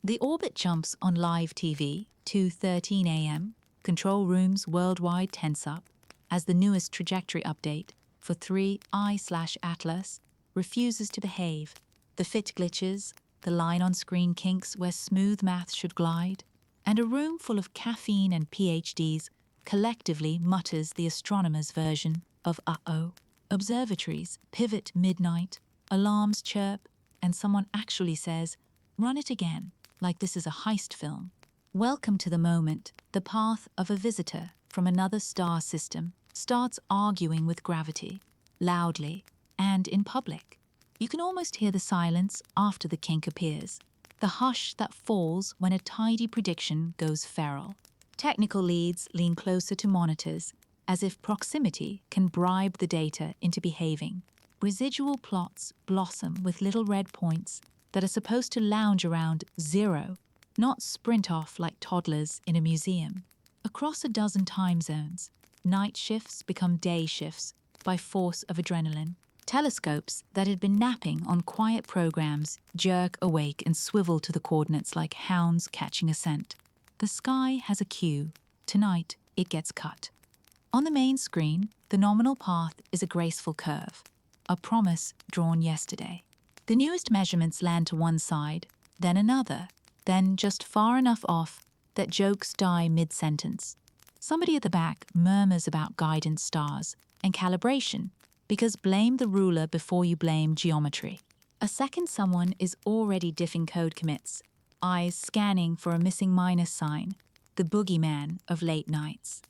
The orbit jumps on live TV, 2:13 a.m., control rooms worldwide tense up, as the newest trajectory update for 3I/Atlas refuses to behave. The fit glitches, the line on screen kinks where smooth math should glide, and a room full of caffeine and PhDs collectively mutters the astronomers' version of uh-oh. Observatories pivot midnight, alarms chirp, and someone actually says, "Run it again," like this is a heist film. Welcome to the moment the path of a visitor from another star system starts arguing with gravity, loudly and in public. You can almost hear the silence after the kink appears, the hush that falls when a tidy prediction goes feral. Technical leads lean closer to monitors, as if proximity can bribe the data into behaving. Residual plots blossom with little red points that are supposed to lounge around zero, not sprint off like toddlers in a museum. Across a dozen time zones, night shifts become day shifts by force of adrenaline. Telescopes that had been napping on quiet programs jerk awake and swivel to the coordinates like hounds catching a scent. The sky has a cue. Tonight, it gets cut. On the main screen, the nominal path is a graceful curve, a promise drawn yesterday. The newest measurements land to one side, then another, then just far enough off that jokes die mid-sentence. Somebody at the back murmurs about guidance stars and calibration, because blame the ruler before you blame geometry. A second someone is already diffing code commits, eyes scanning for a missing minus sign, the boogeyman of late nights.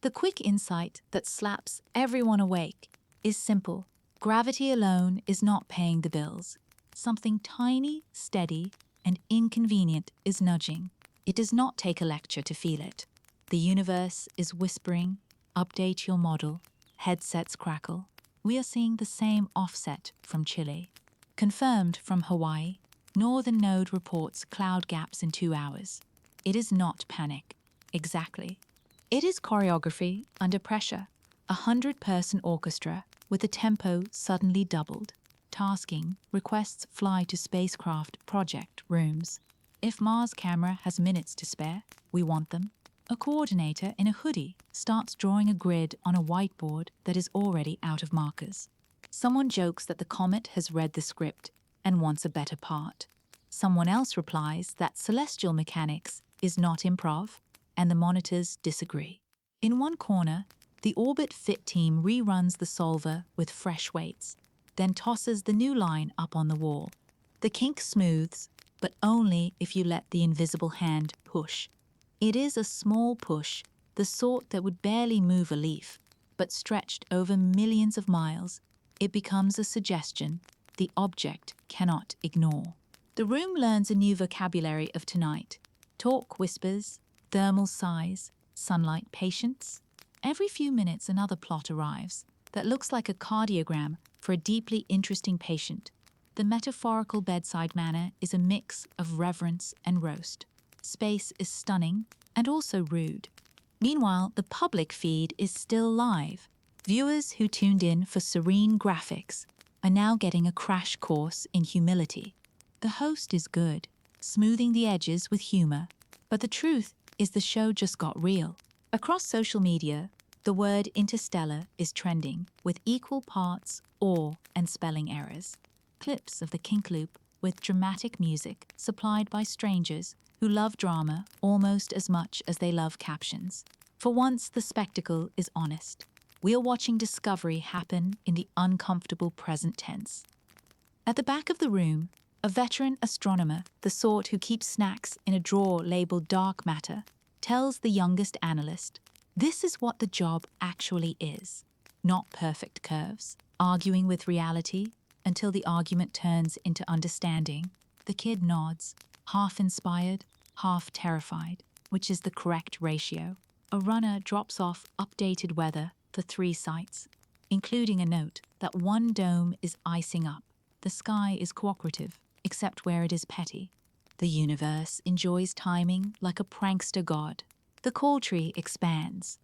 The quick insight that slaps everyone awake is simple. Gravity alone is not paying the bills. Something tiny, steady, and inconvenient is nudging. It does not take a lecture to feel it. The universe is whispering, "Update your model," headsets crackle. We are seeing the same offset from Chile. Confirmed from Hawaii, Northern Node reports cloud gaps in 2 hours. It is not panic. Exactly. It is choreography under pressure. 100-person orchestra with the tempo suddenly doubled. Tasking requests fly to spacecraft project rooms. If Mars camera has minutes to spare, we want them. A coordinator in a hoodie starts drawing a grid on a whiteboard that is already out of markers. Someone jokes that the comet has read the script and wants a better part. Someone else replies that celestial mechanics is not improv, and the monitors disagree. In one corner, the Orbit Fit team reruns the solver with fresh weights, then tosses the new line up on the wall. The kink smooths, but only if you let the invisible hand push. It is a small push, the sort that would barely move a leaf, but stretched over millions of miles, it becomes a suggestion the object cannot ignore. The room learns a new vocabulary of tonight. Talk whispers, thermal sighs, sunlight patience. Every few minutes another plot arrives that looks like a cardiogram for a deeply interesting patient. The metaphorical bedside manner is a mix of reverence and roast. Space is stunning and also rude. Meanwhile, the public feed is still live. Viewers who tuned in for serene graphics are now getting a crash course in humility. The host is good, smoothing the edges with humor, but the truth is the show just got real. Across social media, the word interstellar is trending with equal parts awe and spelling errors. Clips of the kink loop with dramatic music supplied by strangers who love drama almost as much as they love captions. For once, the spectacle is honest. We are watching discovery happen in the uncomfortable present tense. At the back of the room, a veteran astronomer, the sort who keeps snacks in a drawer labeled dark matter, tells the youngest analyst, this is what the job actually is. Not perfect curves, arguing with reality until the argument turns into understanding. The kid nods, half inspired, half terrified, which is the correct ratio. A runner drops off updated weather for 3 sites, including a note that one dome is icing up. The sky is cooperative, except where it is petty. The universe enjoys timing like a prankster god. The call tree expands.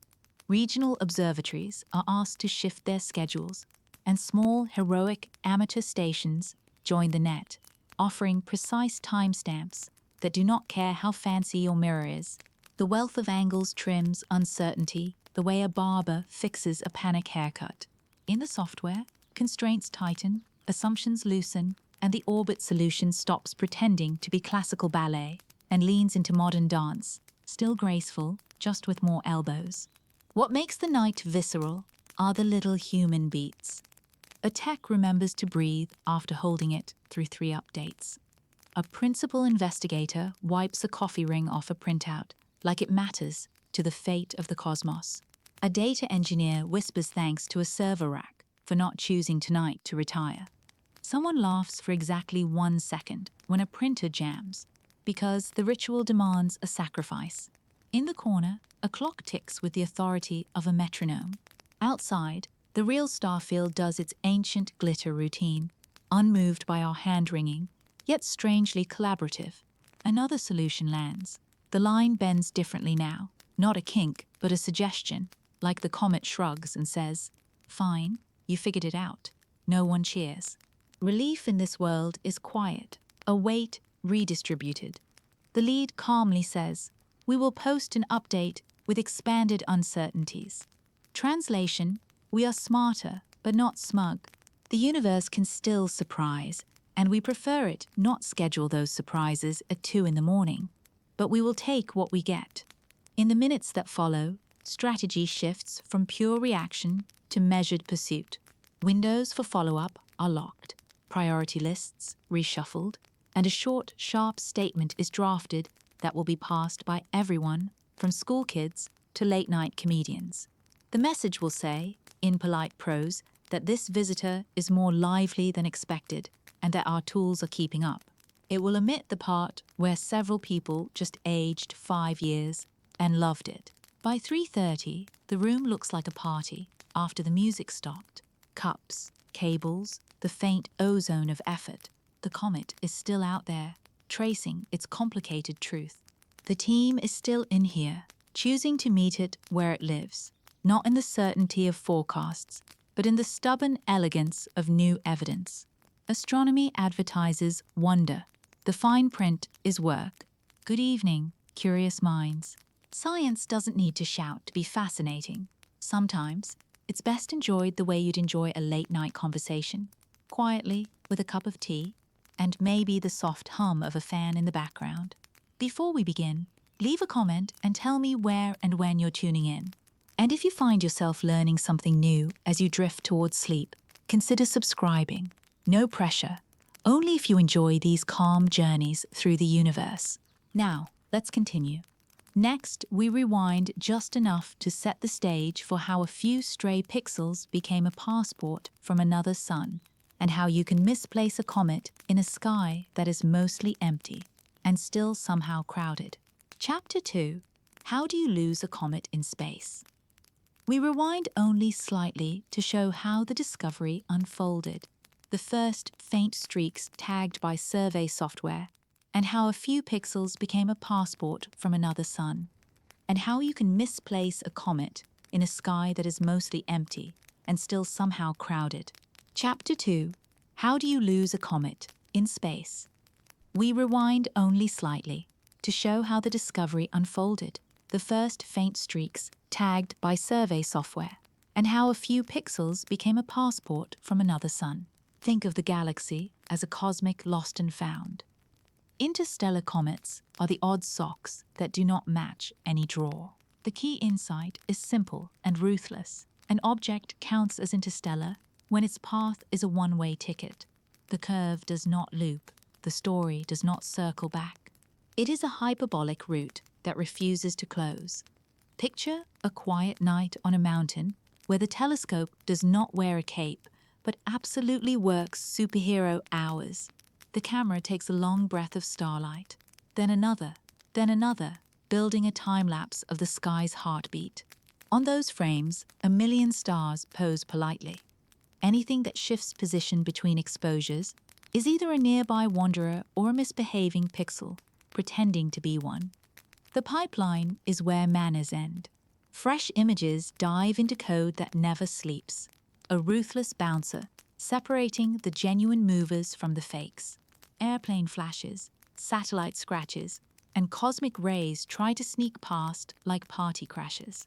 Regional observatories are asked to shift their schedules, and small, heroic amateur stations join the net, offering precise timestamps that do not care how fancy your mirror is. The wealth of angles trims uncertainty the way a barber fixes a panic haircut. In the software, constraints tighten, assumptions loosen, and the orbit solution stops pretending to be classical ballet and leans into modern dance, still graceful, just with more elbows. What makes the night visceral are the little human beats. A tech remembers to breathe after holding it through 3 updates. A principal investigator wipes a coffee ring off a printout like it matters to the fate of the cosmos. A data engineer whispers thanks to a server rack for not choosing tonight to retire. Someone laughs for exactly 1 second when a printer jams, because the ritual demands a sacrifice. In the corner, a clock ticks with the authority of a metronome. Outside, the real starfield does its ancient glitter routine, unmoved by our hand-wringing, yet strangely collaborative. Another solution lands. The line bends differently now, not a kink, but a suggestion, like the comet shrugs and says, "Fine, you figured it out." No one cheers. Relief in this world is quiet, a weight redistributed. The lead calmly says, "We will post an update with expanded uncertainties." Translation, we are smarter, but not smug. The universe can still surprise, and we prefer it not schedule those surprises at 2 in the morning. But we will take what we get. In the minutes that follow, strategy shifts from pure reaction to measured pursuit. Windows for follow-up are locked, priority lists reshuffled, and a short, sharp statement is drafted that will be passed by everyone, from school kids to late-night comedians. The message will say, in polite prose, that this visitor is more lively than expected and that our tools are keeping up. It will omit the part where several people just aged 5 years and loved it. By 3:30, the room looks like a party after the music stopped. Cups, cables, the faint ozone of effort. The comet is still out there, tracing its complicated truth. The team is still in here, choosing to meet it where it lives, not in the certainty of forecasts, but in the stubborn elegance of new evidence. Astronomy advertises wonder. The fine print is work. Good evening, curious minds. Science doesn't need to shout to be fascinating. Sometimes, it's best enjoyed the way you'd enjoy a late-night conversation, quietly, with a cup of tea, and maybe the soft hum of a fan in the background. Before we begin, leave a comment and tell me where and when you're tuning in. And if you find yourself learning something new as you drift towards sleep, consider subscribing. No pressure, only if you enjoy these calm journeys through the universe. Now, let's continue. Next, we rewind just enough to set the stage for how a few stray pixels became a passport from another sun, and how you can misplace a comet in a sky that is mostly empty and still somehow crowded. Chapter 2: How do you lose a comet in space? We rewind only slightly to show how the discovery unfolded, the first faint streaks tagged by survey software, and how a few pixels became a passport from another sun, and how you can misplace a comet in a sky that is mostly empty and still somehow crowded. Chapter 2: How do you lose a comet in space? We rewind only slightly to show how the discovery unfolded, the first faint streaks tagged by survey software, and how a few pixels became a passport from another sun. Think of the galaxy as a cosmic lost and found. Interstellar comets are the odd socks that do not match any drawer. The key insight is simple and ruthless. An object counts as interstellar when its path is a one-way ticket. The curve does not loop. The story does not circle back. It is a hyperbolic route that refuses to close. Picture a quiet night on a mountain where the telescope does not wear a cape, but absolutely works superhero hours. The camera takes a long breath of starlight, then another, building a time-lapse of the sky's heartbeat. On those frames, a million stars pose politely. Anything that shifts position between exposures is either a nearby wanderer or a misbehaving pixel, pretending to be one. The pipeline is where manners end. Fresh images dive into code that never sleeps, a ruthless bouncer, separating the genuine movers from the fakes. Airplane flashes, satellite scratches, and cosmic rays try to sneak past like party crashers.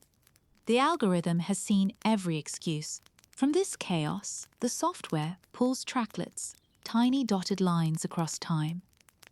The algorithm has seen every excuse. From this chaos, the software pulls tracklets, tiny dotted lines across time.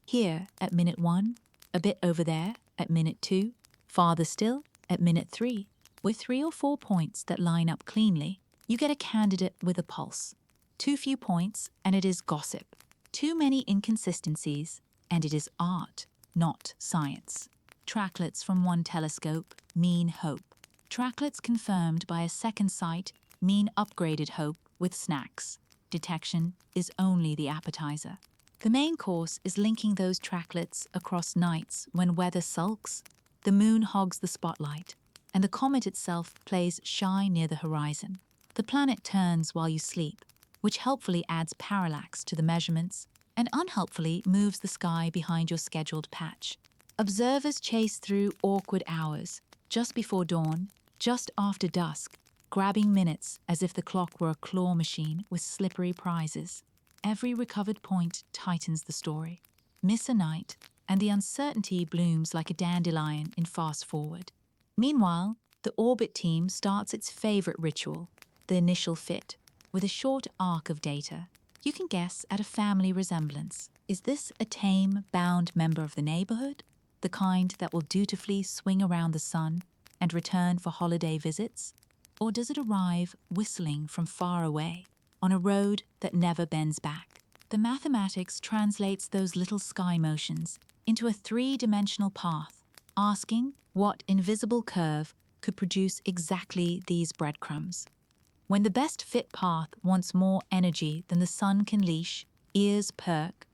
Here at minute 1, a bit over there at minute 2, farther still at minute 3. With 3 or 4 points that line up cleanly, you get a candidate with a pulse. Too few points, and it is gossip. Too many inconsistencies, and it is art, not science. Tracklets from one telescope mean hope. Tracklets confirmed by a second sight mean upgraded hope with snacks. Detection is only the appetizer. The main course is linking those tracklets across nights when weather sulks, the moon hogs the spotlight, and the comet itself plays shy near the horizon. The planet turns while you sleep, which helpfully adds parallax to the measurements and unhelpfully moves the sky behind your scheduled patch. Observers chase through awkward hours, just before dawn, just after dusk, grabbing minutes as if the clock were a claw machine with slippery prizes. Every recovered point tightens the story. Miss a night, and the uncertainty blooms like a dandelion in fast forward. Meanwhile, the orbit team starts its favorite ritual, the initial fit, with a short arc of data. You can guess at a family resemblance. Is this a tame, bound member of the neighborhood? The kind that will dutifully swing around the sun and return for holiday visits? Or does it arrive whistling from far away, on a road that never bends back? The mathematics translates those little sky motions into a three-dimensional path, asking what invisible curve could produce exactly these breadcrumbs. When the best fit path wants more energy than the sun can leash, ears perk.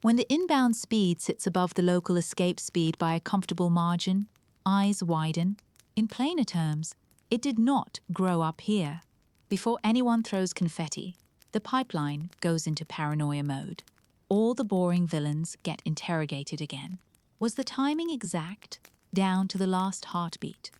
When the inbound speed sits above the local escape speed by a comfortable margin, eyes widen. In plainer terms, it did not grow up here. Before anyone throws confetti, the pipeline goes into paranoia mode. All the boring villains get interrogated again. Was the timing exact, down to the last heartbeat?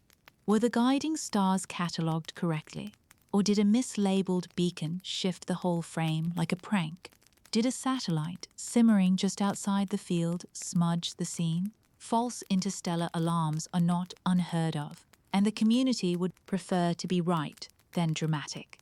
Were the guiding stars catalogued correctly? Or did a mislabeled beacon shift the whole frame like a prank? Did a satellite simmering just outside the field smudge the scene? False interstellar alarms are not unheard of, and the community would prefer to be right than dramatic.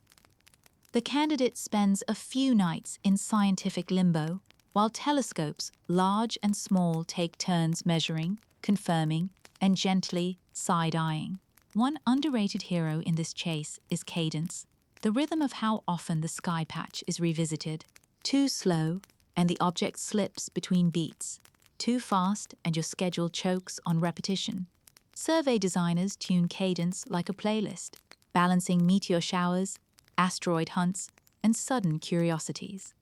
The candidate spends a few nights in scientific limbo, while telescopes, large and small, take turns measuring, confirming, and gently side-eyeing. One underrated hero in this chase is cadence, the rhythm of how often the sky patch is revisited. Too slow, and the object slips between beats. Too fast, and your schedule chokes on repetition. Survey designers tune cadence like a playlist, balancing meteor showers, asteroid hunts, and sudden curiosities.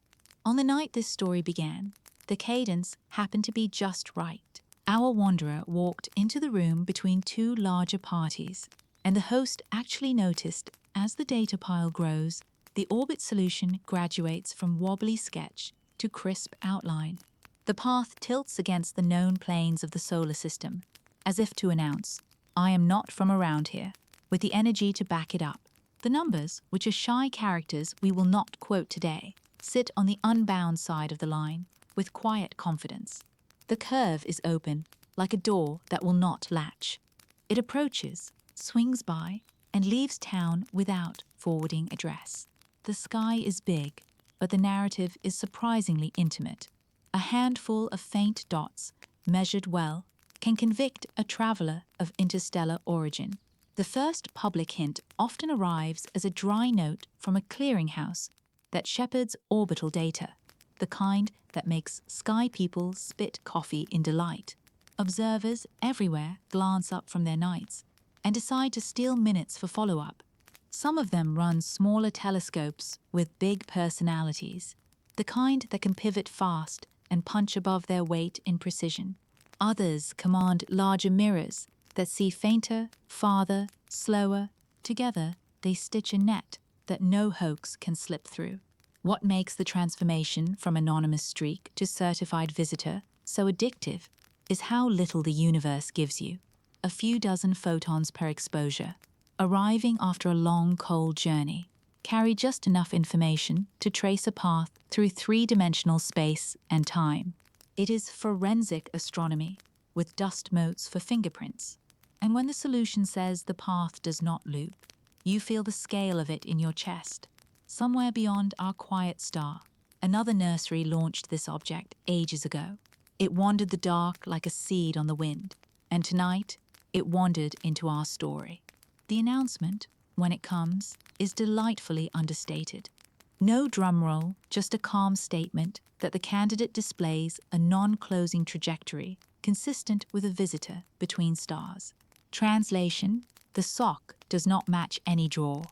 On the night this story began, the cadence happened to be just right. Our wanderer walked into the room between two larger parties, and the host actually noticed, as the data pile grows, the orbit solution graduates from wobbly sketch to crisp outline. The path tilts against the known planes of the solar system, as if to announce, "I am not from around here," with the energy to back it up. The numbers, which are shy characters we will not quote today, sit on the unbound side of the line, with quiet confidence. The curve is open, like a door that will not latch. It approaches, swings by, and leaves town without forwarding address. The sky is big, but the narrative is surprisingly intimate. A handful of faint dots, measured well, can convict a traveler of interstellar origin. The first public hint often arrives as a dry note from a clearinghouse that shepherds orbital data, the kind that makes sky people spit coffee in delight. Observers everywhere glance up from their nights and decide to steal minutes for follow-up. Some of them run smaller telescopes with big personalities, the kind that can pivot fast and punch above their weight in precision. Others command larger mirrors that see fainter, farther, slower. Together, they stitch a net that no hoax can slip through. What makes the transformation from anonymous streak to certified visitor so addictive is how little the universe gives you. A few dozen photons per exposure, arriving after a long, cold journey, carry just enough information to trace a path through three-dimensional space and time. It is forensic astronomy, with dust motes for fingerprints. And when the solution says the path does not loop, you feel the scale of it in your chest. Somewhere beyond our quiet star, another nursery launched this object ages ago. It wandered the dark like a seed on the wind, and tonight it wandered into our story. The announcement, when it comes, is delightfully understated. No drumroll, just a calm statement that the candidate displays a non-closing trajectory consistent with a visitor between stars. Translation: the sock does not match any drawer.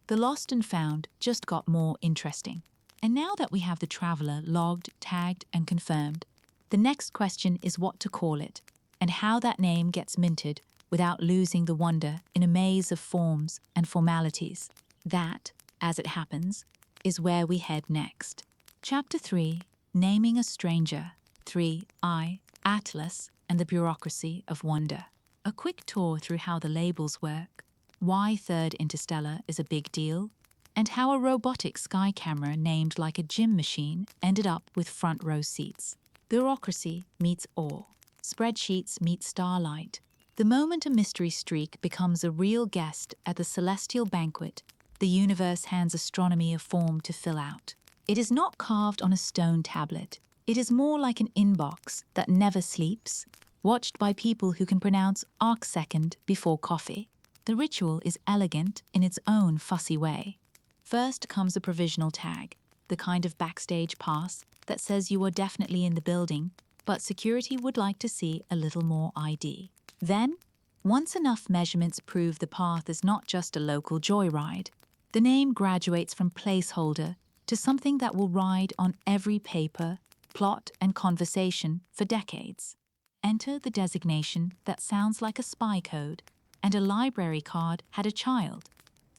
The lost and found just got more interesting. And now that we have the traveler logged, tagged, and confirmed, the next question is what to call it, and how that name gets minted without losing the wonder in a maze of forms and formalities. That, as it happens, is where we head next. Chapter 3, Naming a Stranger, 3IATLAS and the Bureaucracy of Wonder. A quick tour through how the labels work, why third interstellar is a big deal, and how a robotic sky camera named like a gym machine ended up with front row seats. Bureaucracy meets awe. Spreadsheets meet starlight. The moment a mystery streak becomes a real guest at the celestial banquet, the universe hands astronomy a form to fill out. It is not carved on a stone tablet. It is more like an inbox that never sleeps, watched by people who can pronounce arcsecond before coffee. The ritual is elegant in its own fussy way. First comes a provisional tag, the kind of backstage pass that says you are definitely in the building, but security would like to see a little more ID. Then, once enough measurements prove the path is not just a local joyride, the name graduates from placeholder to something that will ride on every paper, plot, and conversation for decades. Enter the designation that sounds like a spy code, and a library card had a child.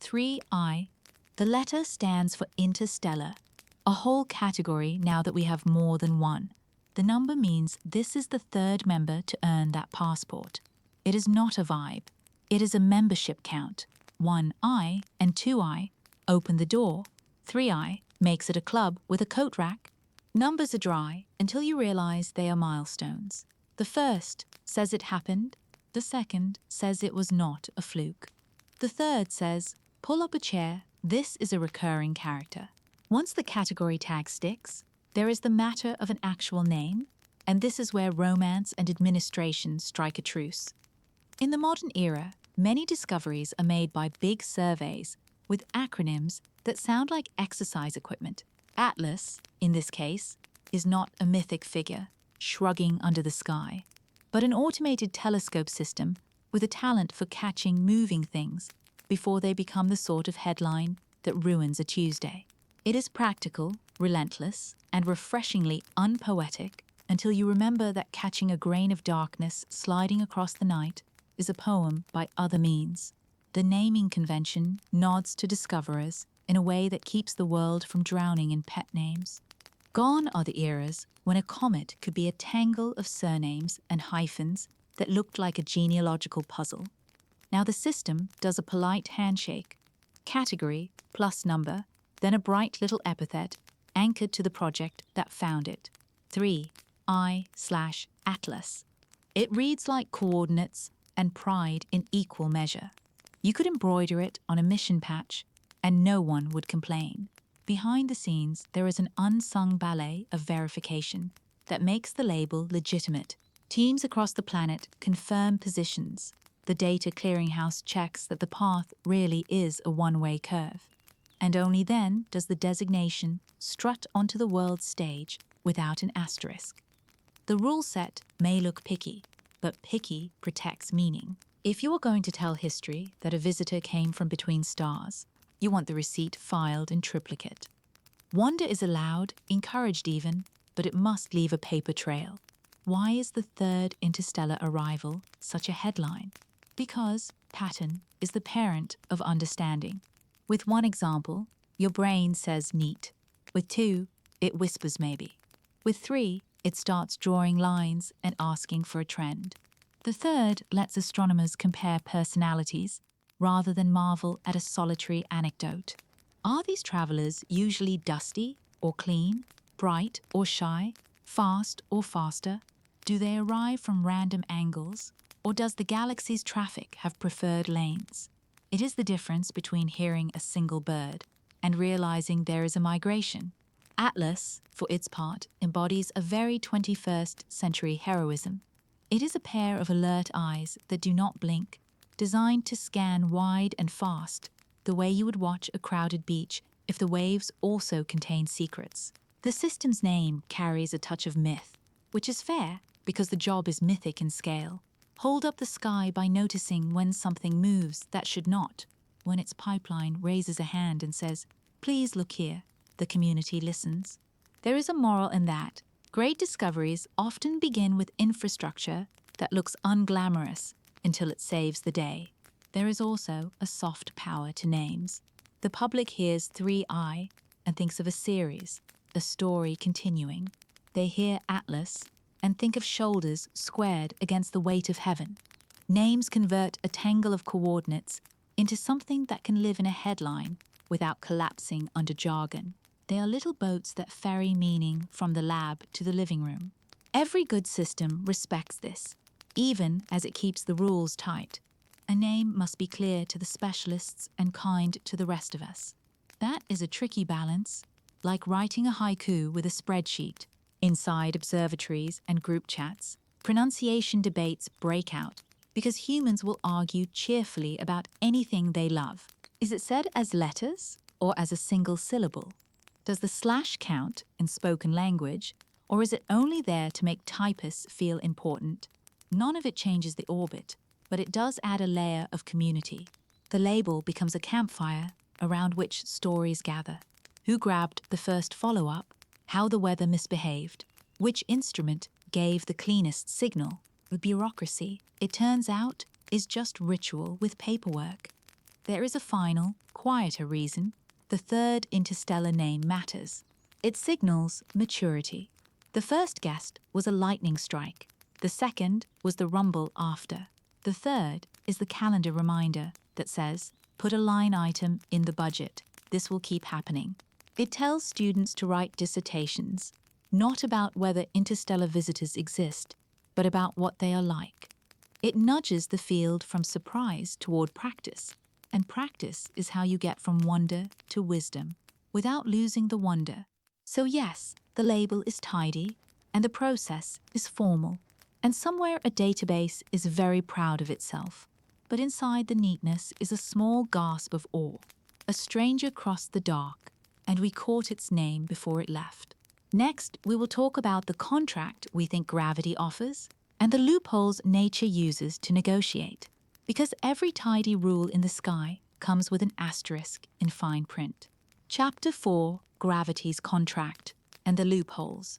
3I. The letter stands for interstellar, a whole category now that we have more than one. The number means this is the third member to earn that passport. It is not a vibe. It is a membership count. 1I and 2I open the door. 3I makes it a club with a coat rack. Numbers are dry until you realize they are milestones. The first says it happened. The second says it was not a fluke. The third says, pull up a chair, this is a recurring character. Once the category tag sticks, there is the matter of an actual name, and this is where romance and administration strike a truce. In the modern era, many discoveries are made by big surveys with acronyms that sound like exercise equipment. Atlas, in this case, is not a mythic figure shrugging under the sky, but an automated telescope system with a talent for catching moving things before they become the sort of headline that ruins a Tuesday. It is practical, relentless, and refreshingly unpoetic until you remember that catching a grain of darkness sliding across the night is a poem by other means. The naming convention nods to discoverers in a way that keeps the world from drowning in pet names. Gone are the eras when a comet could be a tangle of surnames and hyphens that looked like a genealogical puzzle. Now the system does a polite handshake, category plus number, then a bright little epithet anchored to the project that found it. 3I/Atlas. It reads like coordinates and pride in equal measure. You could embroider it on a mission patch and no one would complain. Behind the scenes, there is an unsung ballet of verification that makes the label legitimate. Teams across the planet confirm positions. The data clearinghouse checks that the path really is a one-way curve. And only then does the designation strut onto the world's stage without an asterisk. The rule set may look picky, but picky protects meaning. If you are going to tell history that a visitor came from between stars, you want the receipt filed in triplicate. Wonder is allowed, encouraged even, but it must leave a paper trail. Why is the third interstellar arrival such a headline? Because pattern is the parent of understanding. With one example, your brain says neat. With two, it whispers maybe. With three, it starts drawing lines and asking for a trend. The third lets astronomers compare personalities rather than marvel at a solitary anecdote. Are these travelers usually dusty or clean, bright or shy, Fast or faster? Do they arrive from random angles? Or does the galaxy's traffic have preferred lanes? It is the difference between hearing a single bird and realizing there is a migration. Atlas, for its part, embodies a very 21st century heroism. It is a pair of alert eyes that do not blink, designed to scan wide and fast, the way you would watch a crowded beach if the waves also contained secrets. The system's name carries a touch of myth, which is fair because the job is mythic in scale. Hold up the sky by noticing when something moves that should not. When its pipeline raises a hand and says, "Please look here," the community listens. There is a moral in that. Great discoveries often begin with infrastructure that looks unglamorous until it saves the day. There is also a soft power to names. The public hears 3I and thinks of a series, a story continuing. They hear Atlas and think of shoulders squared against the weight of heaven. Names convert a tangle of coordinates into something that can live in a headline without collapsing under jargon. They are little boats that ferry meaning from the lab to the living room. Every good system respects this, even as it keeps the rules tight. A name must be clear to the specialists and kind to the rest of us. That is a tricky balance, like writing a haiku with a spreadsheet. Inside observatories and group chats, pronunciation debates break out because humans will argue cheerfully about anything they love. Is it said as letters or as a single syllable? Does the slash count in spoken language, or is it only there to make typists feel important? None of it changes the orbit, but it does add a layer of community. The label becomes a campfire around which stories gather. Who grabbed the first follow-up? How the weather misbehaved? Which instrument gave the cleanest signal? The bureaucracy, it turns out, is just ritual with paperwork. There is a final, quieter reason. The third interstellar name matters. It signals maturity. The first guest was a lightning strike. The second was the rumble after. The third is the calendar reminder that says, put a line item in the budget. This will keep happening. It tells students to write dissertations, not about whether interstellar visitors exist, but about what they are like. It nudges the field from surprise toward practice, and practice is how you get from wonder to wisdom, without losing the wonder. So yes, the label is tidy, and the process is formal, and somewhere a database is very proud of itself. But inside the neatness is a small gasp of awe. A stranger crossed the dark, and we caught its name before it left. Next, we will talk about the contract we think gravity offers and the loopholes nature uses to negotiate. Because every tidy rule in the sky comes with an asterisk in fine print. Chapter 4, Gravity's Contract and the Loopholes.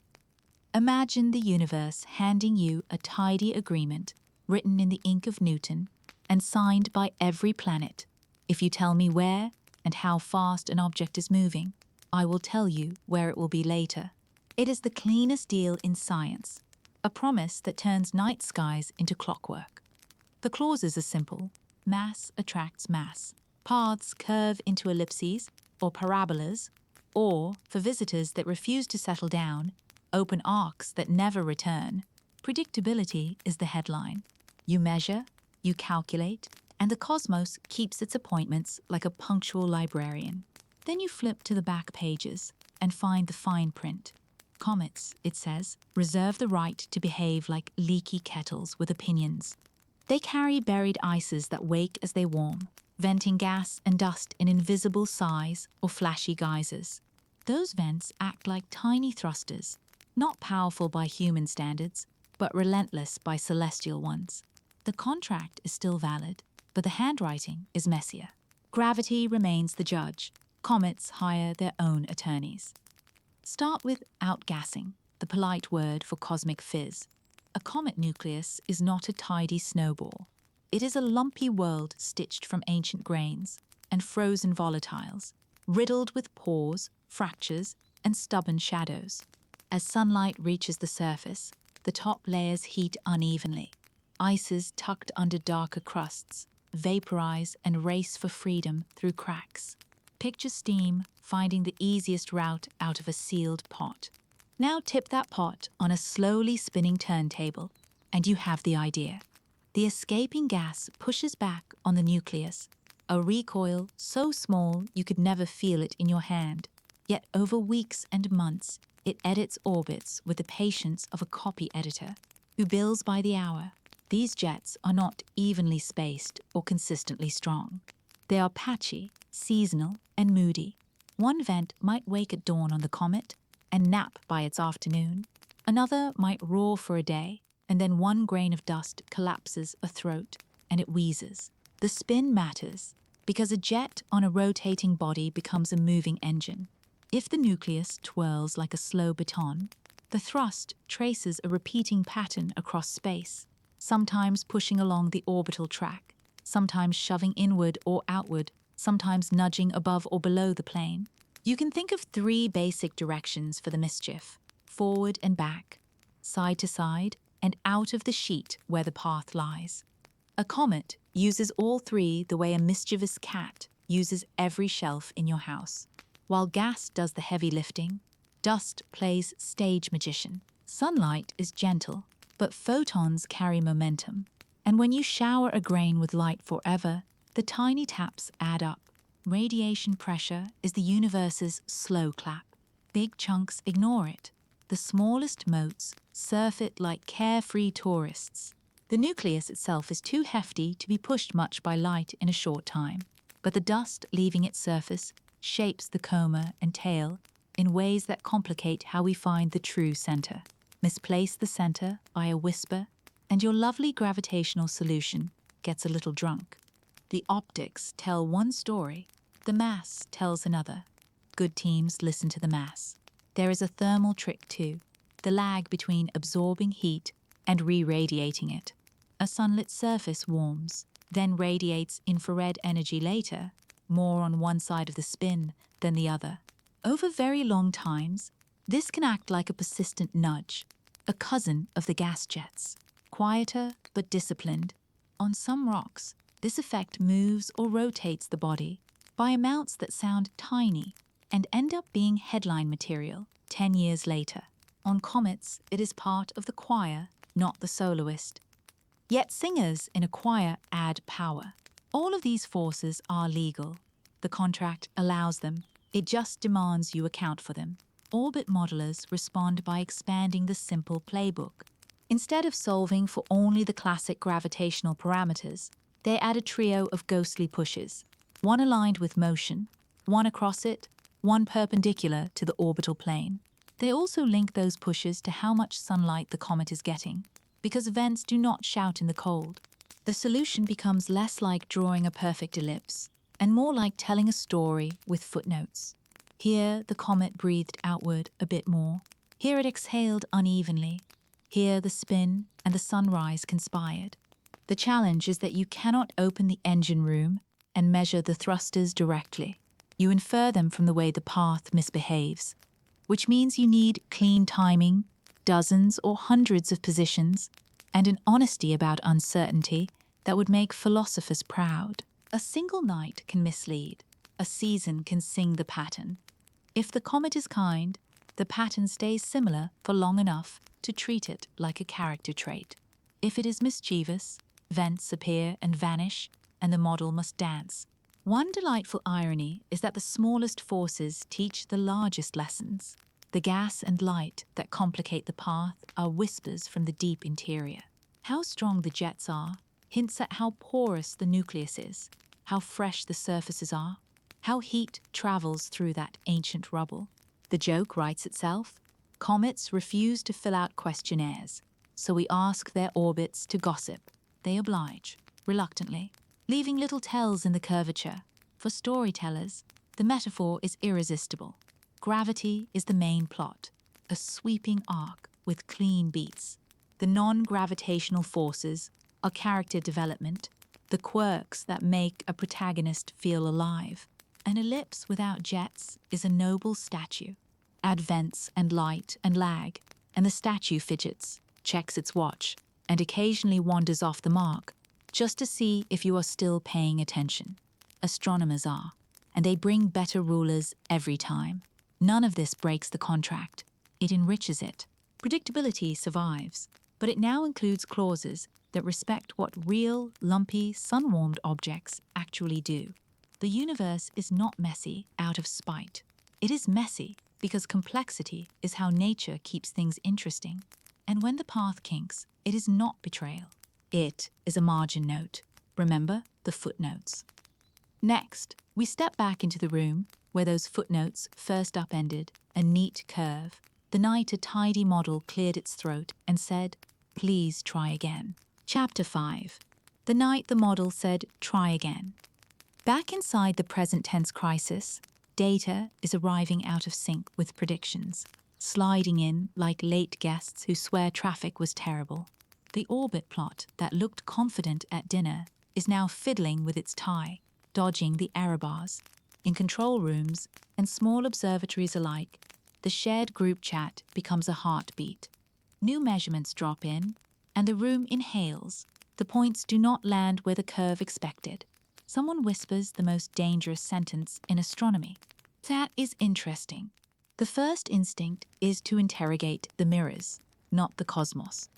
Imagine the universe handing you a tidy agreement written in the ink of Newton and signed by every planet. If you tell me where and how fast an object is moving, I will tell you where it will be later. It is the cleanest deal in science, a promise that turns night skies into clockwork. The clauses are simple. Mass attracts mass. Paths curve into ellipses or parabolas, or, for visitors that refuse to settle down, open arcs that never return. Predictability is the headline. You measure, you calculate, and the cosmos keeps its appointments like a punctual librarian. Then you flip to the back pages and find the fine print. Comets, it says, reserve the right to behave like leaky kettles with opinions. They carry buried ices that wake as they warm, venting gas and dust in invisible sighs or flashy geysers. Those vents act like tiny thrusters, not powerful by human standards, but relentless by celestial ones. The contract is still valid, but the handwriting is messier. Gravity remains the judge. Comets hire their own attorneys. Start with outgassing, the polite word for cosmic fizz. A comet nucleus is not a tidy snowball. It is a lumpy world stitched from ancient grains and frozen volatiles, riddled with pores, fractures, and stubborn shadows. As sunlight reaches the surface, the top layers heat unevenly. Ices tucked under darker crusts vaporize and race for freedom through cracks. Picture steam finding the easiest route out of a sealed pot. Now tip that pot on a slowly spinning turntable, and you have the idea. The escaping gas pushes back on the nucleus, a recoil so small you could never feel it in your hand. Yet over weeks and months, it edits orbits with the patience of a copy editor who bills by the hour. These jets are not evenly spaced or consistently strong. They are patchy, seasonal, and moody. One vent might wake at dawn on the comet and nap by its afternoon. Another might roar for a day, and then one grain of dust collapses a throat and it wheezes. The spin matters because a jet on a rotating body becomes a moving engine. If the nucleus twirls like a slow baton, the thrust traces a repeating pattern across space, sometimes pushing along the orbital track, sometimes shoving inward or outward, sometimes nudging above or below the plane. You can think of three basic directions for the mischief: forward and back, side to side, and out of the sheet where the path lies. A comet uses all three the way a mischievous cat uses every shelf in your house. While gas does the heavy lifting, dust plays stage magician. Sunlight is gentle, but photons carry momentum. And when you shower a grain with light forever, the tiny taps add up. Radiation pressure is the universe's slow clap. Big chunks ignore it. The smallest motes surf it like carefree tourists. The nucleus itself is too hefty to be pushed much by light in a short time, but the dust leaving its surface shapes the coma and tail in ways that complicate how we find the true center. Misplace the center by a whisper, and your lovely gravitational solution gets a little drunk. The optics tell one story, the mass tells another. Good teams listen to the mass. There is a thermal trick too, the lag between absorbing heat and re-radiating it. A sunlit surface warms, then radiates infrared energy later, more on one side of the spin than the other. Over very long times, this can act like a persistent nudge, a cousin of the gas jets. Quieter but disciplined, on some rocks, this effect moves or rotates the body by amounts that sound tiny and end up being headline material 10 years later. On comets, it is part of the choir, not the soloist. Yet singers in a choir add power. All of these forces are legal. The contract allows them. It just demands you account for them. Orbit modelers respond by expanding the simple playbook. Instead of solving for only the classic gravitational parameters, they add a trio of ghostly pushes, one aligned with motion, one across it, one perpendicular to the orbital plane. They also link those pushes to how much sunlight the comet is getting, because vents do not shout in the cold. The solution becomes less like drawing a perfect ellipse and more like telling a story with footnotes. Here, the comet breathed outward a bit more. Here, it exhaled unevenly. Here, the spin and the sunrise conspired. The challenge is that you cannot open the engine room and measure the thrusters directly. You infer them from the way the path misbehaves, which means you need clean timing, dozens or hundreds of positions, and an honesty about uncertainty that would make philosophers proud. A single night can mislead. A season can sing the pattern. If the comet is kind, the pattern stays similar for long enough to treat it like a character trait. If it is mischievous, vents appear and vanish, and the model must dance. One delightful irony is that the smallest forces teach the largest lessons. The gas and light that complicate the path are whispers from the deep interior. How strong the jets are hints at how porous the nucleus is, how fresh the surfaces are, how heat travels through that ancient rubble. The joke writes itself. Comets refuse to fill out questionnaires, so we ask their orbits to gossip. They oblige, reluctantly, leaving little tells in the curvature. For storytellers, the metaphor is irresistible. Gravity is the main plot, a sweeping arc with clean beats. The non-gravitational forces are character development, the quirks that make a protagonist feel alive. An ellipse without jets is a noble statue. Add vents and light and lag, and the statue fidgets, checks its watch, and occasionally wanders off the mark, just to see if you are still paying attention. Astronomers are, and they bring better rulers every time. None of this breaks the contract. it enriches it. Predictability survives, but it now includes clauses that respect what real, lumpy, sun-warmed objects actually do. The universe is not messy out of spite. It is messy because complexity is how nature keeps things interesting. And when the path kinks, it is not betrayal. It is a margin note. Remember the footnotes. Next, we step back into the room where those footnotes first upended, a neat curve, the night a tidy model cleared its throat and said, "Please try again." Chapter 5. The night the model said, "Try again." Back inside the present tense crisis, data is arriving out of sync with predictions, sliding in like late guests who swear traffic was terrible. The orbit plot that looked confident at dinner is now fiddling with its tie, dodging the error bars. In control rooms and small observatories alike, the shared group chat becomes a heartbeat. New measurements drop in, and the room inhales. The points do not land where the curve expected. Someone whispers the most dangerous sentence in astronomy. That is interesting. The first instinct is to interrogate the mirrors, not the cosmos.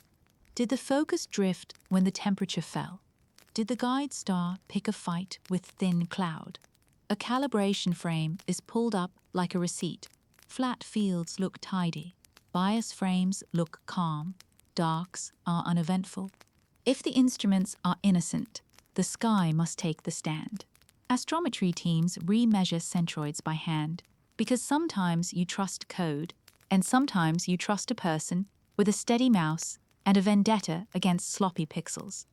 Did the focus drift when the temperature fell? Did the guide star pick a fight with thin cloud? A calibration frame is pulled up like a receipt. Flat fields look tidy. Bias frames look calm. Darks are uneventful. If the instruments are innocent, the sky must take the stand. Astrometry teams remeasure centroids by hand because sometimes you trust code and sometimes you trust a person with a steady mouse and a vendetta against sloppy pixels.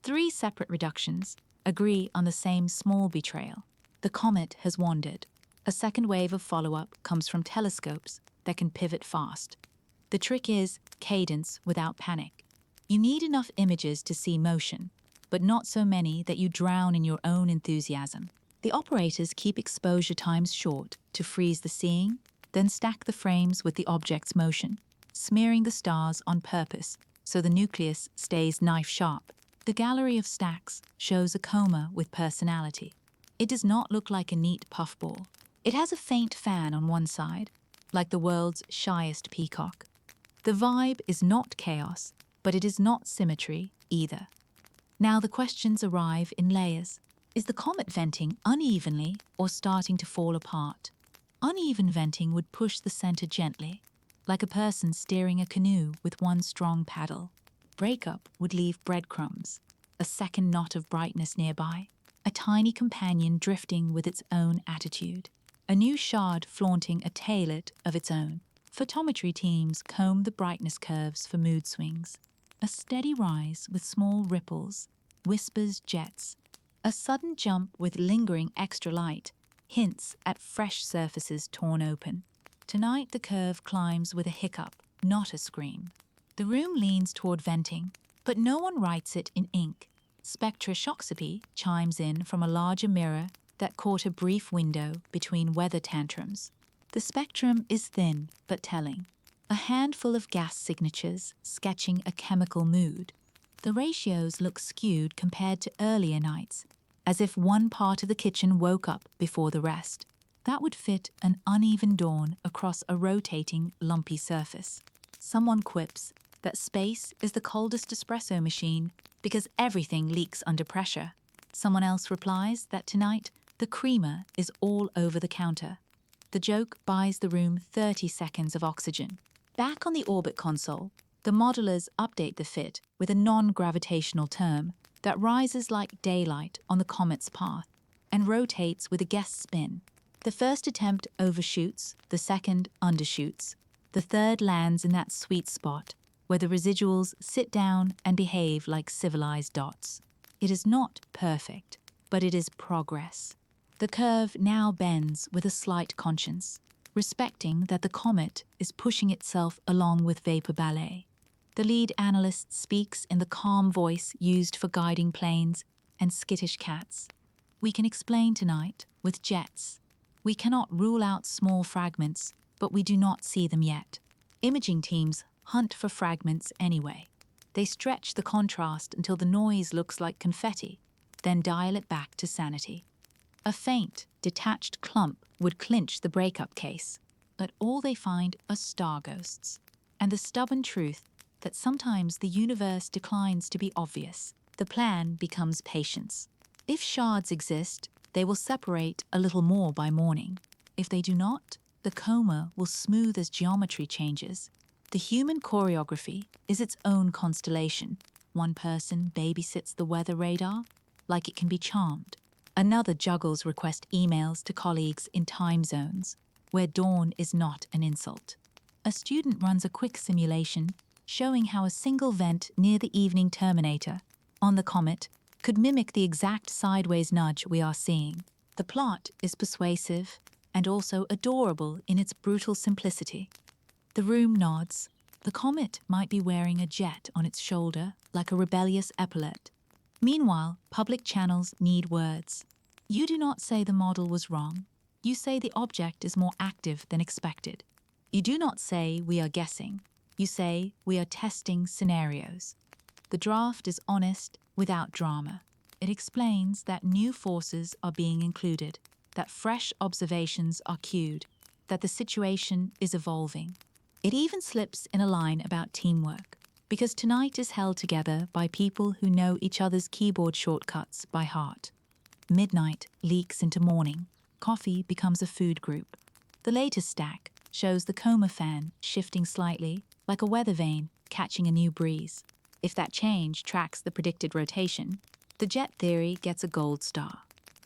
3 separate reductions agree on the same small betrayal. The comet has wandered. A second wave of follow-up comes from telescopes that can pivot fast. The trick is cadence without panic. You need enough images to see motion, but not so many that you drown in your own enthusiasm. The operators keep exposure times short to freeze the seeing, then stack the frames with the object's motion, smearing the stars on purpose so the nucleus stays knife-sharp. The gallery of stacks shows a coma with personality. It does not look like a neat puffball. It has a faint fan on one side, like the world's shyest peacock. The vibe is not chaos, but it is not symmetry either. Now the questions arrive in layers. Is the comet venting unevenly or starting to fall apart? Uneven venting would push the center gently, like a person steering a canoe with one strong paddle. Breakup would leave breadcrumbs, a second knot of brightness nearby, a tiny companion drifting with its own attitude, a new shard flaunting a tailet of its own. Photometry teams comb the brightness curves for mood swings. A steady rise with small ripples, whispers jets. A sudden jump with lingering extra light hints at fresh surfaces torn open. Tonight the curve climbs with a hiccup, not a scream. The room leans toward venting, but no one writes it in ink. Spectroscopy chimes in from a larger mirror that caught a brief window between weather tantrums. The spectrum is thin but telling. A handful of gas signatures sketching a chemical mood. The ratios look skewed compared to earlier nights, as if one part of the kitchen woke up before the rest. That would fit an uneven dawn across a rotating, lumpy surface. Someone quips that space is the coldest espresso machine because everything leaks under pressure. Someone else replies that tonight the creamer is all over the counter. The joke buys the room 30 seconds of oxygen. Back on the orbit console, the modelers update the fit with a non-gravitational term that rises like daylight on the comet's path and rotates with a guess spin. The first attempt overshoots, the second undershoots. The third lands in that sweet spot where the residuals sit down and behave like civilized dots. It is not perfect, but it is progress. The curve now bends with a slight conscience, respecting that the comet is pushing itself along with vapor ballet. The lead analyst speaks in the calm voice used for guiding planes and skittish cats. We can explain tonight with jets. We cannot rule out small fragments, but we do not see them yet. Imaging teams hunt for fragments anyway. They stretch the contrast until the noise looks like confetti, then dial it back to sanity. A faint, detached clump would clinch the breakup case. but all they find are star ghosts. And the stubborn truth that sometimes the universe declines to be obvious. The plan becomes patience. If shards exist, they will separate a little more by morning. If they do not, the coma will smooth as geometry changes. The human choreography is its own constellation. One person babysits the weather radar like it can be charmed. Another juggles request emails to colleagues in time zones where dawn is not an insult. A student runs a quick simulation showing how a single vent near the evening terminator on the comet could mimic the exact sideways nudge we are seeing. The plot is persuasive and also adorable in its brutal simplicity. The room nods. The comet might be wearing a jet on its shoulder like a rebellious epaulet. Meanwhile, public channels need words. You do not say the model was wrong. You say the object is more active than expected. You do not say we are guessing. You say we are testing scenarios. The draft is honest without drama. It explains that new forces are being included, that fresh observations are cued, that the situation is evolving. It even slips in a line about teamwork, because tonight is held together by people who know each other's keyboard shortcuts by heart. Midnight leaks into morning. Coffee becomes a food group. The latest stack shows the coma fan shifting slightly, like a weather vane catching a new breeze. If that change tracks the predicted rotation, the jet theory gets a gold star.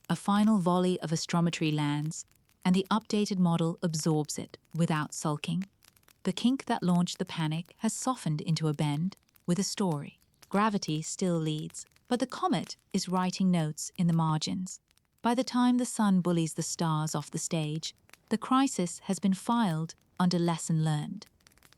A final volley of astrometry lands, and the updated model absorbs it without sulking. The kink that launched the panic has softened into a bend with a story. Gravity still leads, but the comet is writing notes in the margins. By the time the sun bullies the stars off the stage, the crisis has been filed under lesson learned.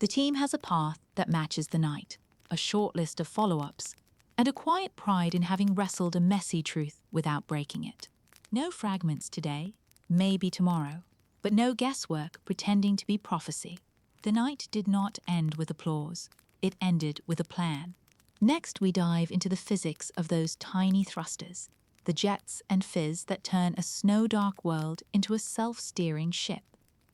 The team has a path that matches the night, a short list of follow-ups, and a quiet pride in having wrestled a messy truth without breaking it. No fragments today, maybe tomorrow, but no guesswork pretending to be prophecy. The night did not end with applause. It ended with a plan. Next, we dive into the physics of those tiny thrusters, the jets and fizz that turn a snow-dark world into a self-steering ship,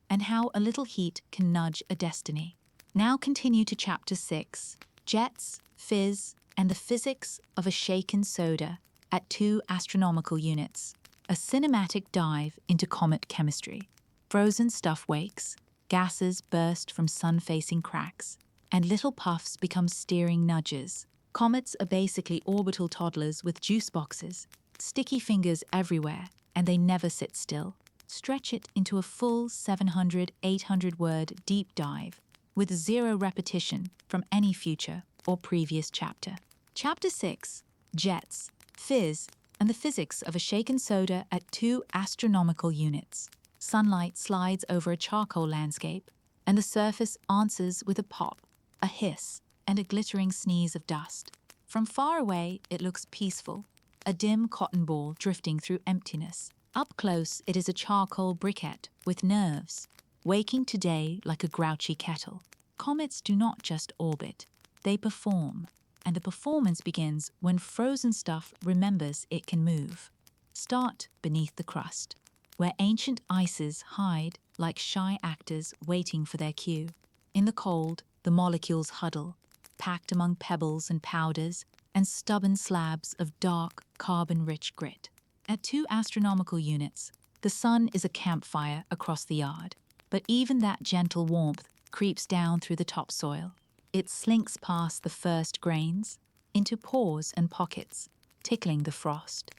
and how a little heat can nudge a destiny. Now continue to Chapter 6, Jets, Fizz, and the Physics of a Shaken Soda at 2 astronomical units. A cinematic dive into comet chemistry. Frozen stuff wakes, gases burst from sun-facing cracks, and little puffs become steering nudges. Comets are basically orbital toddlers with juice boxes, sticky fingers everywhere, and they never sit still. Stretch it into a full 700, 800-word deep dive with zero repetition from any future or previous chapter. Chapter 6, Jets, Fizz, and the Physics of a Shaken Soda at 2 astronomical units. Sunlight slides over a charcoal landscape, and the surface answers with a pop, a hiss, and a glittering sneeze of dust. From far away, it looks peaceful, a dim cotton ball drifting through emptiness. Up close, it is a charcoal briquette with nerves, waking today like a grouchy kettle. Comets do not just orbit, they perform, and the performance begins when frozen stuff remembers it can move. Start beneath the crust, where ancient ices hide like shy actors waiting for their cue. In the cold, the molecules huddle, packed among pebbles and powders and stubborn slabs of dark, carbon-rich grit. At 2 astronomical units, the sun is a campfire across the yard, but even that gentle warmth creeps down through the topsoil. It slinks past the first grains, into pores and pockets, tickling the frost.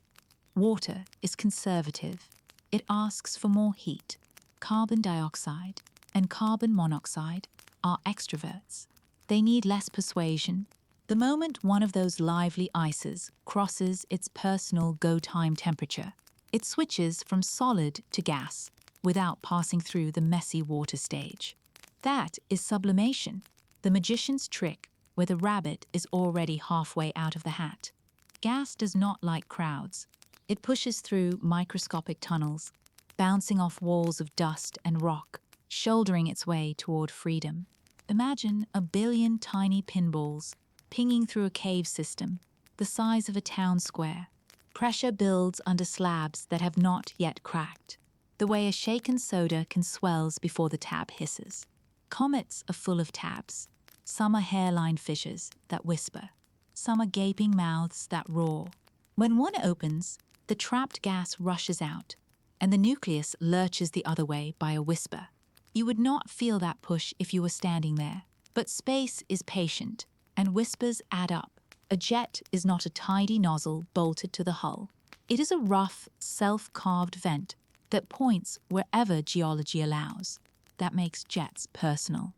Water is conservative. It asks for more heat. Carbon dioxide and carbon monoxide are extroverts. They need less persuasion. The moment one of those lively ices crosses its personal go-time temperature, it switches from solid to gas without passing through the messy water stage. That is sublimation, the magician's trick where the rabbit is already halfway out of the hat. Gas does not like crowds. It pushes through microscopic tunnels, bouncing off walls of dust and rock, shouldering its way toward freedom. Imagine a billion tiny pinballs pinging through a cave system, the size of a town square. Pressure builds under slabs that have not yet cracked. the way a shaken soda can swells before the tab hisses. Comets are full of tabs. Some are hairline fissures that whisper. Some are gaping mouths that roar. When one opens, the trapped gas rushes out, and the nucleus lurches the other way by a whisper. You would not feel that push if you were standing there, but space is patient, and whispers add up. A jet is not a tidy nozzle bolted to the hull. It is a rough, self-carved vent that points wherever geology allows. That makes jets personal.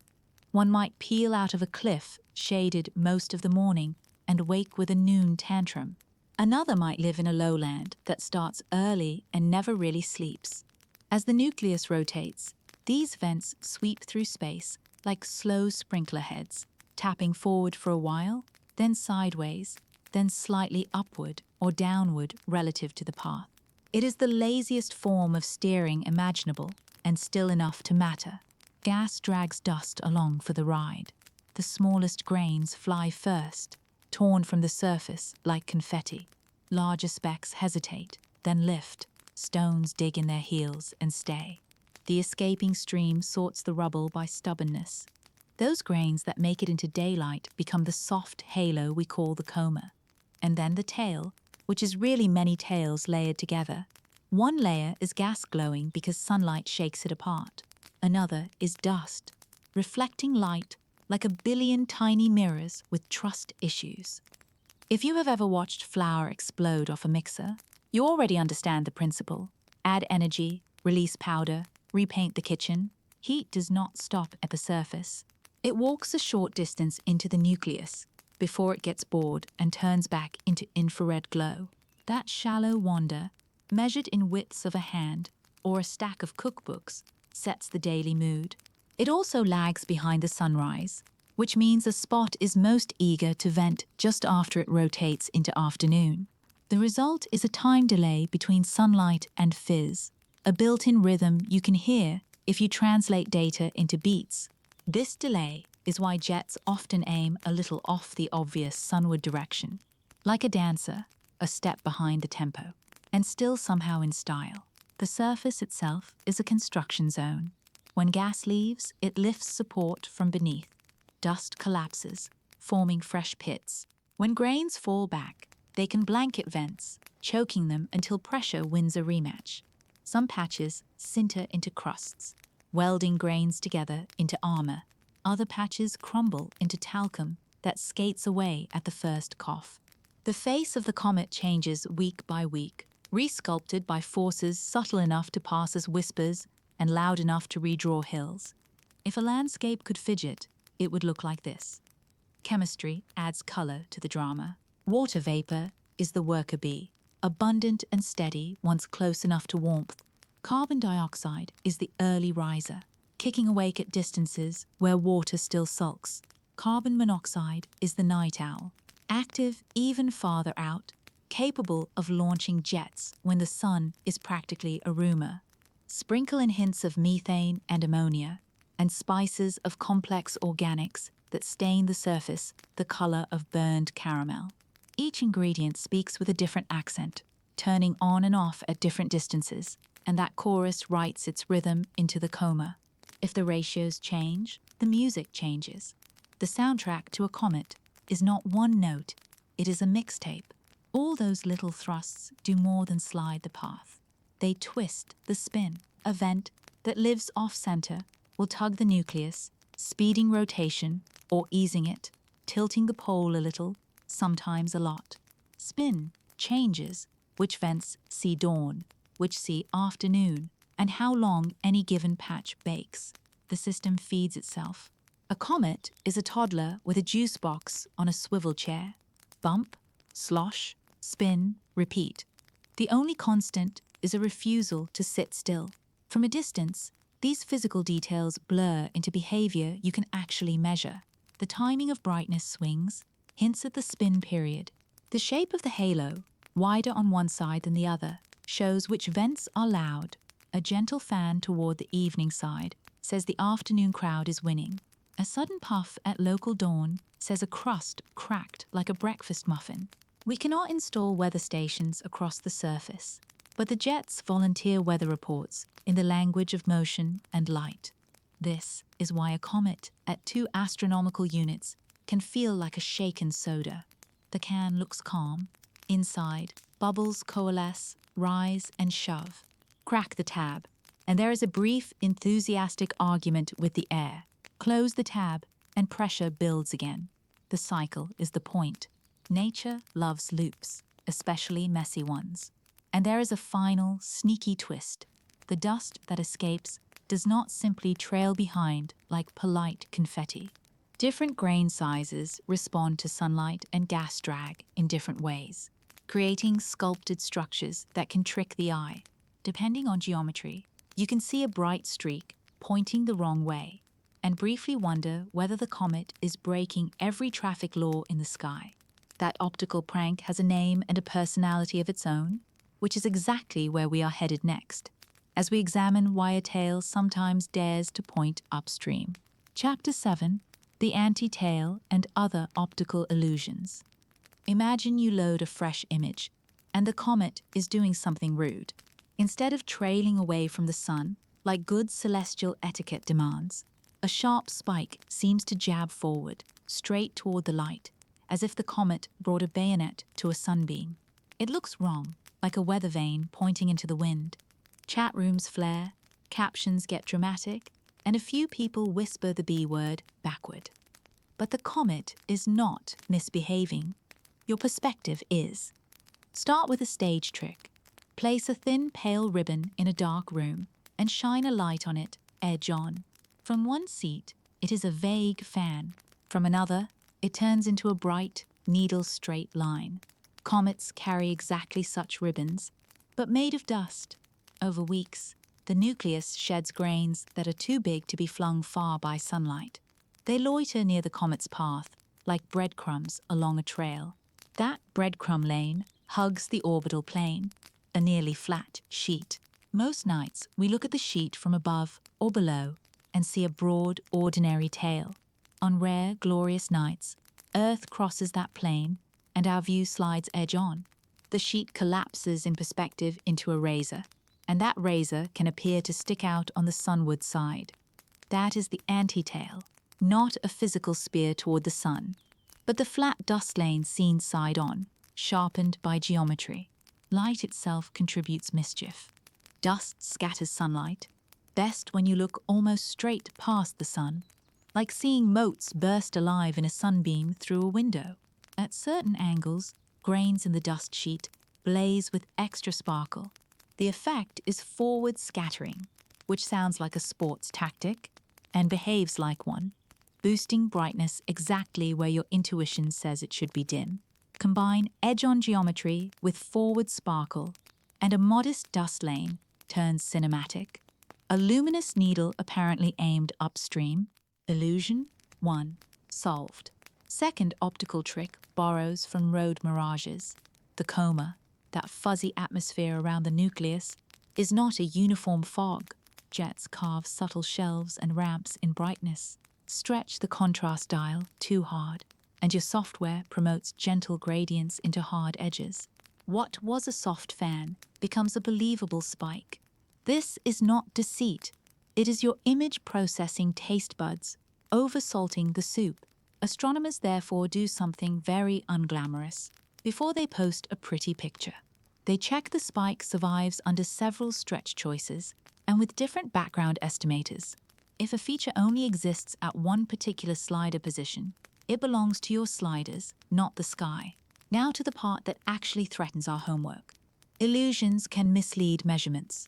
One might peel out of a cliff, shaded most of the morning, and wake with a noon tantrum. Another might live in a lowland that starts early and never really sleeps. As the nucleus rotates, these vents sweep through space like slow sprinkler heads, tapping forward for a while, then sideways, then slightly upward or downward relative to the path. It is the laziest form of steering imaginable, and still enough to matter. Gas drags dust along for the ride. The smallest grains fly first, torn from the surface like confetti. Larger specks hesitate, then lift. Stones dig in their heels and stay. The escaping stream sorts the rubble by stubbornness. Those grains that make it into daylight become the soft halo we call the coma. And then the tail, which is really many tails layered together. One layer is gas glowing because sunlight shakes it apart. Another is dust, reflecting light like a billion tiny mirrors with trust issues. If you have ever watched flour explode off a mixer, you already understand the principle. Add energy, release powder, repaint the kitchen. Heat does not stop at the surface. It walks a short distance into the nucleus before it gets bored and turns back into infrared glow. That shallow wander, measured in widths of a hand or a stack of cookbooks, sets the daily mood. It also lags behind the sunrise, which means a spot is most eager to vent just after it rotates into afternoon. The result is a time delay between sunlight and fizz, a built-in rhythm you can hear if you translate data into beats. This delay is why jets often aim a little off the obvious sunward direction, like a dancer, a step behind the tempo, and still somehow in style. The surface itself is a construction zone. When gas leaves, it lifts support from beneath. Dust collapses, forming fresh pits. When grains fall back, they can blanket vents, choking them until pressure wins a rematch. Some patches sinter into crusts, welding grains together into armor. Other patches crumble into talcum that skates away at the first cough. The face of the comet changes week by week, resculpted by forces subtle enough to pass as whispers and loud enough to redraw hills. If a landscape could fidget, it would look like this. Chemistry adds color to the drama. Water vapor is the worker bee, abundant and steady once close enough to warmth. Carbon dioxide is the early riser, kicking awake at distances where water still sulks. Carbon monoxide is the night owl, active even farther out, capable of launching jets when the sun is practically a rumor. Sprinkle in hints of methane and ammonia, and spices of complex organics that stain the surface the color of burned caramel. Each ingredient speaks with a different accent, turning on and off at different distances, and that chorus writes its rhythm into the coma. If the ratios change, the music changes. The soundtrack to a comet is not one note, it is a mixtape. All those little thrusts do more than slide the path. They twist the spin. A vent that lives off-center will tug the nucleus, speeding rotation or easing it, tilting the pole a little, sometimes a lot. Spin changes which vents see dawn, which see afternoon, and how long any given patch bakes. The system feeds itself. A comet is a toddler with a juice box on a swivel chair. Bump, slosh, spin, repeat. The only constant is a refusal to sit still. From a distance, these physical details blur into behavior you can actually measure. The timing of brightness swings, hints at the spin period. The shape of the halo, wider on one side than the other, shows which vents are loud. A gentle fan toward the evening side says the afternoon crowd is winning. A sudden puff at local dawn says a crust cracked like a breakfast muffin. We cannot install weather stations across the surface. But the jets volunteer weather reports in the language of motion and light. This is why a comet at 2 astronomical units can feel like a shaken soda. The can looks calm. Inside, bubbles coalesce, rise, and shove. Crack the tab, and there is a brief, enthusiastic argument with the air. Close the tab, and pressure builds again. The cycle is the point. Nature loves loops, especially messy ones. And there is a final, sneaky twist. The dust that escapes does not simply trail behind like polite confetti. Different grain sizes respond to sunlight and gas drag in different ways, creating sculpted structures that can trick the eye. Depending on geometry, you can see a bright streak pointing the wrong way and briefly wonder whether the comet is breaking every traffic law in the sky. That optical prank has a name and a personality of its own, which is exactly where we are headed next, as we examine why a tail sometimes dares to point upstream. Chapter 7: The Anti-Tail and Other Optical Illusions. Imagine you load a fresh image, and the comet is doing something rude. Instead of trailing away from the sun, like good celestial etiquette demands, a sharp spike seems to jab forward, straight toward the light, as if the comet brought a bayonet to a sunbeam. It looks wrong, like a weather vane pointing into the wind. Chat rooms flare, captions get dramatic, and a few people whisper the B word backward. But the comet is not misbehaving. Your perspective is. Start with a stage trick. Place a thin, pale ribbon in a dark room and shine a light on it, edge on. From one seat, it is a vague fan. From another, it turns into a bright, needle-straight line. Comets carry exactly such ribbons, but made of dust. Over weeks, the nucleus sheds grains that are too big to be flung far by sunlight. They loiter near the comet's path, like breadcrumbs along a trail. That breadcrumb lane hugs the orbital plane, a nearly flat sheet. Most nights, we look at the sheet from above or below and see a broad, ordinary tail. On rare, glorious nights, Earth crosses that plane and our view slides edge on. The sheet collapses in perspective into a razor, and that razor can appear to stick out on the sunward side. That is the anti-tail, not a physical spear toward the sun, but the flat dust lane seen side on, sharpened by geometry. Light itself contributes mischief. Dust scatters sunlight, best when you look almost straight past the sun, like seeing motes burst alive in a sunbeam through a window. At certain angles, grains in the dust sheet blaze with extra sparkle. The effect is forward scattering, which sounds like a sports tactic and behaves like one, boosting brightness exactly where your intuition says it should be dim. Combine edge-on geometry with forward sparkle, and a modest dust lane turns cinematic. A luminous needle apparently aimed upstream. Illusion 1. Solved. Second optical trick borrows from road mirages. The coma, that fuzzy atmosphere around the nucleus, is not a uniform fog. Jets carve subtle shelves and ramps in brightness. Stretch the contrast dial too hard, and your software promotes gentle gradients into hard edges. What was a soft fan becomes a believable spike. This is not deceit. It is your image processing taste buds over-salting the soup. Astronomers therefore do something very unglamorous before they post a pretty picture. They check the spike survives under several stretch choices and with different background estimators. If a feature only exists at one particular slider position, it belongs to your sliders, not the sky. Now to the part that actually threatens our homework. Illusions can mislead measurements.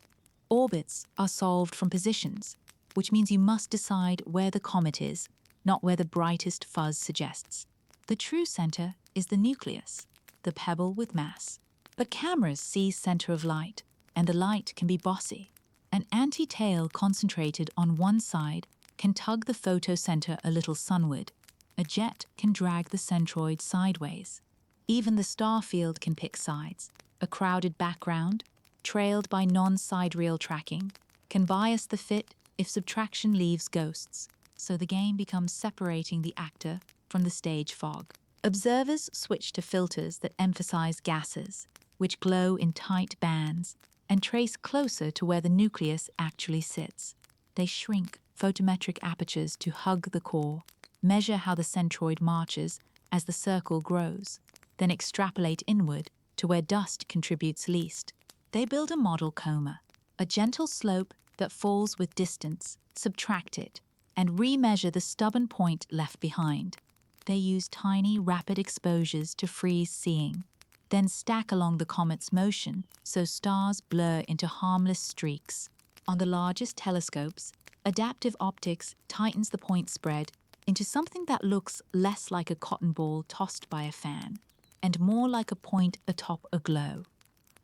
Orbits are solved from positions, which means you must decide where the comet is, not where the brightest fuzz suggests. The true center is the nucleus, the pebble with mass. But cameras see center of light, and the light can be bossy. An anti-tail concentrated on one side can tug the photocenter a little sunward. A jet can drag the centroid sideways. Even the star field can pick sides. A crowded background, trailed by non-sidereal tracking, can bias the fit if subtraction leaves ghosts, so the game becomes separating the actor from the stage fog. Observers switch to filters that emphasize gases, which glow in tight bands, and trace closer to where the nucleus actually sits. They shrink photometric apertures to hug the core, measure how the centroid marches as the circle grows, then extrapolate inward to where dust contributes least. They build a model coma, a gentle slope that falls with distance, subtract it, and remeasure the stubborn point left behind. They use tiny, rapid exposures to freeze seeing, then stack along the comet's motion so stars blur into harmless streaks. On the largest telescopes, adaptive optics tightens the point spread into something that looks less like a cotton ball tossed by a fan, and more like a point atop a glow.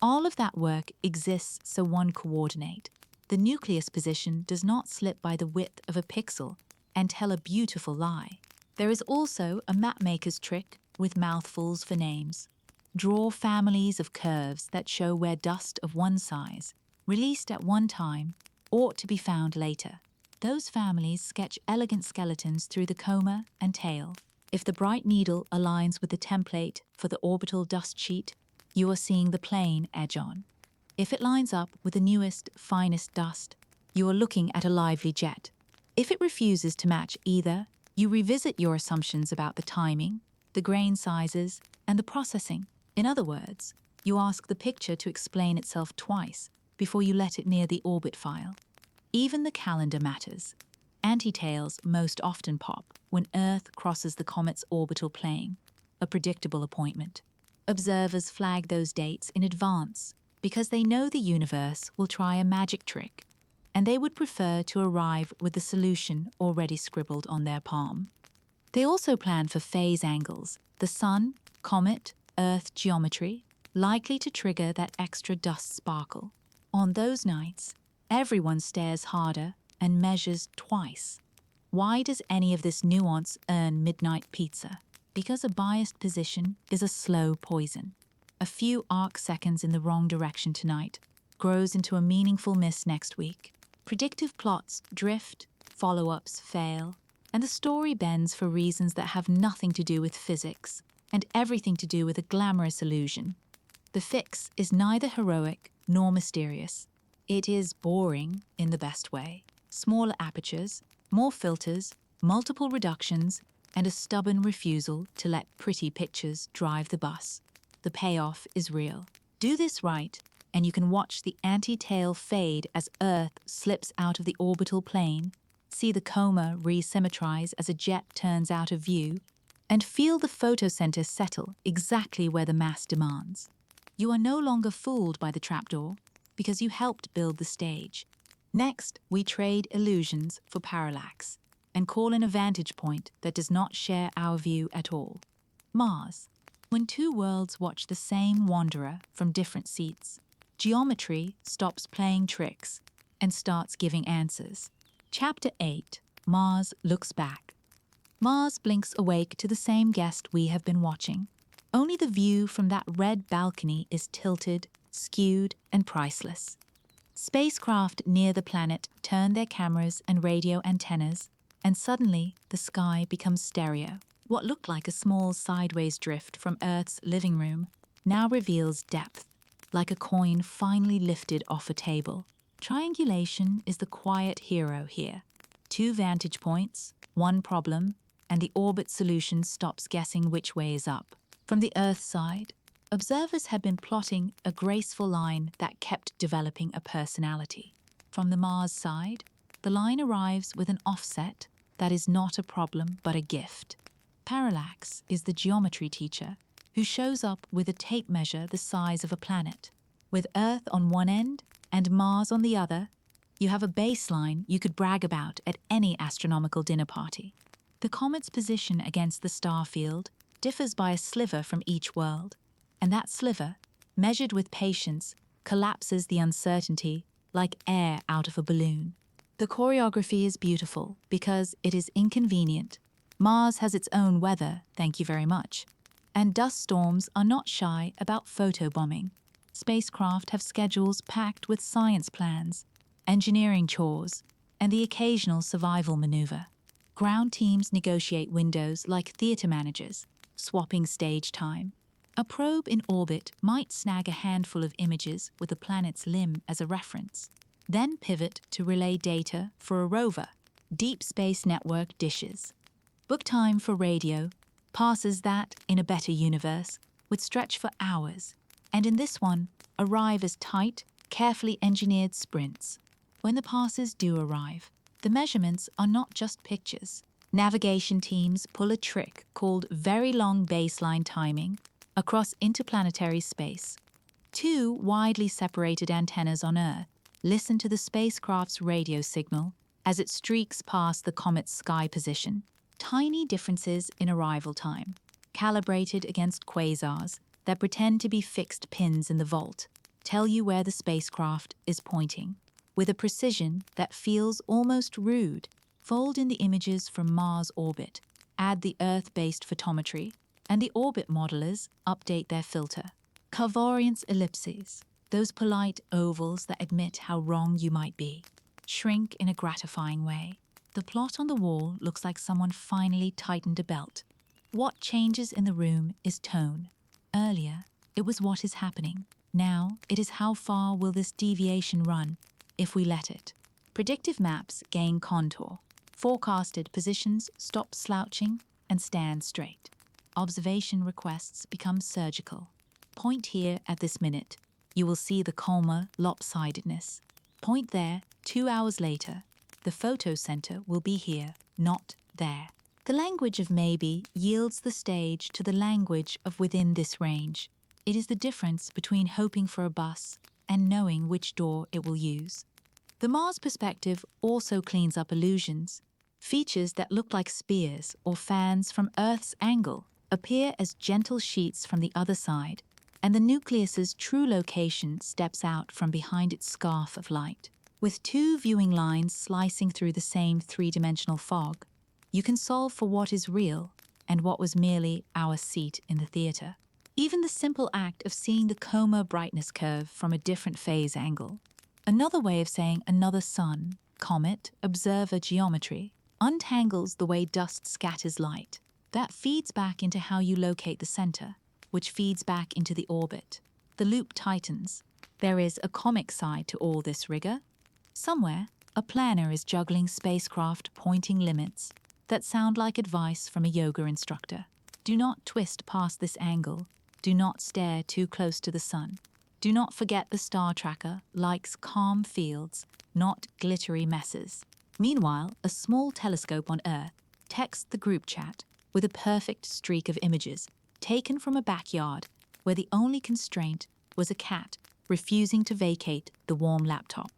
All of that work exists so one coordinate. The nucleus position does not slip by the width of a pixel and tell a beautiful lie. There is also a mapmaker's trick with mouthfuls for names. Draw families of curves that show where dust of one size, released at one time, ought to be found later. Those families sketch elegant skeletons through the coma and tail. If the bright needle aligns with the template for the orbital dust sheet, you are seeing the plane edge on. If it lines up with the newest, finest dust, you are looking at a lively jet. If it refuses to match either, you revisit your assumptions about the timing, the grain sizes, and the processing. In other words, you ask the picture to explain itself twice before you let it near the orbit file. Even the calendar matters. Anti-tails most often pop when Earth crosses the comet's orbital plane, a predictable appointment. Observers flag those dates in advance because they know the universe will try a magic trick, and they would prefer to arrive with the solution already scribbled on their palm. They also plan for phase angles, the Sun, comet, Earth geometry, likely to trigger that extra dust sparkle. On those nights, everyone stares harder and measures twice. Why does any of this nuance earn midnight pizza? Because a biased position is a slow poison. A few arc seconds in the wrong direction tonight grows into a meaningful miss next week. Predictive plots drift, follow-ups fail, and the story bends for reasons that have nothing to do with physics and everything to do with a glamorous illusion. The fix is neither heroic nor mysterious. It is boring in the best way. Smaller apertures, more filters, multiple reductions, and a stubborn refusal to let pretty pictures drive the bus. The payoff is real. Do this right, and you can watch the anti-tail fade as Earth slips out of the orbital plane, see the coma resymmetrize as a jet turns out of view, and feel the photocenter settle exactly where the mass demands. You are no longer fooled by the trapdoor because you helped build the stage. Next, we trade illusions for parallax and call in a vantage point that does not share our view at all. Mars. When two worlds watch the same wanderer from different seats, geometry stops playing tricks and starts giving answers. Chapter 8. Mars looks back. Mars blinks awake to the same guest we have been watching. Only the view from that red balcony is tilted, skewed, and priceless. Spacecraft near the planet turn their cameras and radio antennas, and suddenly the sky becomes stereo. What looked like a small sideways drift from Earth's living room now reveals depth, like a coin finally lifted off a table. Triangulation is the quiet hero here. 2 vantage points, 1 problem, and the orbit solution stops guessing which way is up. From the Earth side, observers had been plotting a graceful line that kept developing a personality. From the Mars side, the line arrives with an offset that is not a problem but a gift. Parallax is the geometry teacher who shows up with a tape measure the size of a planet. With Earth on one end and Mars on the other, you have a baseline you could brag about at any astronomical dinner party. The comet's position against the star field differs by a sliver from each world, and that sliver, measured with patience, collapses the uncertainty like air out of a balloon. The choreography is beautiful because it is inconvenient. Mars has its own weather, thank you very much. And dust storms are not shy about photobombing. Spacecraft have schedules packed with science plans, engineering chores, and the occasional survival maneuver. Ground teams negotiate windows like theater managers, swapping stage time. A probe in orbit might snag a handful of images with the planet's limb as a reference, then pivot to relay data for a rover. Deep Space Network dishes. Book time for radio passes that, in a better universe, would stretch for hours, and in this one, arrive as tight, carefully engineered sprints. When the passes do arrive, the measurements are not just pictures. Navigation teams pull a trick called very long baseline timing across interplanetary space. Two widely separated antennas on Earth listen to the spacecraft's radio signal as it streaks past the comet's sky position. Tiny differences in arrival time, calibrated against quasars that pretend to be fixed pins in the vault, tell you where the spacecraft is pointing. With a precision that feels almost rude, fold in the images from Mars orbit, add the Earth-based photometry, and the orbit modelers update their filter. Covariance ellipses, those polite ovals that admit how wrong you might be, shrink in a gratifying way. The plot on the wall looks like someone finally tightened a belt. What changes in the room is tone. Earlier, it was what is happening. Now, it is how far will this deviation run if we let it. Predictive maps gain contour. Forecasted positions stop slouching and stand straight. Observation requests become surgical. Point here at this minute. You will see the calmer lopsidedness. Point there 2 hours later. The photo center will be here, not there. The language of maybe yields the stage to the language of within this range. It is the difference between hoping for a bus and knowing which door it will use. The Mars perspective also cleans up illusions. Features that look like spears or fans from Earth's angle appear as gentle sheets from the other side, and the nucleus's true location steps out from behind its scarf of light. With two viewing lines slicing through the same three-dimensional fog, you can solve for what is real and what was merely our seat in the theater. Even the simple act of seeing the coma brightness curve from a different phase angle, another way of saying another sun, comet, observer geometry, untangles the way dust scatters light. That feeds back into how you locate the center, which feeds back into the orbit. The loop tightens. There is a comic side to all this rigor. Somewhere, a planner is juggling spacecraft pointing limits that sound like advice from a yoga instructor. Do not twist past this angle. Do not stare too close to the sun. Do not forget the star tracker likes calm fields, not glittery messes. Meanwhile, a small telescope on Earth texts the group chat with a perfect streak of images taken from a backyard where the only constraint was a cat refusing to vacate the warm laptop.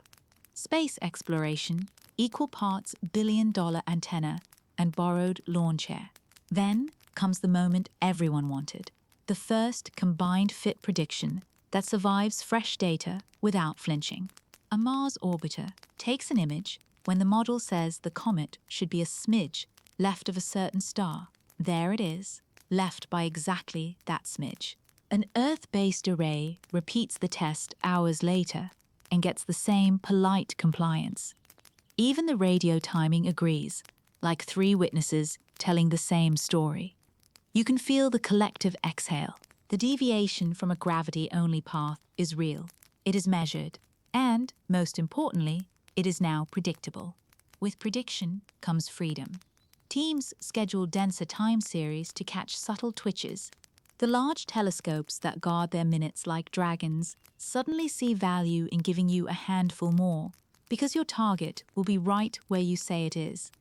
Space exploration, equal parts billion-dollar antenna and borrowed lawn chair. Then comes the moment everyone wanted, the first combined fit prediction that survives fresh data without flinching. A Mars orbiter takes an image when the model says the comet should be a smidge left of a certain star. There it is, left by exactly that smidge. An Earth-based array repeats the test hours later and gets the same polite compliance. Even the radio timing agrees, like three witnesses telling the same story. You can feel the collective exhale. The deviation from a gravity-only path is real. It is measured, and, most importantly, it is now predictable. With prediction comes freedom. Teams schedule denser time series to catch subtle twitches. The large telescopes that guard their minutes like dragons suddenly see value in giving you a handful more, because your target will be right where you say it is.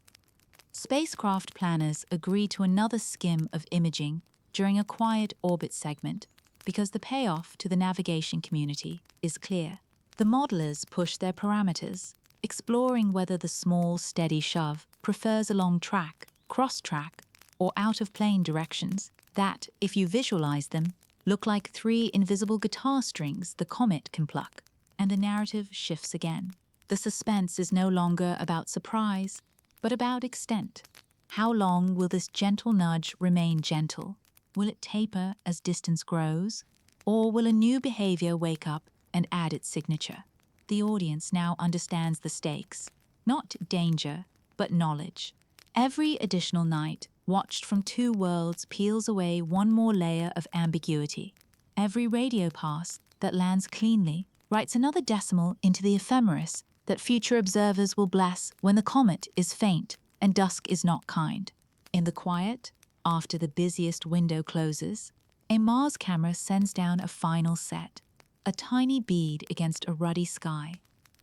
Spacecraft planners agree to another skim of imaging during a quiet orbit segment because the payoff to the navigation community is clear. The modelers push their parameters, exploring whether the small, steady shove prefers a long track, cross-track, or out-of-plane directions that, if you visualize them, look like three invisible guitar strings the comet can pluck, and the narrative shifts again. The suspense is no longer about surprise, but about extent. How long will this gentle nudge remain gentle? Will it taper as distance grows? Or will a new behavior wake up and add its signature? The audience now understands the stakes. Not danger, but knowledge. Every additional night, watched from two worlds, peels away one more layer of ambiguity. Every radio pass that lands cleanly writes another decimal into the ephemeris that future observers will bless when the comet is faint and dusk is not kind. In the quiet, after the busiest window closes, a Mars camera sends down a final set, a tiny bead against a ruddy sky,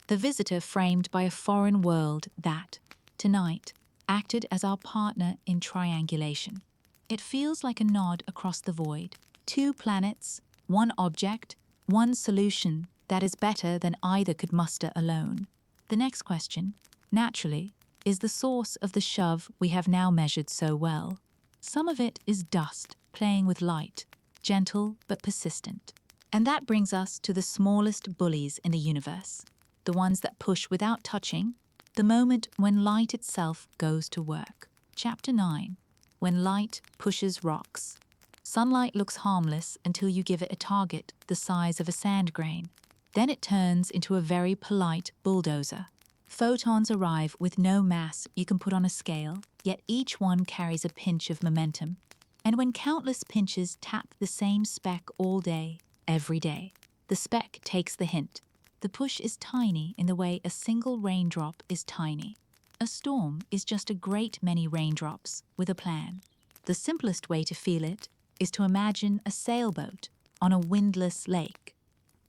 the visitor framed by a foreign world that, tonight, acted as our partner in triangulation. It feels like a nod across the void. Two planets, one object, one solution that is better than either could muster alone. The next question, naturally, is the source of the shove we have now measured so well. Some of it is dust playing with light, gentle but persistent. And that brings us to the smallest bullies in the universe, the ones that push without touching, the moment when light itself goes to work. Chapter 9. When light pushes rocks. Sunlight looks harmless until you give it a target the size of a sand grain. Then it turns into a very polite bulldozer. Photons arrive with no mass you can put on a scale, yet each one carries a pinch of momentum. And when countless pinches tap the same speck all day, every day, the speck takes the hint. The push is tiny in the way a single raindrop is tiny. A storm is just a great many raindrops with a plan. The simplest way to feel it is to imagine a sailboat on a windless lake.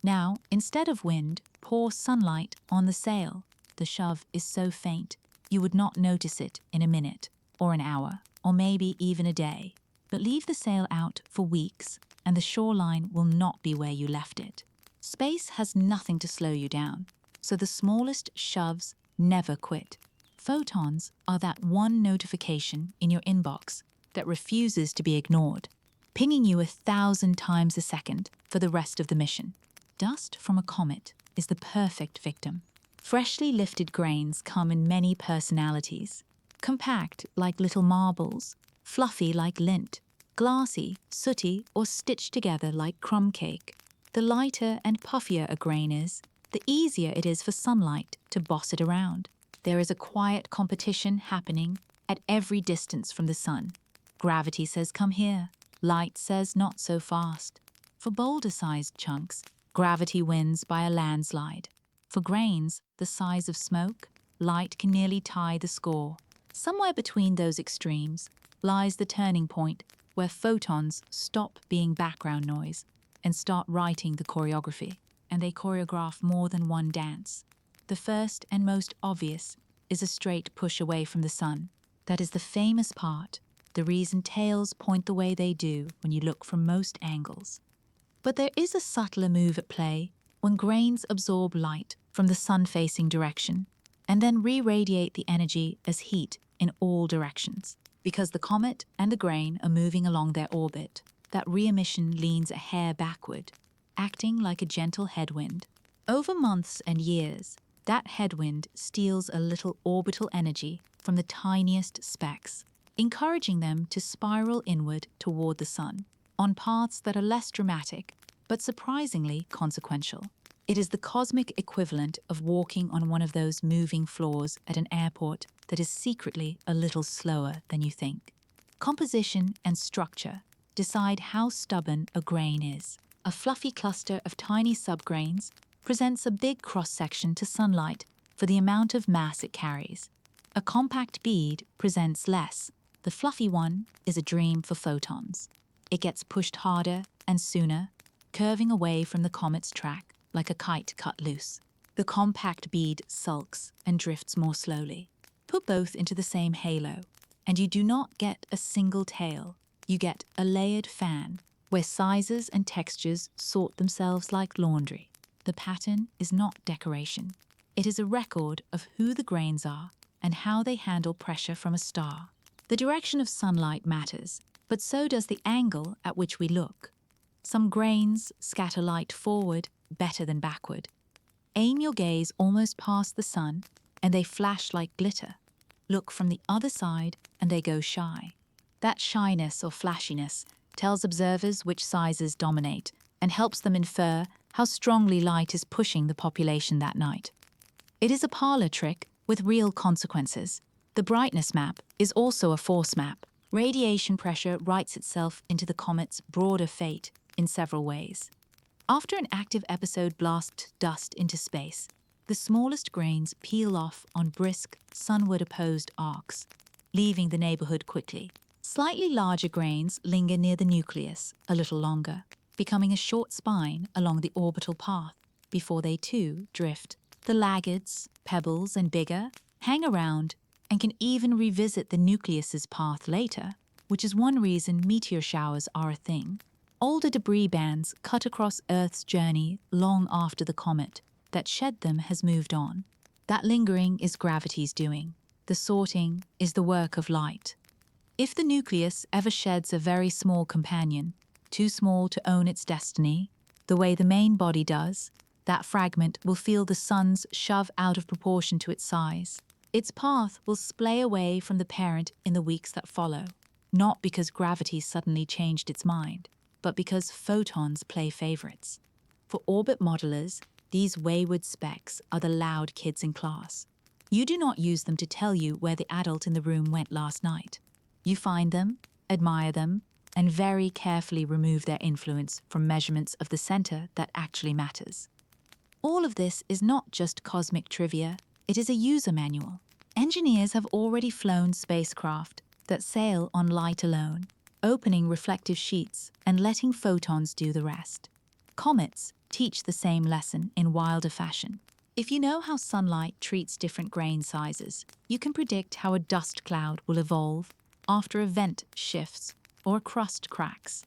Now, instead of wind, pour sunlight on the sail. The shove is so faint, you would not notice it in a minute, or an hour, or maybe even a day. But leave the sail out for weeks, and the shoreline will not be where you left it. Space has nothing to slow you down, so the smallest shoves never quit. Photons are that one notification in your inbox that refuses to be ignored, pinging you 1,000 times a second for the rest of the mission. Dust from a comet is the perfect victim. Freshly lifted grains come in many personalities, compact like little marbles, fluffy like lint, glassy, sooty, or stitched together like crumb cake. The lighter and puffier a grain is, the easier it is for sunlight to boss it around. There is a quiet competition happening at every distance from the sun. Gravity says come here, light says not so fast. For boulder-sized chunks, gravity wins by a landslide. For grains the size of smoke, light can nearly tie the score. Somewhere between those extremes lies the turning point where photons stop being background noise and start writing the choreography, and they choreograph more than one dance. The first and most obvious is a straight push away from the sun. That is the famous part, the reason tails point the way they do when you look from most angles. But there is a subtler move at play when grains absorb light from the sun-facing direction and then re-radiate the energy as heat in all directions. Because the comet and the grain are moving along their orbit, that re-emission leans a hair backward, acting like a gentle headwind. Over months and years, that headwind steals a little orbital energy from the tiniest specks, encouraging them to spiral inward toward the sun, on paths that are less dramatic, but surprisingly consequential. It is the cosmic equivalent of walking on one of those moving floors at an airport that is secretly a little slower than you think. Composition and structure decide how stubborn a grain is. A fluffy cluster of tiny subgrains presents a big cross-section to sunlight for the amount of mass it carries. A compact bead presents less. The fluffy one is a dream for photons. It gets pushed harder and sooner, curving away from the comet's track like a kite cut loose. The compact bead sulks and drifts more slowly. Put both into the same halo, and you do not get a single tail. You get a layered fan, where sizes and textures sort themselves like laundry. The pattern is not decoration. It is a record of who the grains are and how they handle pressure from a star. The direction of sunlight matters, but so does the angle at which we look. Some grains scatter light forward better than backward. Aim your gaze almost past the sun, and they flash like glitter. Look from the other side, and they go shy. That shyness or flashiness tells observers which sizes dominate and helps them infer how strongly light is pushing the population that night. It is a parlor trick with real consequences. The brightness map is also a force map. Radiation pressure writes itself into the comet's broader fate in several ways. After an active episode blasts dust into space, the smallest grains peel off on brisk, sunward-opposed arcs, leaving the neighborhood quickly. Slightly larger grains linger near the nucleus a little longer, becoming a short spine along the orbital path before they too drift. The laggards, pebbles, and bigger hang around and can even revisit the nucleus's path later, which is one reason meteor showers are a thing. Older debris bands cut across Earth's journey long after the comet that shed them has moved on. That lingering is gravity's doing. The sorting is the work of light. If the nucleus ever sheds a very small companion, too small to own its destiny, the way the main body does, that fragment will feel the sun's shove out of proportion to its size. Its path will splay away from the parent in the weeks that follow, not because gravity suddenly changed its mind, but because photons play favorites. For orbit modelers, these wayward specks are the loud kids in class. You do not use them to tell you where the adult in the room went last night. You find them, admire them, and very carefully remove their influence from measurements of the center that actually matters. All of this is not just cosmic trivia, it is a user manual. Engineers have already flown spacecraft that sail on light alone, opening reflective sheets and letting photons do the rest. Comets teach the same lesson in wilder fashion. If you know how sunlight treats different grain sizes, you can predict how a dust cloud will evolve after a vent shifts or a crust cracks.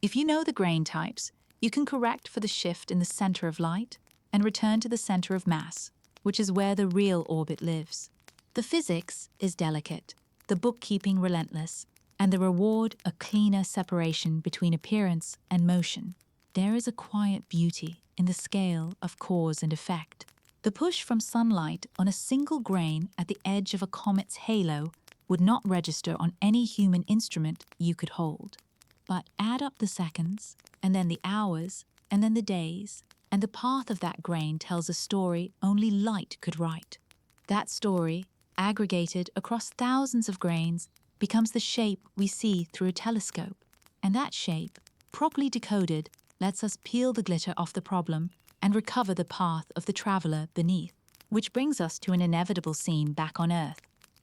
If you know the grain types, you can correct for the shift in the center of light and return to the center of mass, which is where the real orbit lives. The physics is delicate, the bookkeeping relentless, and the reward a cleaner separation between appearance and motion. There is a quiet beauty in the scale of cause and effect. The push from sunlight on a single grain at the edge of a comet's halo would not register on any human instrument you could hold. But add up the seconds, and then the hours, and then the days, and the path of that grain tells a story only light could write. That story, aggregated across thousands of grains, becomes the shape we see through a telescope. And that shape, properly decoded, lets us peel the glitter off the problem and recover the path of the traveler beneath. Which brings us to an inevitable scene back on Earth.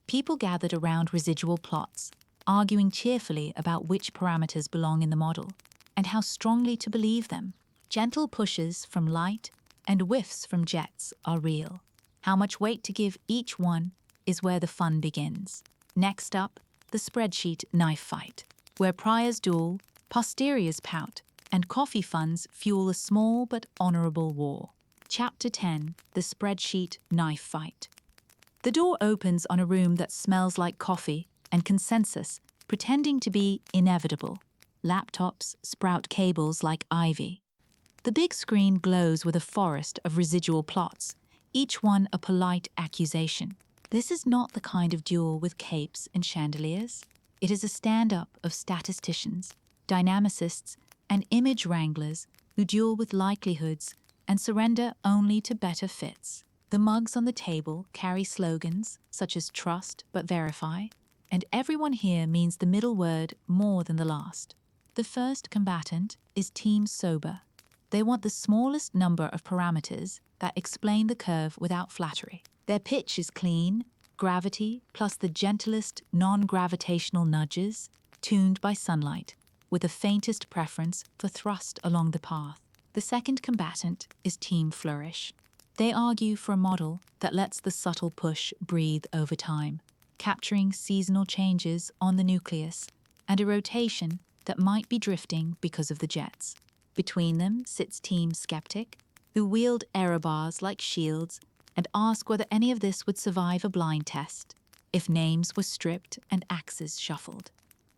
People gathered around residual plots, arguing cheerfully about which parameters belong in the model, and how strongly to believe them. Gentle pushes from light and whiffs from jets are real. How much weight to give each one is where the fun begins. Next up, the spreadsheet knife fight, where priors duel, posteriors pout, and coffee funds fuel a small but honorable war. Chapter 10, The Spreadsheet Knife Fight. The door opens on a room that smells like coffee and consensus, pretending to be inevitable. Laptops sprout cables like ivy. The big screen glows with a forest of residual plots, each one a polite accusation. This is not the kind of duel with capes and chandeliers. It is a stand-up of statisticians, dynamicists, and image wranglers who duel with likelihoods and surrender only to better fits. The mugs on the table carry slogans such as trust but verify, and everyone here means the middle word more than the last. The first combatant is Team Sober. They want the smallest number of parameters that explain the curve without flattery. Their pitch is clean, gravity plus the gentlest non-gravitational nudges, tuned by sunlight, with the faintest preference for thrust along the path. The second combatant is Team Flourish. They argue for a model that lets the subtle push breathe over time, capturing seasonal changes on the nucleus and a rotation that might be drifting because of the jets. Between them sits Team Skeptic, who wield error bars like shields and ask whether any of this would survive a blind test if names were stripped and axes shuffled.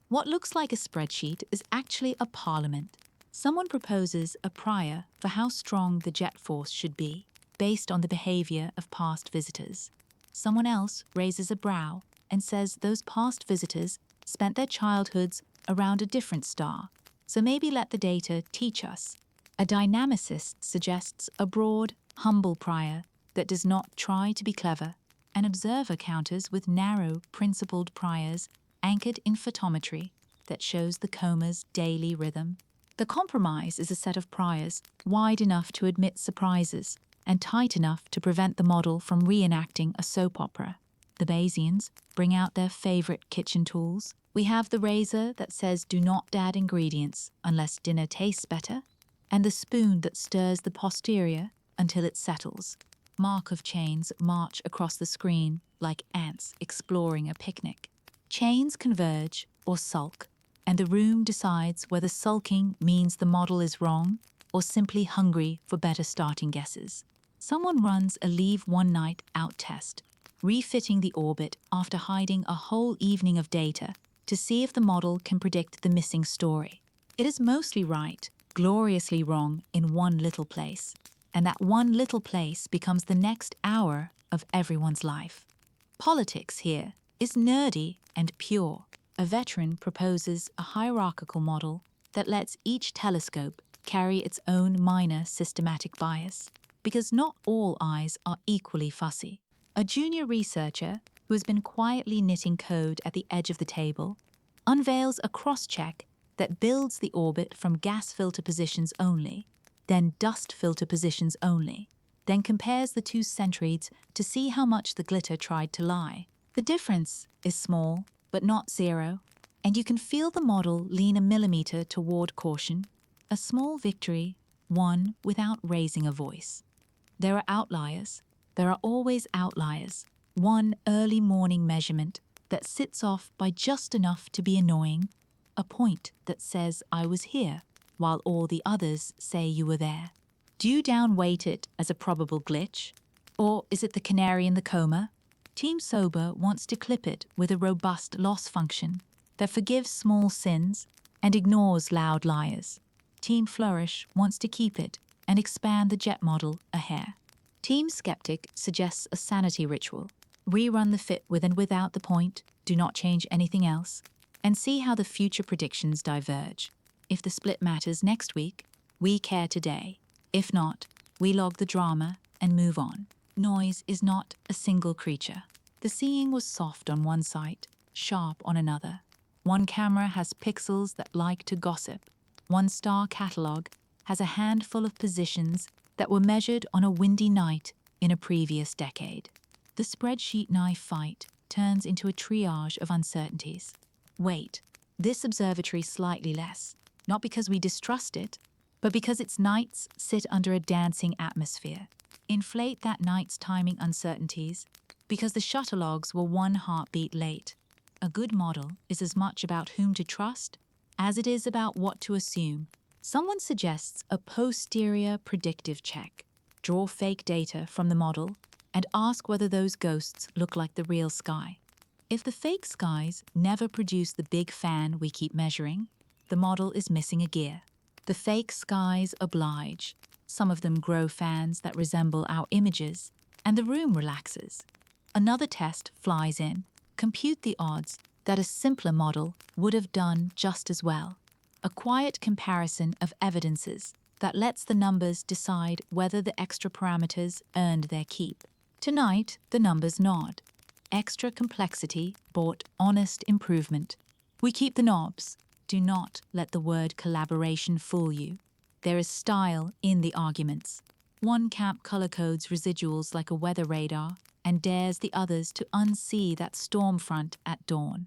What looks like a spreadsheet is actually a parliament. Someone proposes a prior for how strong the jet force should be, based on the behavior of past visitors. Someone else raises a brow and says those past visitors spent their childhoods around a different star, so maybe let the data teach us. A dynamicist suggests a broad, humble prior that does not try to be clever. An observer counters with narrow, principled priors anchored in photometry that shows the coma's daily rhythm. The compromise is a set of priors wide enough to admit surprises and tight enough to prevent the model from reenacting a soap opera. The Bayesians bring out their favorite kitchen tools. We have the razor that says do not add ingredients unless dinner tastes better, and the spoon that stirs the posterior until it settles. Markov chains march across the screen like ants exploring a picnic. Chains converge or sulk, and the room decides whether sulking means the model is wrong or simply hungry for better starting guesses. Someone runs a leave one night out test, refitting the orbit after hiding a whole evening of data to see if the model can predict the missing story. It is mostly right, gloriously wrong in one little place, and that one little place becomes the next hour of everyone's life. Politics here is nerdy and pure. A veteran proposes a hierarchical model that lets each telescope carry its own minor systematic bias, because not all eyes are equally fussy. A junior researcher who has been quietly knitting code at the edge of the table unveils a cross-check that builds the orbit from gas filter positions only, then dust filter positions only, then compares the two centroids to see how much the glitter tried to lie. The difference is small, but not zero, and you can feel the model lean a millimeter toward caution, a small victory, won without raising a voice. There are outliers. There are always outliers. One early morning measurement that sits off by just enough to be annoying, a point that says I was here, while all the others say you were there. Do you downweight it as a probable glitch? Or is it the canary in the coma? Team Sober wants to clip it with a robust loss function that forgives small sins and ignores loud liars. Team Flourish wants to keep it and expand the jet model a hair. Team Skeptic suggests a sanity ritual. Rerun the fit with and without the point, do not change anything else, and see how the future predictions diverge. If the split matters next week, we care today. If not, we log the drama and move on. Noise is not a single creature. The seeing was soft on one site, sharp on another. One camera has pixels that like to gossip. One star catalog has a handful of positions that were measured on a windy night in a previous decade. The spreadsheet knife fight turns into a triage of uncertainties. Wait, this observatory slightly less, not because we distrust it, but because its nights sit under a dancing atmosphere. Inflate that night's timing uncertainties because the shuttle-logs were one heartbeat late. A good model is as much about whom to trust as it is about what to assume. Someone suggests a posterior predictive check. Draw fake data from the model and ask whether those ghosts look like the real sky. If the fake skies never produce the big fan we keep measuring, the model is missing a gear. The fake skies oblige. Some of them grow fans that resemble our images, and the room relaxes. Another test flies in. Compute the odds that a simpler model would have done just as well. A quiet comparison of evidences that lets the numbers decide whether the extra parameters earned their keep. Tonight, the numbers nod. Extra complexity bought honest improvement. We keep the knobs. Do not let the word collaboration fool you. There is style in the arguments. One camp color codes residuals like a weather radar and dares the others to unsee that storm front at dawn.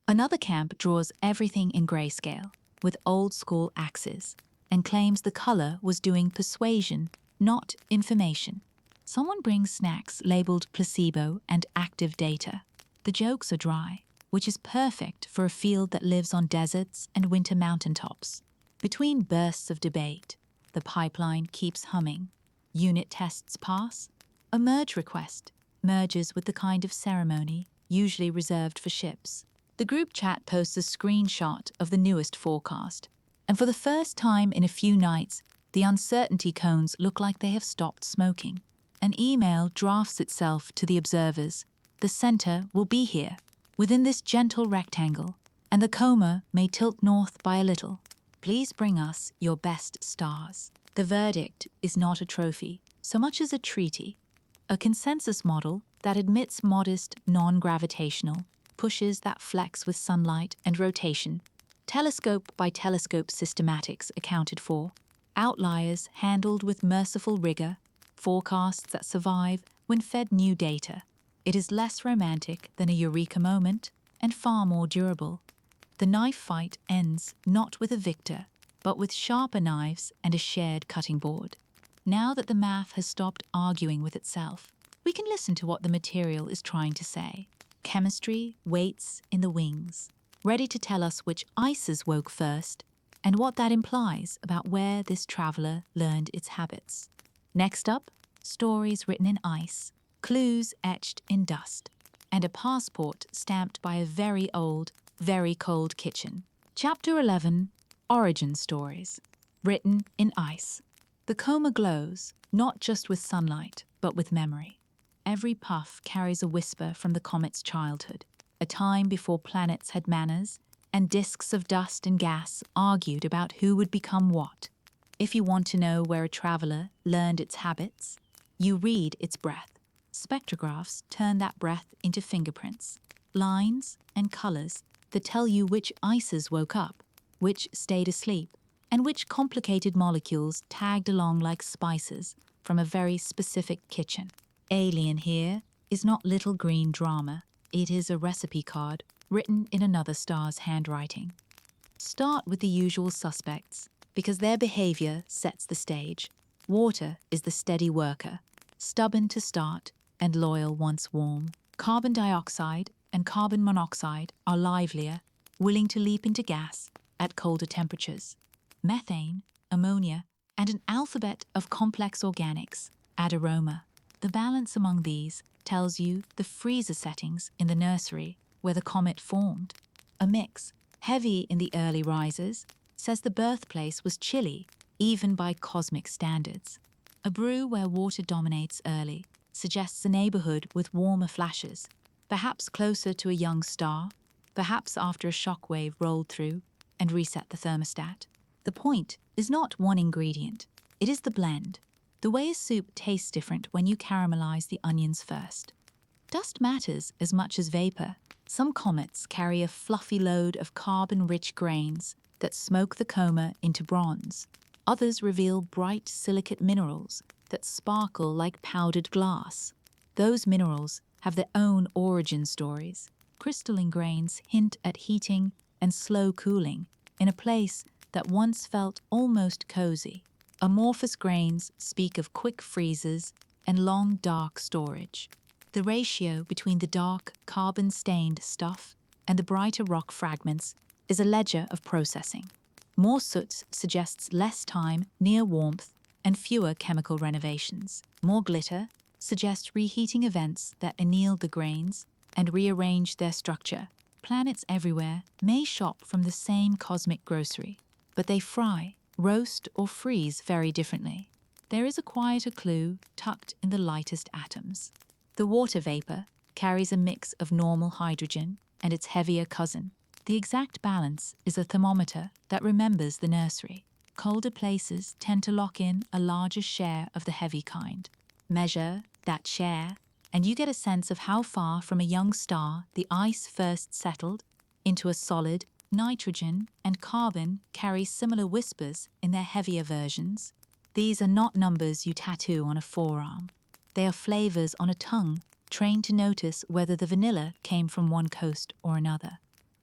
Another camp draws everything in grayscale with old-school axes and claims the color was doing persuasion, not information. Someone brings snacks labeled placebo and active data. The jokes are dry, which is perfect for a field that lives on deserts and winter mountaintops. Between bursts of debate, the pipeline keeps humming. Unit tests pass. A merge request merges with the kind of ceremony usually reserved for ships. The group chat posts a screenshot of the newest forecast, and for the first time in a few nights, the uncertainty cones look like they have stopped smoking. An email drafts itself to the observers. The center will be here, within this gentle rectangle, and the coma may tilt north by a little. Please bring us your best stars. The verdict is not a trophy, so much as a treaty. A consensus model that admits modest non-gravitational pushes that flex with sunlight and rotation, telescope by telescope systematics accounted for, outliers handled with merciful rigor, forecasts that survive when fed new data. It is less romantic than a eureka moment and far more durable. The knife fight ends not with a victor, but with sharper knives and a shared cutting board. Now that the math has stopped arguing with itself, we can listen to what the material is trying to say. Chemistry waits in the wings, ready to tell us which ices woke first and what that implies about where this traveler learned its habits. Next up, stories written in ice, clues etched in dust, and a passport stamped by a very old, very cold kitchen. Chapter 11, Origin Stories, written in ice. The coma glows, not just with sunlight, but with memory. Every puff carries a whisper from the comet's childhood, a time before planets had manners, and disks of dust and gas argued about who would become what. If you want to know where a traveler learned its habits, you read its breath. Spectrographs turn that breath into fingerprints, lines and colors that tell you which ices woke up, which stayed asleep, and which complicated molecules tagged along like spices from a very specific kitchen. Alien here is not little green drama, it is a recipe card written in another star's handwriting. Start with the usual suspects, because their behavior sets the stage. Water is the steady worker, stubborn to start and loyal once warm. Carbon dioxide and carbon monoxide are livelier, willing to leap into gas at colder temperatures. Methane, ammonia, and an alphabet of complex organics add aroma. The balance among these tells you the freezer settings in the nursery where the comet formed. A mix, heavy in the early rises, says the birthplace was chilly, even by cosmic standards. A brew where water dominates early suggests a neighborhood with warmer flashes, perhaps closer to a young star, perhaps after a shockwave rolled through and reset the thermostat. The point is not one ingredient, it is the blend. The way a soup tastes different when you caramelize the onions first. Dust matters as much as vapor. Some comets carry a fluffy load of carbon-rich grains that smoke the coma into bronze. Others reveal bright silicate minerals that sparkle like powdered glass. Those minerals have their own origin stories. Crystalline grains hint at heating and slow cooling in a place that once felt almost cozy. Amorphous grains speak of quick freezes and long dark storage. The ratio between the dark, carbon-stained stuff and the brighter rock fragments is a ledger of processing. More soot suggests less time near warmth and fewer chemical renovations. More glitter suggests reheating events that annealed the grains and rearranged their structure. Planets everywhere may shop from the same cosmic grocery, but they fry, roast, or freeze very differently. There is a quieter clue tucked in the lightest atoms. The water vapor carries a mix of normal hydrogen and its heavier cousin. The exact balance is a thermometer that remembers the nursery. Colder places tend to lock in a larger share of the heavy kind. Measure that share, and you get a sense of how far from a young star the ice first settled into a solid. Nitrogen and carbon carry similar whispers in their heavier versions. These are not numbers you tattoo on a forearm. They are flavors on a tongue, trained to notice whether the vanilla came from one coast or another.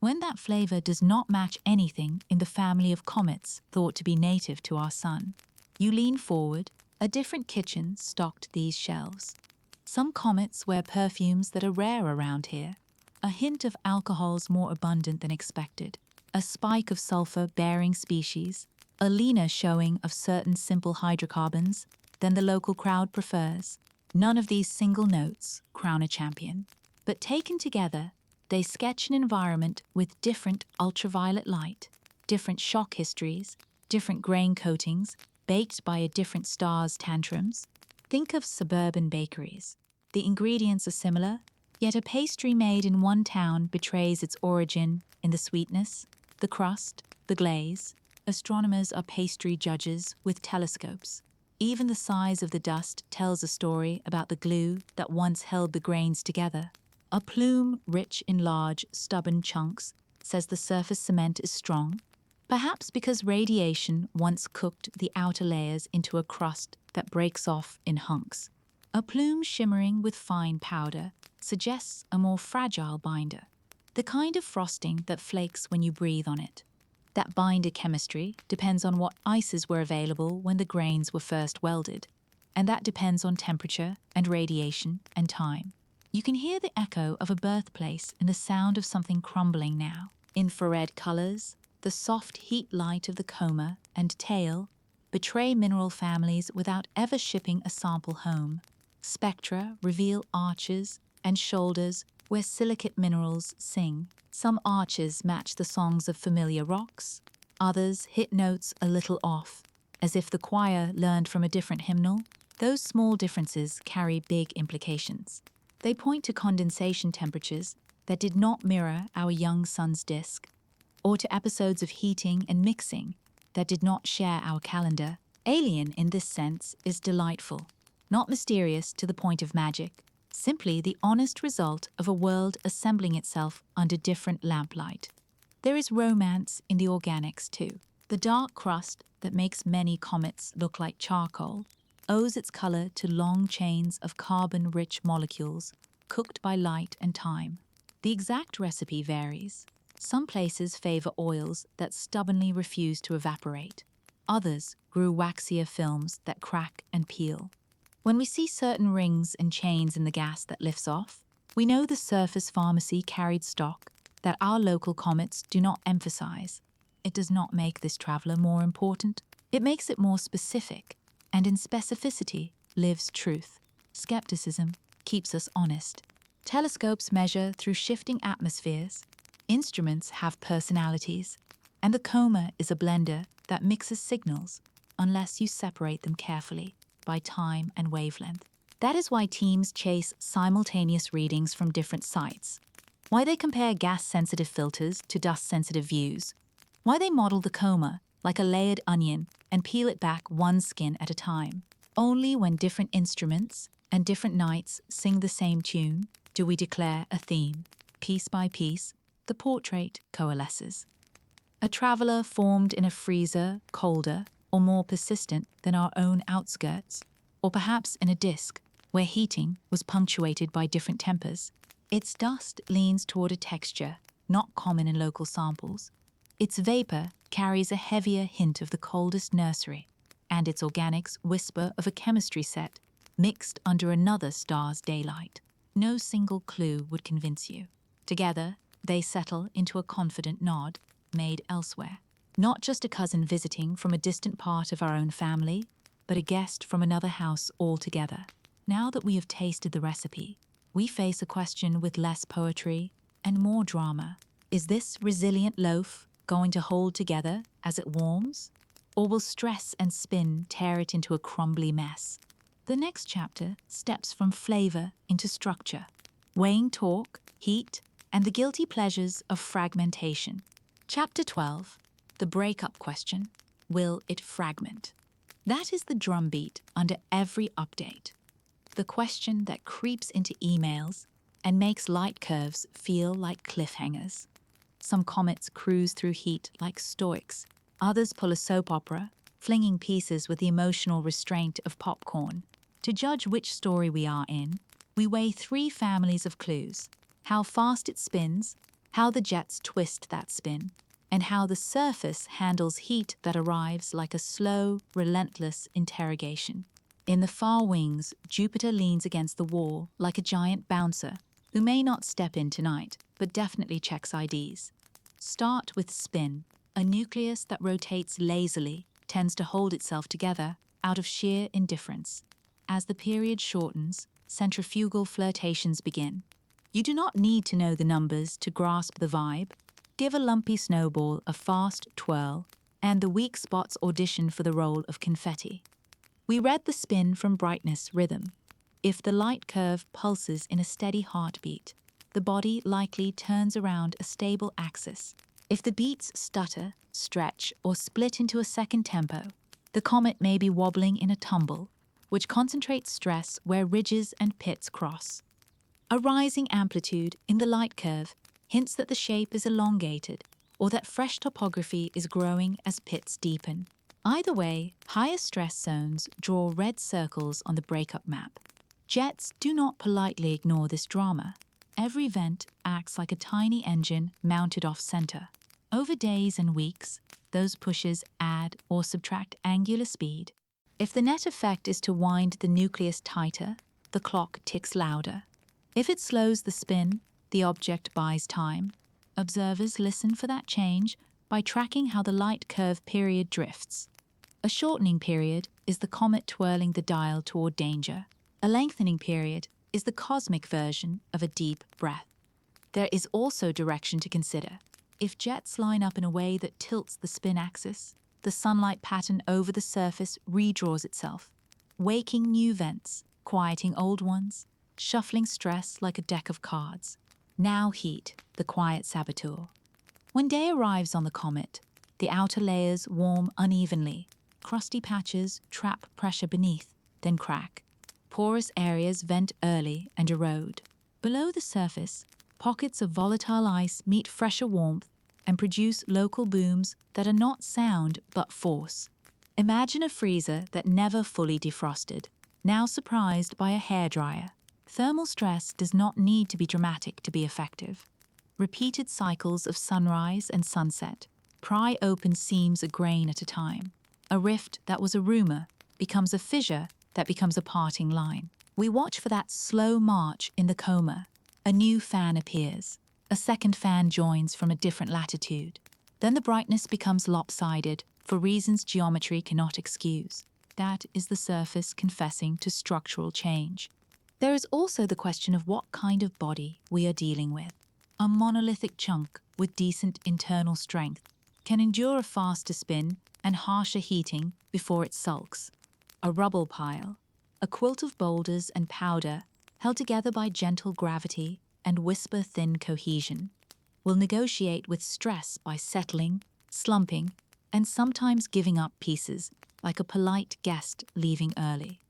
When that flavor does not match anything in the family of comets thought to be native to our sun, you lean forward. A different kitchen stocked these shelves. Some comets wear perfumes that are rare around here. A hint of alcohols more abundant than expected, a spike of sulfur-bearing species, a leaner showing of certain simple hydrocarbons than the local crowd prefers. None of these single notes crown a champion, but taken together, they sketch an environment with different ultraviolet light, different shock histories, different grain coatings, baked by a different star's tantrums. Think of suburban bakeries. The ingredients are similar, yet a pastry made in one town betrays its origin in the sweetness, the crust, the glaze. Astronomers are pastry judges with telescopes. Even the size of the dust tells a story about the glue that once held the grains together. A plume rich in large, stubborn chunks says the surface cement is strong, perhaps because radiation once cooked the outer layers into a crust that breaks off in hunks. A plume shimmering with fine powder suggests a more fragile binder, the kind of frosting that flakes when you breathe on it. That binder chemistry depends on what ices were available when the grains were first welded, and that depends on temperature and radiation and time. You can hear the echo of a birthplace in the sound of something crumbling now. Infrared colors, the soft heat light of the coma and tail, betray mineral families without ever shipping a sample home. Spectra reveal arches and shoulders where silicate minerals sing. Some arches match the songs of familiar rocks, others hit notes a little off, as if the choir learned from a different hymnal. Those small differences carry big implications. They point to condensation temperatures that did not mirror our young sun's disk, or to episodes of heating and mixing that did not share our calendar. Alien in this sense is delightful, not mysterious to the point of magic, simply the honest result of a world assembling itself under different lamplight. There is romance in the organics too. The dark crust that makes many comets look like charcoal owes its color to long chains of carbon-rich molecules cooked by light and time. The exact recipe varies. Some places favor oils that stubbornly refuse to evaporate. Others grew waxier films that crack and peel. When we see certain rings and chains in the gas that lifts off, we know the surface pharmacy carried stock that our local comets do not emphasize. It does not make this traveler more important. It makes it more specific, and in specificity lives truth. Skepticism keeps us honest. Telescopes measure through shifting atmospheres. Instruments have personalities, and the coma is a blender that mixes signals unless you separate them carefully by time and wavelength. That is why teams chase simultaneous readings from different sites, why they compare gas-sensitive filters to dust-sensitive views, why they model the coma like a layered onion and peel it back one skin at a time. Only when different instruments and different nights sing the same tune do we declare a theme. Piece by piece, the portrait coalesces. A traveler formed in a freezer, colder or more persistent than our own outskirts, or perhaps in a disk where heating was punctuated by different tempers. Its dust leans toward a texture not common in local samples. Its vapor carries a heavier hint of the coldest nursery, and its organics whisper of a chemistry set mixed under another star's daylight. No single clue would convince you. Together, they settle into a confident nod made elsewhere. Not just a cousin visiting from a distant part of our own family, but a guest from another house altogether. Now that we have tasted the recipe, we face a question with less poetry and more drama. Is this resilient loaf going to hold together as it warms? Or will stress and spin tear it into a crumbly mess? The next chapter steps from flavor into structure, weighing torque, heat, and the guilty pleasures of fragmentation. Chapter 12, the breakup question, will it fragment? That is the drumbeat under every update. The question that creeps into emails and makes light curves feel like cliffhangers. Some comets cruise through heat like stoics. Others pull a soap opera, flinging pieces with the emotional restraint of popcorn. To judge which story we are in, we weigh three families of clues: how fast it spins, how the jets twist that spin, and how the surface handles heat that arrives like a slow, relentless interrogation. In the far wings, Jupiter leans against the wall like a giant bouncer who may not step in tonight, but definitely checks IDs. Start with spin. A nucleus that rotates lazily tends to hold itself together out of sheer indifference. As the period shortens, centrifugal flirtations begin. You do not need to know the numbers to grasp the vibe. Give a lumpy snowball a fast twirl, and the weak spots audition for the role of confetti. We read the spin from brightness rhythm. If the light curve pulses in a steady heartbeat, the body likely turns around a stable axis. If the beats stutter, stretch, or split into a second tempo, the comet may be wobbling in a tumble, which concentrates stress where ridges and pits cross. A rising amplitude in the light curve hints that the shape is elongated or that fresh topography is growing as pits deepen. Either way, higher stress zones draw red circles on the breakup map. Jets do not politely ignore this drama. Every vent acts like a tiny engine mounted off-center. Over days and weeks, those pushes add or subtract angular speed. If the net effect is to wind the nucleus tighter, the clock ticks louder. If it slows the spin, the object buys time. Observers listen for that change by tracking how the light curve period drifts. A shortening period is the comet twirling the dial toward danger. A lengthening period is the cosmic version of a deep breath. There is also direction to consider. If jets line up in a way that tilts the spin axis, the sunlight pattern over the surface redraws itself, waking new vents, quieting old ones, shuffling stress like a deck of cards. Now heat, the quiet saboteur. When day arrives on the comet, the outer layers warm unevenly. Crusty patches trap pressure beneath, then crack. Porous areas vent early and erode. Below the surface, pockets of volatile ice meet fresher warmth and produce local booms that are not sound but force. Imagine a freezer that never fully defrosted, now surprised by a hairdryer. Thermal stress does not need to be dramatic to be effective. Repeated cycles of sunrise and sunset pry open seams a grain at a time. A rift that was a rumor becomes a fissure that becomes a parting line. We watch for that slow march in the coma. A new fan appears. A second fan joins from a different latitude. Then the brightness becomes lopsided for reasons geometry cannot excuse. That is the surface confessing to structural change. There is also the question of what kind of body we are dealing with. A monolithic chunk with decent internal strength can endure a faster spin and harsher heating before it sulks. A rubble pile, a quilt of boulders and powder held together by gentle gravity and whisper-thin cohesion, will negotiate with stress by settling, slumping, and sometimes giving up pieces like a polite guest leaving early.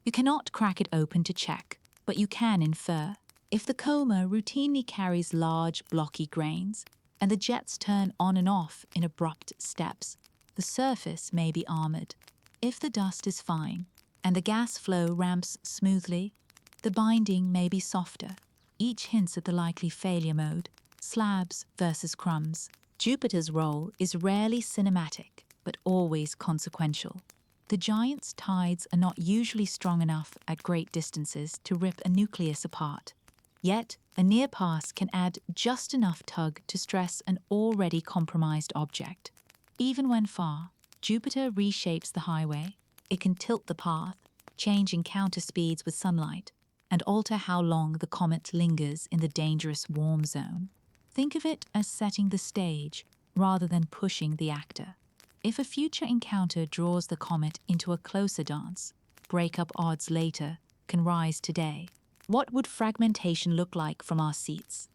You cannot crack it open to check, but you can infer. If the coma routinely carries large, blocky grains, and the jets turn on and off in abrupt steps, the surface may be armored. If the dust is fine, and the gas flow ramps smoothly, the binding may be softer. Each hints at the likely failure mode, slabs versus crumbs. Jupiter's role is rarely cinematic, but always consequential. The giant's tides are not usually strong enough at great distances to rip a nucleus apart. Yet, a near pass can add just enough tug to stress an already compromised object. Even when far, Jupiter reshapes the highway. It can tilt the path, change encounter speeds with sunlight, and alter how long the comet lingers in the dangerous warm zone. Think of it as setting the stage rather than pushing the actor. If a future encounter draws the comet into a closer dance, breakup odds later can rise today. What would fragmentation look like from our seats?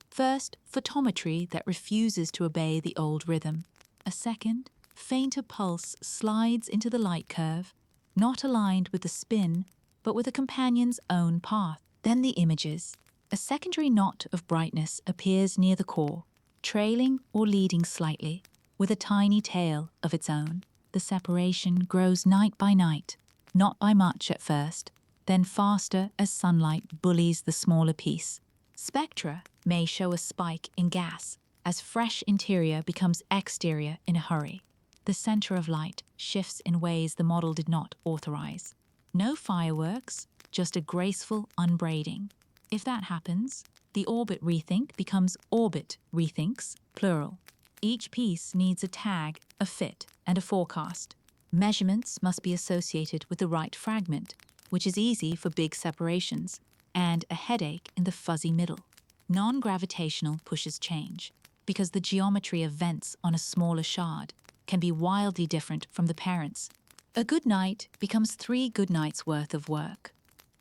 First, photometry that refuses to obey the old rhythm. A second, fainter pulse slides into the light curve, not aligned with the spin, but with a companion's own path. Then the images. A secondary knot of brightness appears near the core, trailing or leading slightly, with a tiny tail of its own. The separation grows night by night, not by much at first, then faster as sunlight bullies the smaller piece. Spectra may show a spike in gas as fresh interior becomes exterior in a hurry. The center of light shifts in ways the model did not authorize. No fireworks, just a graceful unbraiding. If that happens, the orbit rethink becomes orbit rethinks, plural. Each piece needs a tag, a fit, and a forecast. Measurements must be associated with the right fragment, which is easy for big separations, and a headache in the fuzzy middle. Non-gravitational pushes change, because the geometry of vents on a smaller shard can be wildly different from the parents. A good night becomes 3 good nights' worth of work.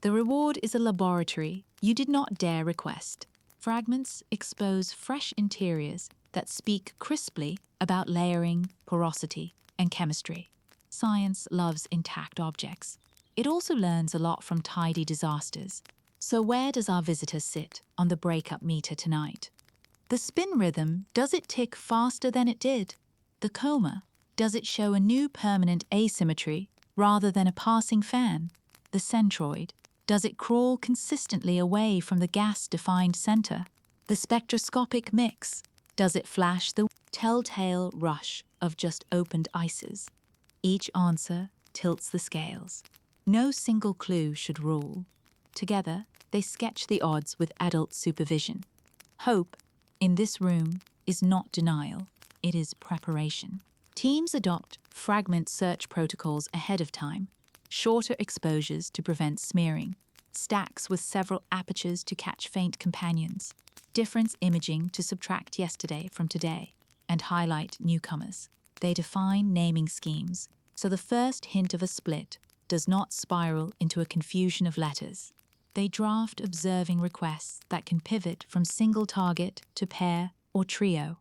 The reward is a laboratory you did not dare request. Fragments expose fresh interiors that speak crisply about layering, porosity, and chemistry. Science loves intact objects. It also learns a lot from tidy disasters. So where does our visitor sit on the breakup meter tonight? The spin rhythm, does it tick faster than it did? The coma, does it show a new permanent asymmetry rather than a passing fan? The centroid, does it crawl consistently away from the gas-defined center? The spectroscopic mix, does it flash the telltale rush of just opened ices? Each answer tilts the scales. No single clue should rule. Together, they sketch the odds with adult supervision. Hope, in this room, is not denial, it is preparation. Teams adopt fragment search protocols ahead of time, shorter exposures to prevent smearing, stacks with several apertures to catch faint companions, difference imaging to subtract yesterday from today, and highlight newcomers. They define naming schemes, so the first hint of a split does not spiral into a confusion of letters. They draft observing requests that can pivot from single target to pair or trio.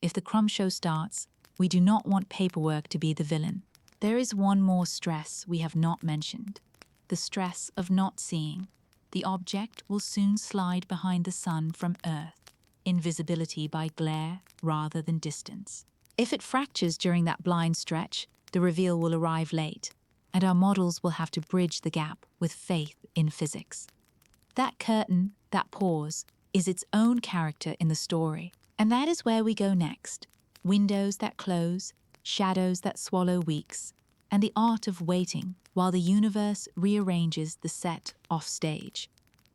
If the crumb show starts, we do not want paperwork to be the villain. There is one more stress we have not mentioned. The stress of not seeing. The object will soon slide behind the sun from Earth, invisibility by glare rather than distance. If it fractures during that blind stretch, the reveal will arrive late, and our models will have to bridge the gap with faith in physics. That curtain, that pause, is its own character in the story, and that is where we go next. Windows that close, shadows that swallow weeks, and the art of waiting while the universe rearranges the set off stage.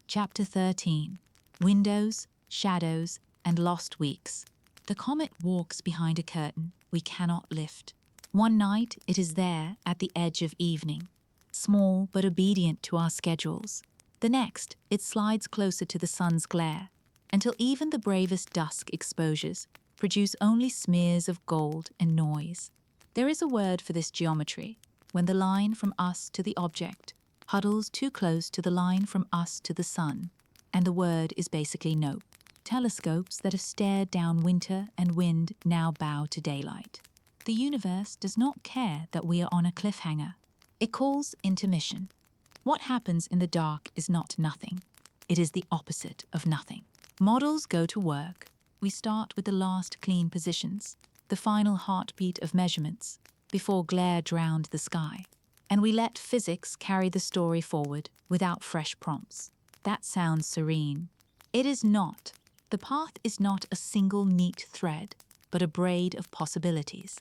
Chapter 13. Windows, Shadows, and Lost Weeks. The comet walks behind a curtain we cannot lift. One night it is there at the edge of evening, small but obedient to our schedules. The next, it slides closer to the sun's glare, until even the bravest dusk exposures produce only smears of gold and noise. There is a word for this geometry, when the line from us to the object huddles too close to the line from us to the sun, and the word is basically nope. Telescopes that have stared down winter and wind now bow to daylight. The universe does not care that we are on a cliffhanger. It calls intermission. What happens in the dark is not nothing. It is the opposite of nothing. Models go to work. We start with the last clean positions, the final heartbeat of measurements, before glare drowned the sky. And we let physics carry the story forward without fresh prompts. That sounds serene. It is not. The path is not a single neat thread, but a braid of possibilities.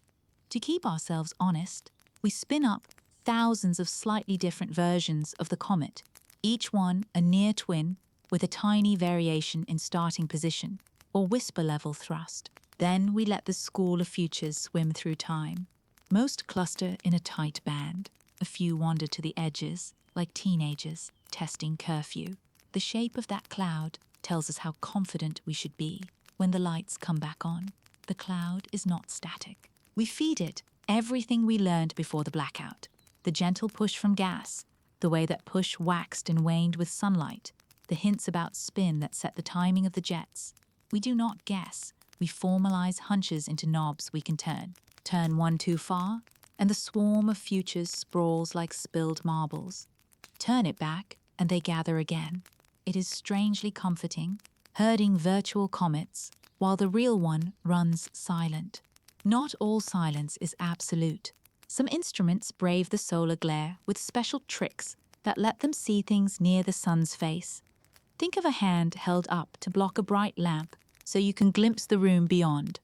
To keep ourselves honest, we spin up thousands of slightly different versions of the comet, each one a near twin with a tiny variation in starting position or whisper-level thrust. Then we let the school of futures swim through time. Most cluster in a tight band. A few wander to the edges, like teenagers testing curfew. The shape of that cloud tells us how confident we should be when the lights come back on. The cloud is not static. We feed it everything we learned before the blackout. The gentle push from gas, the way that push waxed and waned with sunlight, the hints about spin that set the timing of the jets. We do not guess, we formalize hunches into knobs we can turn. Turn one too far, and the swarm of futures sprawls like spilled marbles. Turn it back, and they gather again. It is strangely comforting, herding virtual comets, while the real one runs silent. Not all silence is absolute. Some instruments brave the solar glare with special tricks that let them see things near the sun's face. Think of a hand held up to block a bright lamp so you can glimpse the room beyond.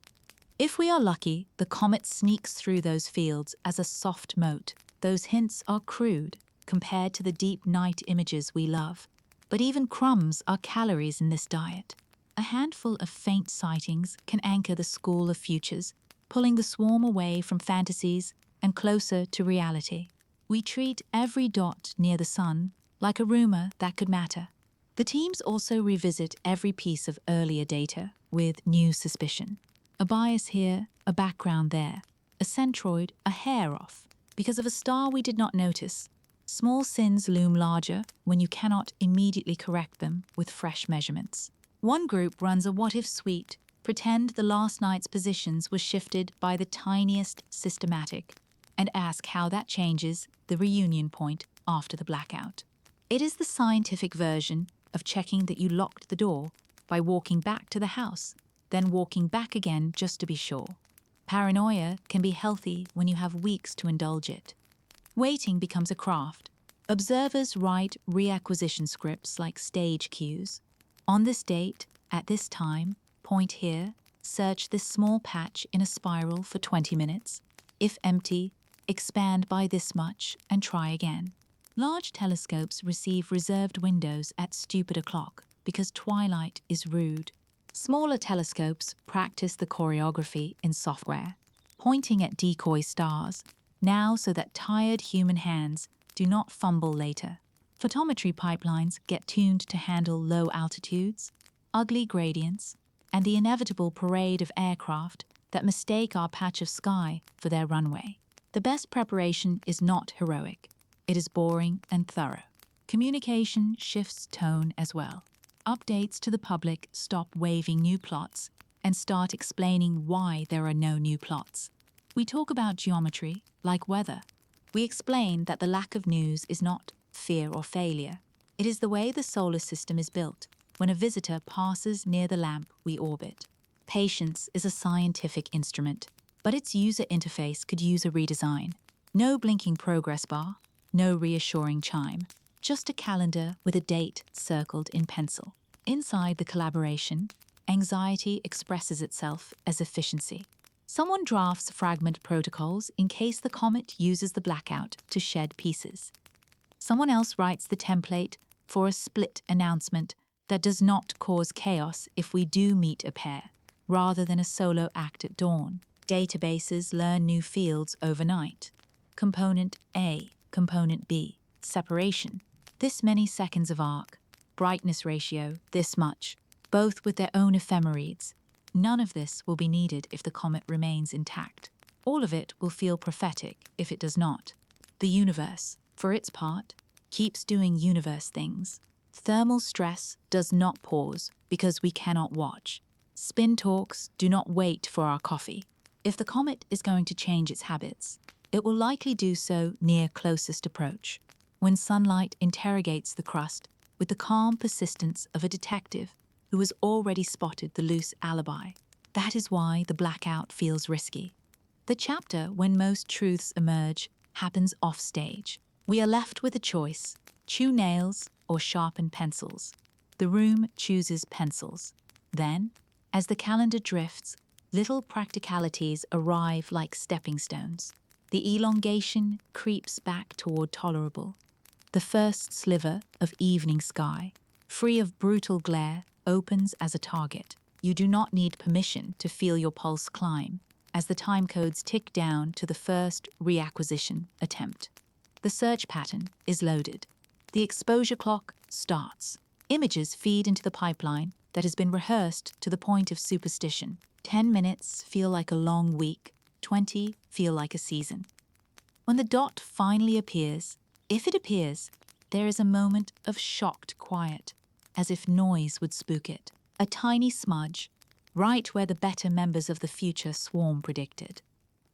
If we are lucky, the comet sneaks through those fields as a soft moat. Those hints are crude compared to the deep night images we love. But even crumbs are calories in this diet. A handful of faint sightings can anchor the school of futures, pulling the swarm away from fantasies and closer to reality. We treat every dot near the sun like a rumor that could matter. The teams also revisit every piece of earlier data with new suspicion. A bias here, a background there, a centroid a hair off, because of a star we did not notice. Small sins loom larger when you cannot immediately correct them with fresh measurements. One group runs a what-if suite, pretend the last night's positions was shifted by the tiniest systematic, and ask how that changes the reunion point after the blackout. It is the scientific version, of checking that you locked the door by walking back to the house, then walking back again just to be sure. Paranoia can be healthy when you have weeks to indulge it. Waiting becomes a craft. Observers write reacquisition scripts like stage cues. On this date, at this time, point here, search this small patch in a spiral for 20 minutes. If empty, expand by this much and try again. Large telescopes receive reserved windows at stupid o'clock because twilight is rude. Smaller telescopes practice the choreography in software, pointing at decoy stars, now so that tired human hands do not fumble later. Photometry pipelines get tuned to handle low altitudes, ugly gradients, and the inevitable parade of aircraft that mistake our patch of sky for their runway. The best preparation is not heroic. It is boring and thorough. Communication shifts tone as well. Updates to the public stop waving new plots and start explaining why there are no new plots. We talk about geometry, like weather. We explain that the lack of news is not fear or failure. It is the way the solar system is built when a visitor passes near the lamp we orbit. Patience is a scientific instrument, but its user interface could use a redesign. No blinking progress bar, no reassuring chime, just a calendar with a date circled in pencil. Inside the collaboration, anxiety expresses itself as efficiency. Someone drafts fragment protocols in case the comet uses the blackout to shed pieces. Someone else writes the template for a split announcement that does not cause chaos if we do meet a pair, rather than a solo act at dawn. Databases learn new fields overnight. Component A, component B, separation, this many seconds of arc, brightness ratio, this much, both with their own ephemerides. None of this will be needed if the comet remains intact. All of it will feel prophetic if it does not. The universe, for its part, keeps doing universe things. Thermal stress does not pause because we cannot watch. Spin talks do not wait for our coffee. If the comet is going to change its habits, it will likely do so near closest approach, when sunlight interrogates the crust with the calm persistence of a detective who has already spotted the loose alibi. That is why the blackout feels risky. The chapter when most truths emerge happens off-stage. We are left with a choice: chew nails or sharpen pencils. The room chooses pencils. Then, as the calendar drifts, little practicalities arrive like stepping stones. The elongation creeps back toward tolerable. The first sliver of evening sky, free of brutal glare, opens as a target. You do not need permission to feel your pulse climb as the timecodes tick down to the first reacquisition attempt. The search pattern is loaded. The exposure clock starts. Images feed into the pipeline that has been rehearsed to the point of superstition. 10 minutes feel like a long week, 20 feel like a season. When the dot finally appears, if it appears, there is a moment of shocked quiet, as if noise would spook it. A tiny smudge, right where the better members of the future swarm predicted.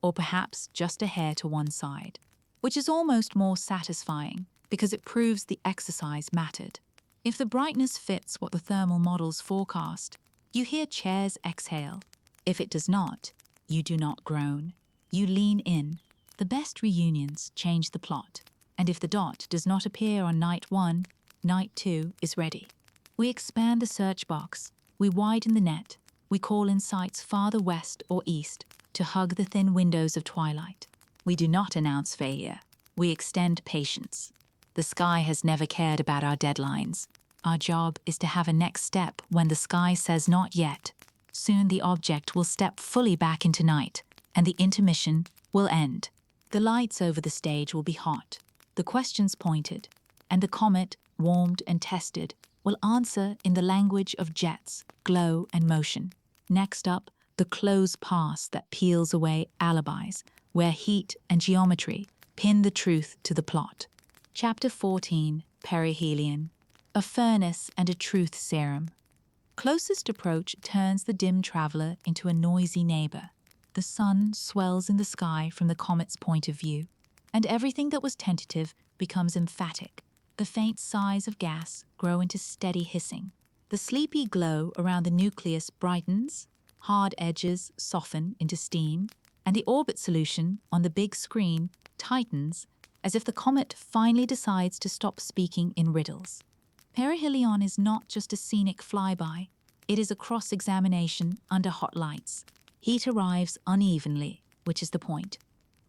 Or perhaps just a hair to one side, which is almost more satisfying because it proves the exercise mattered. If the brightness fits what the thermal models forecast, you hear chairs exhale. If it does not, you do not groan. You lean in. The best reunions change the plot. And if the dot does not appear on night 1, night 2 is ready. We expand the search box. We widen the net. We call in sites farther west or east to hug the thin windows of twilight. We do not announce failure. We extend patience. The sky has never cared about our deadlines. Our job is to have a next step when the sky says not yet. Soon the object will step fully back into night, and the intermission will end. The lights over the stage will be hot, the questions pointed, and the comet, warmed and tested, will answer in the language of jets, glow and motion. Next up, the close pass that peels away alibis, where heat and geometry pin the truth to the plot. Chapter 14, Perihelion, a furnace and a truth serum. Closest approach turns the dim traveler into a noisy neighbor. The sun swells in the sky from the comet's point of view, and everything that was tentative becomes emphatic. The faint sighs of gas grow into steady hissing. The sleepy glow around the nucleus brightens, hard edges soften into steam, and the orbit solution on the big screen tightens as if the comet finally decides to stop speaking in riddles. Perihelion is not just a scenic flyby, it is a cross-examination under hot lights. Heat arrives unevenly, which is the point.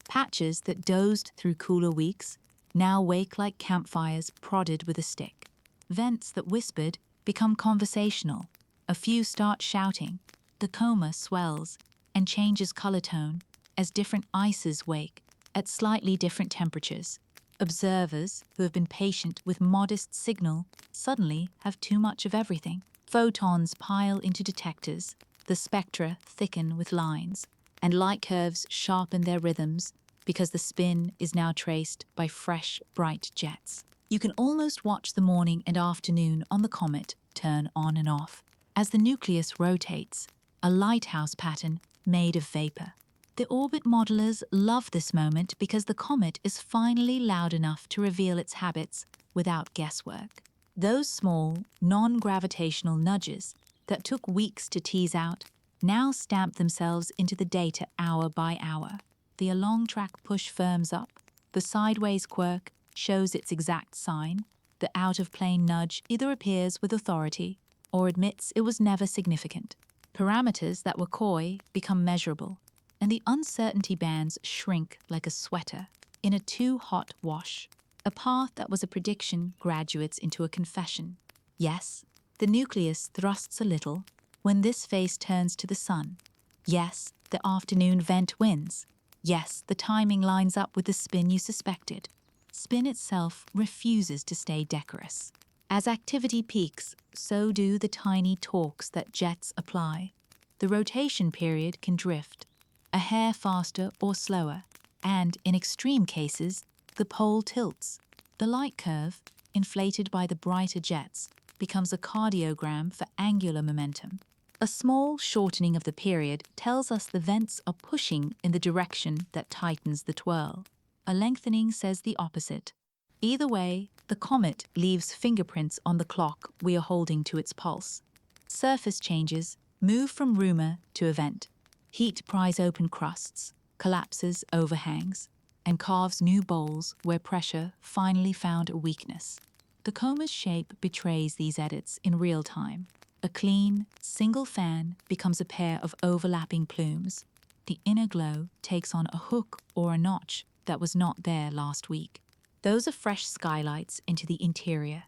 Patches that dozed through cooler weeks now wake like campfires prodded with a stick. Vents that whispered become conversational. A few start shouting. The coma swells and changes color tone as different ices wake at slightly different temperatures. Observers who have been patient with modest signal suddenly have too much of everything. Photons pile into detectors, the spectra thicken with lines, and light curves sharpen their rhythms because the spin is now traced by fresh, bright jets. You can almost watch the morning and afternoon on the comet turn on and off as the nucleus rotates, a lighthouse pattern made of vapor. The orbit modelers love this moment because the comet is finally loud enough to reveal its habits without guesswork. Those small, non-gravitational nudges that took weeks to tease out now stamp themselves into the data hour by hour. The along-track push firms up, the sideways quirk shows its exact sign, the out-of-plane nudge either appears with authority or admits it was never significant. Parameters that were coy become measurable, and the uncertainty bands shrink like a sweater in a too-hot wash. A path that was a prediction graduates into a confession. Yes, the nucleus thrusts a little when this face turns to the sun. Yes, the afternoon vent wins. Yes, the timing lines up with the spin you suspected. Spin itself refuses to stay decorous. As activity peaks, so do the tiny torques that jets apply. The rotation period can drift, a hair faster or slower, and, in extreme cases, the pole tilts. The light curve, inflated by the brighter jets, becomes a cardiogram for angular momentum. A small shortening of the period tells us the vents are pushing in the direction that tightens the twirl. A lengthening says the opposite. Either way, the comet leaves fingerprints on the clock we are holding to its pulse. Surface changes move from rumor to event. Heat pries open crusts, collapses overhangs, and carves new bowls where pressure finally found a weakness. The coma's shape betrays these edits in real time. A clean, single fan becomes a pair of overlapping plumes. The inner glow takes on a hook or a notch that was not there last week. Those are fresh skylights into the interior.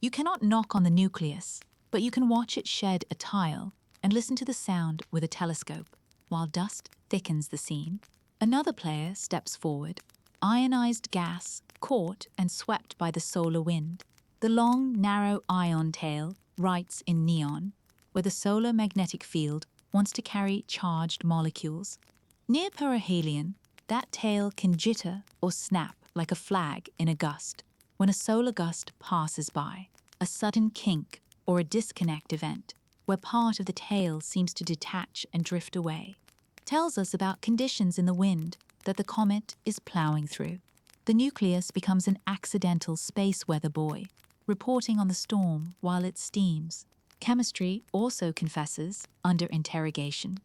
You cannot knock on the nucleus, but you can watch it shed a tile and listen to the sound with a telescope, while dust thickens the scene. Another player steps forward, ionized gas caught and swept by the solar wind. The long, narrow ion tail writes in neon, where the solar magnetic field wants to carry charged molecules. Near perihelion, that tail can jitter or snap like a flag in a gust when a solar gust passes by, a sudden kink or a disconnect event where part of the tail seems to detach and drift away, tells us about conditions in the wind that the comet is plowing through. The nucleus becomes an accidental space weather buoy, reporting on the storm while it steams. Chemistry also confesses under interrogation.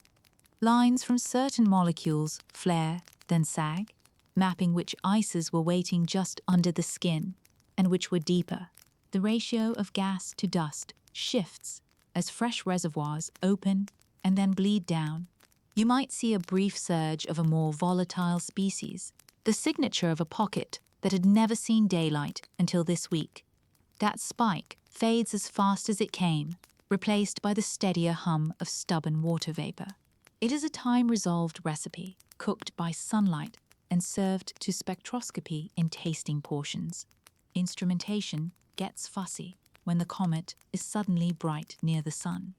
Lines from certain molecules flare, then sag, mapping which ices were waiting just under the skin and which were deeper. The ratio of gas to dust shifts as fresh reservoirs open and then bleed down. You might see a brief surge of a more volatile species, the signature of a pocket that had never seen daylight until this week. That spike fades as fast as it came, replaced by the steadier hum of stubborn water vapor. It is a time-resolved recipe, cooked by sunlight and served to spectroscopy in tasting portions. Instrumentation gets fussy when the comet is suddenly bright near the sun.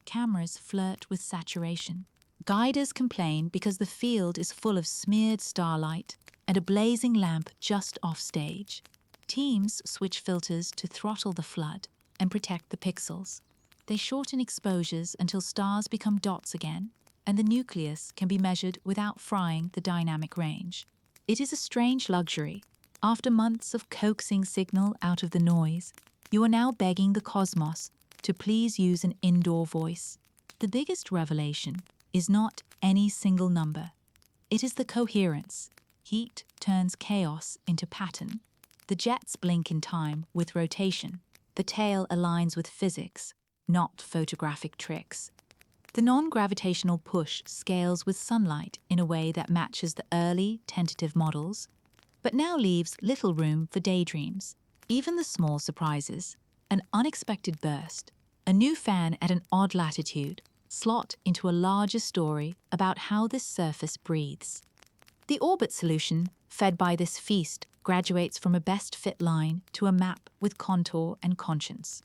Cameras flirt with saturation. Guiders complain because the field is full of smeared starlight and a blazing lamp just off stage. Teams switch filters to throttle the flood and protect the pixels. They shorten exposures until stars become dots again, and the nucleus can be measured without frying the dynamic range. It is a strange luxury, After months of coaxing signal out of the noise, you are now begging the cosmos to please use an indoor voice. The biggest revelation is not any single number. It is the coherence. Heat turns chaos into pattern. The jets blink in time with rotation. The tail aligns with physics, not photographic tricks. The non-gravitational push scales with sunlight in a way that matches the early, tentative models, but now leaves little room for daydreams. Even the small surprises, an unexpected burst, a new fan at an odd latitude, slot into a larger story about how this surface breathes. The orbit solution, fed by this feast, graduates from a best fit line to a map with contour and conscience.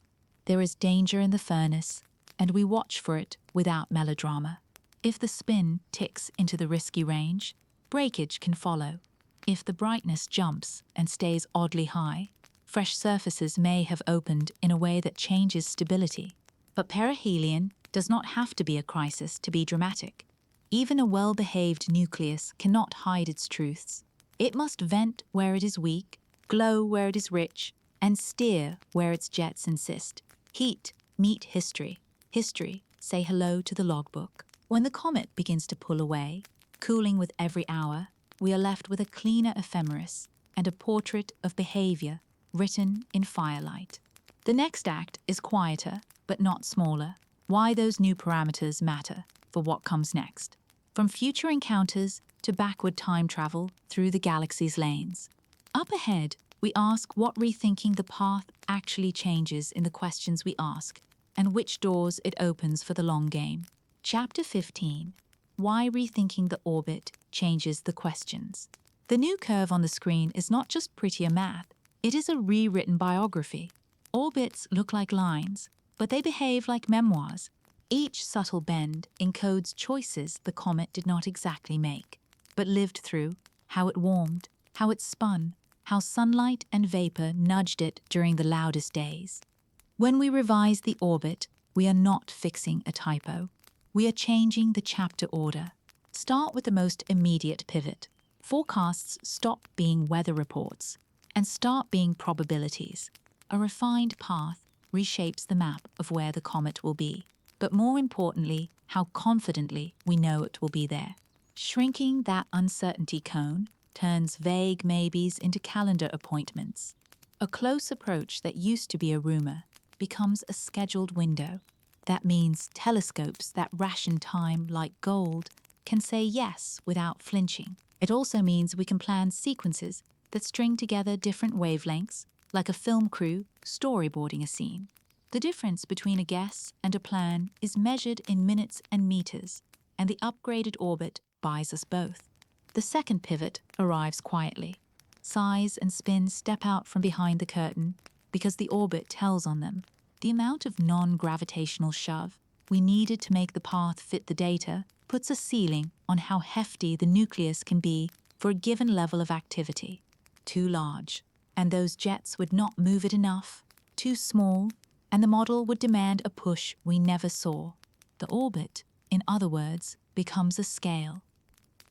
There is danger in the furnace, and we watch for it without melodrama. If the spin ticks into the risky range, breakage can follow. If the brightness jumps and stays oddly high, fresh surfaces may have opened in a way that changes stability. But perihelion does not have to be a crisis to be dramatic. Even a well-behaved nucleus cannot hide its truths. It must vent where it is weak, glow where it is rich, and steer where its jets insist. Heat, meet history. History, say hello to the logbook. When the comet begins to pull away, cooling with every hour, we are left with a cleaner ephemeris and a portrait of behavior written in firelight. The next act is quieter, but not smaller. Why those new parameters matter for what comes next. From future encounters to backward time travel through the galaxy's lanes. Up ahead, we ask what rethinking the path actually changes in the questions we ask, and which doors it opens for the long game. Chapter 15. Why rethinking the orbit changes the questions. The new curve on the screen is not just prettier math, it is a rewritten biography. Orbits look like lines, but they behave like memoirs. Each subtle bend encodes choices the comet did not exactly make, but lived through, how it warmed, how it spun, how sunlight and vapor nudged it during the loudest days. When we revise the orbit, we are not fixing a typo. We are changing the chapter order. Start with the most immediate pivot. Forecasts stop being weather reports and start being probabilities. A refined path reshapes the map of where the comet will be, but more importantly, how confidently we know it will be there. Shrinking that uncertainty cone turns vague maybes into calendar appointments. A close approach that used to be a rumor becomes a scheduled window. That means telescopes that ration time like gold can say yes without flinching. It also means we can plan sequences that string together different wavelengths, like a film crew storyboarding a scene. The difference between a guess and a plan is measured in minutes and meters, and the upgraded orbit buys us both. The second pivot arrives quietly. Size and spin step out from behind the curtain because the orbit tells on them. The amount of non-gravitational shove we needed to make the path fit the data puts a ceiling on how hefty the nucleus can be for a given level of activity. Too large, and those jets would not move it enough. Too small, and the model would demand a push we never saw. The orbit, in other words, becomes a scale.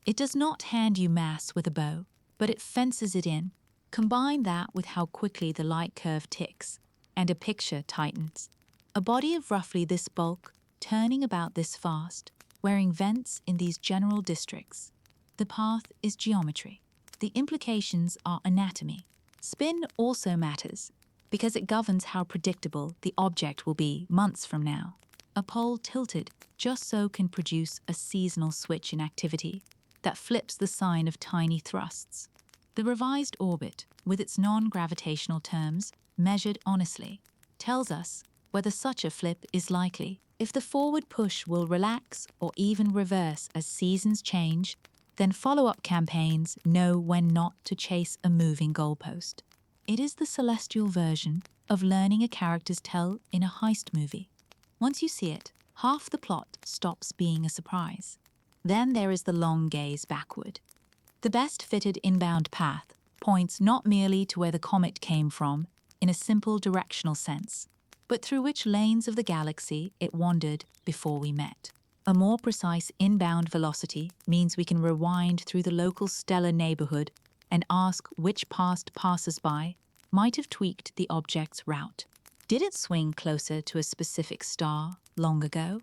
It does not hand you mass with a bow, but it fences it in. Combine that with how quickly the light curve ticks, and a picture tightens. A body of roughly this bulk, turning about this fast, wearing vents in these general districts. The path is geometry. The implications are anatomy. Spin also matters, because it governs how predictable the object will be months from now. A pole tilted just so can produce a seasonal switch in activity that flips the sign of tiny thrusts. The revised orbit, with its non-gravitational terms measured honestly, tells us whether such a flip is likely. If the forward push will relax or even reverse as seasons change, then follow-up campaigns know when not to chase a moving goalpost. It is the celestial version of learning a character's tell in a heist movie. Once you see it, half the plot stops being a surprise. Then there is the long gaze backward. The best-fitted inbound path points not merely to where the comet came from in a simple directional sense, but through which lanes of the galaxy it wandered before we met. A more precise inbound velocity means we can rewind through the local stellar neighborhood and ask which past passers-by might have tweaked the object's route. Did it swing closer to a specific star long ago?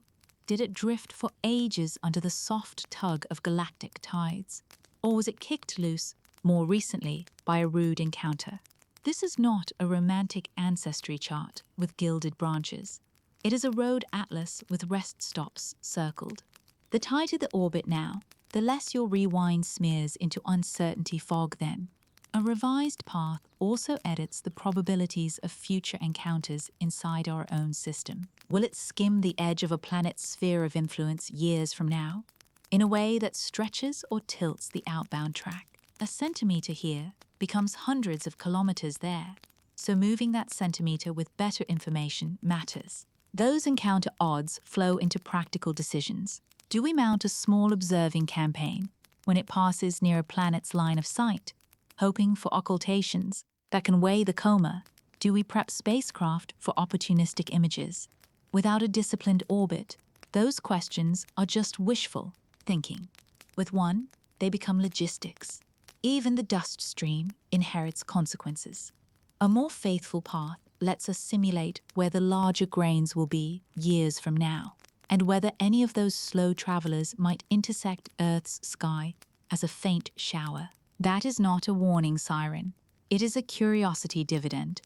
Did it drift for ages under the soft tug of galactic tides? Or was it kicked loose more recently by a rude encounter? This is not a romantic ancestry chart with gilded branches. It is a road atlas with rest stops circled. The tighter the orbit now, the less your rewind smears into uncertainty fog then. A revised path also edits the probabilities of future encounters inside our own system. Will it skim the edge of a planet's sphere of influence years from now, in a way that stretches or tilts the outbound track? A centimeter here becomes hundreds of kilometers there, so moving that centimeter with better information matters. Those encounter odds flow into practical decisions. Do we mount a small observing campaign when it passes near a planet's line of sight, hoping for occultations that can weigh the coma? Do we prep spacecraft for opportunistic images? Without a disciplined orbit, those questions are just wishful thinking. With one, they become logistics. Even the dust stream inherits consequences. A more faithful path lets us simulate where the larger grains will be years from now, and whether any of those slow travelers might intersect Earth's sky as a faint shower. That is not a warning siren. It is a curiosity dividend.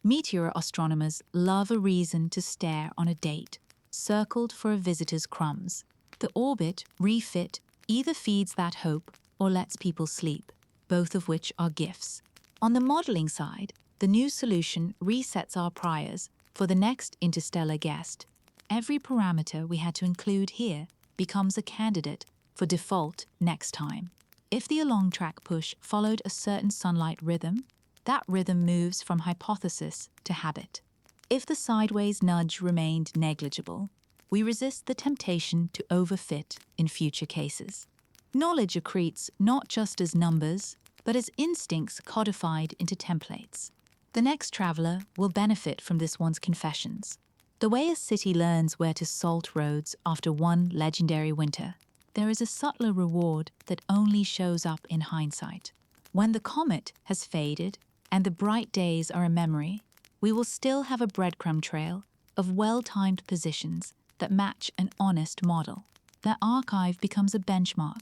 Meteor astronomers love a reason to stare on a date, circled for a visitor's crumbs. The orbit, refit, either feeds that hope or lets people sleep, both of which are gifts. On the modeling side, the new solution resets our priors for the next interstellar guest. Every parameter we had to include here becomes a candidate for default next time. If the along-track push followed a certain sunlight rhythm, that rhythm moves from hypothesis to habit. If the sideways nudge remained negligible, we resist the temptation to overfit in future cases. Knowledge accretes not just as numbers, but as instincts codified into templates. The next traveler will benefit from this one's confessions. The way a city learns where to salt roads after one legendary winter, there is a subtler reward that only shows up in hindsight. When the comet has faded and the bright days are a memory, we will still have a breadcrumb trail of well-timed positions that match an honest model. That archive becomes a benchmark.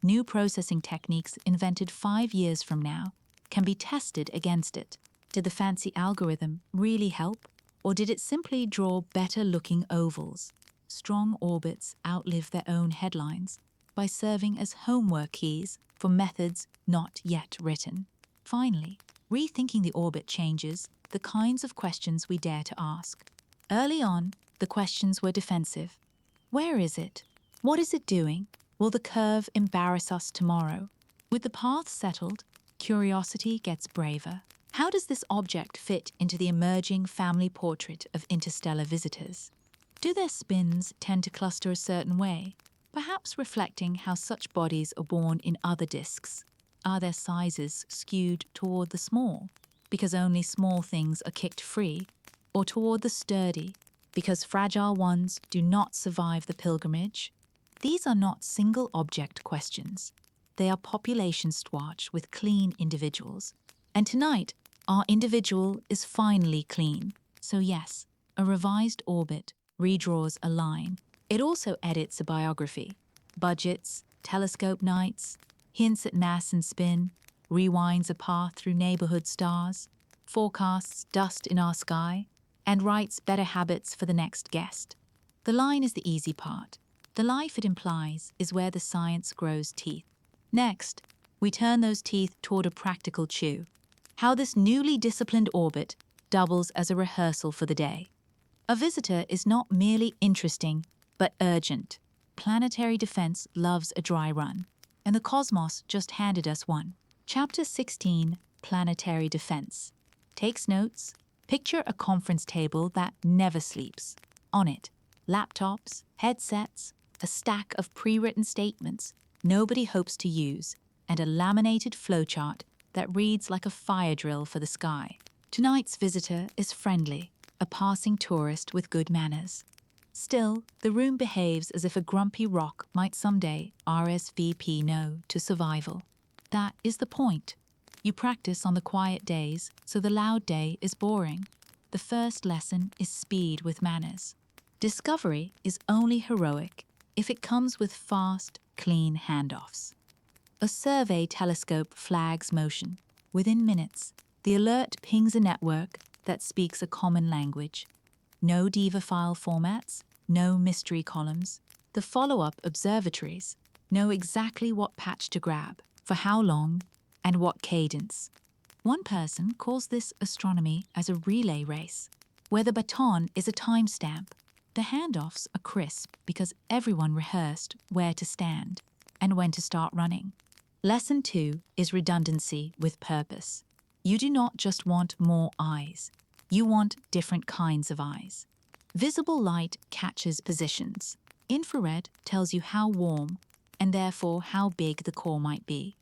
New processing techniques invented 5 years from now can be tested against it. Did the fancy algorithm really help, or did it simply draw better-looking ovals? Strong orbits outlive their own headlines by serving as homework keys for methods not yet written. Finally, rethinking the orbit changes the kinds of questions we dare to ask. Early on, the questions were defensive. Where is it? What is it doing? Will the curve embarrass us tomorrow? With the path settled, curiosity gets braver. How does this object fit into the emerging family portrait of interstellar visitors? Do their spins tend to cluster a certain way, perhaps reflecting how such bodies are born in other disks? Are their sizes skewed toward the small, because only small things are kicked free, or toward the sturdy, because fragile ones do not survive the pilgrimage? These are not single object questions. They are population swatch with clean individuals. And tonight, our individual is finally clean. So yes, a revised orbit redraws a line. It also edits a biography. Budgets, telescope nights, hints at mass and spin, rewinds a path through neighborhood stars, forecasts dust in our sky, and writes better habits for the next guest. The line is the easy part. The life it implies is where the science grows teeth. Next, we turn those teeth toward a practical chew. How this newly disciplined orbit doubles as a rehearsal for the day. A visitor is not merely interesting, but urgent. Planetary defense loves a dry run, and the cosmos just handed us one. Chapter 16, Planetary Defense. Takes notes. Picture a conference table that never sleeps. On it, laptops, headsets, a stack of pre-written statements nobody hopes to use, and a laminated flowchart that reads like a fire drill for the sky. Tonight's visitor is friendly, a passing tourist with good manners. Still, the room behaves as if a grumpy rock might someday RSVP no to survival. That is the point. You practice on the quiet days, so the loud day is boring. The first lesson is speed with manners. Discovery is only heroic if it comes with fast, clean handoffs. A survey telescope flags motion. Within minutes, the alert pings a network that speaks a common language. No diva file formats, no mystery columns. The follow-up observatories know exactly what patch to grab, for how long, and what cadence. One person calls this astronomy as a relay race, where the baton is a timestamp. The handoffs are crisp because everyone rehearsed where to stand and when to start running. Lesson 2 is redundancy with purpose. You do not just want more eyes. You want different kinds of eyes. Visible light catches positions. Infrared tells you how warm and therefore how big the core might be,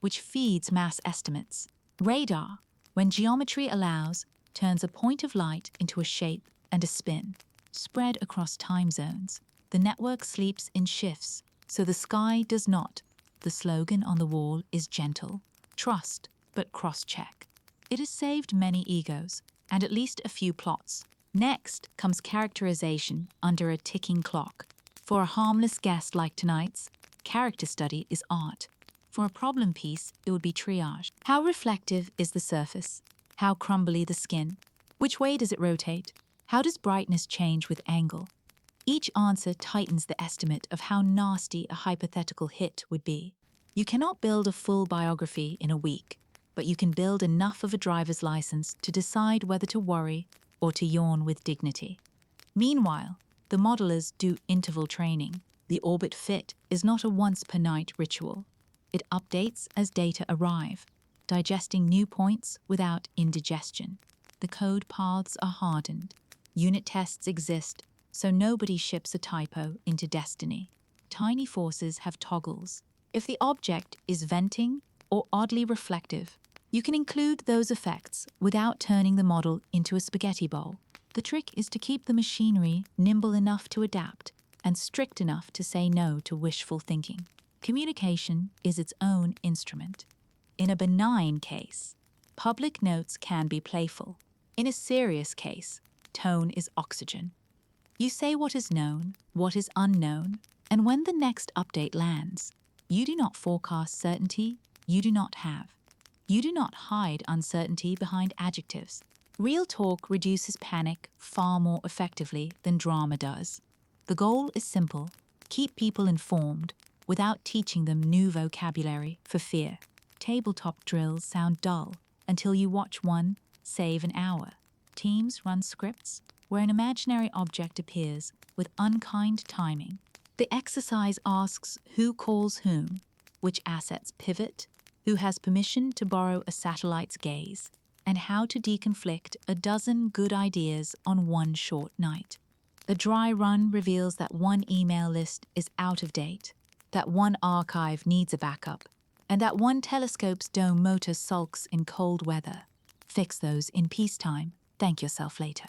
which feeds mass estimates. Radar, when geometry allows, turns a point of light into a shape and a spin. Spread across time zones, the network sleeps in shifts, so the sky does not. The slogan on the wall is gentle. Trust, but cross-check. It has saved many egos, and at least a few plots. Next comes characterization under a ticking clock. For a harmless guest like tonight's, character study is art. For a problem piece, it would be triage. How reflective is the surface? How crumbly the skin? Which way does it rotate? How does brightness change with angle? Each answer tightens the estimate of how nasty a hypothetical hit would be. You cannot build a full biography in a week, but you can build enough of a driver's license to decide whether to worry or to yawn with dignity. Meanwhile, the modelers do interval training. The orbit fit is not a once-per-night ritual. It updates as data arrive, digesting new points without indigestion. The code paths are hardened. Unit tests exist, so nobody ships a typo into destiny. Tiny forces have toggles. If the object is venting or oddly reflective, you can include those effects without turning the model into a spaghetti bowl. The trick is to keep the machinery nimble enough to adapt and strict enough to say no to wishful thinking. Communication is its own instrument. In a benign case, public notes can be playful. In a serious case, tone is oxygen. You say what is known, what is unknown, and when the next update lands, you do not forecast certainty you do not have. You do not hide uncertainty behind adjectives. Real talk reduces panic far more effectively than drama does. The goal is simple: keep people informed without teaching them new vocabulary for fear. Tabletop drills sound dull until you watch one save an hour. Teams run scripts where an imaginary object appears with unkind timing. The exercise asks who calls whom, which assets pivot, who has permission to borrow a satellite's gaze, and how to deconflict a dozen good ideas on one short night. The dry run reveals that one email list is out of date, that one archive needs a backup, and that one telescope's dome motor sulks in cold weather. Fix those in peacetime. Thank yourself later.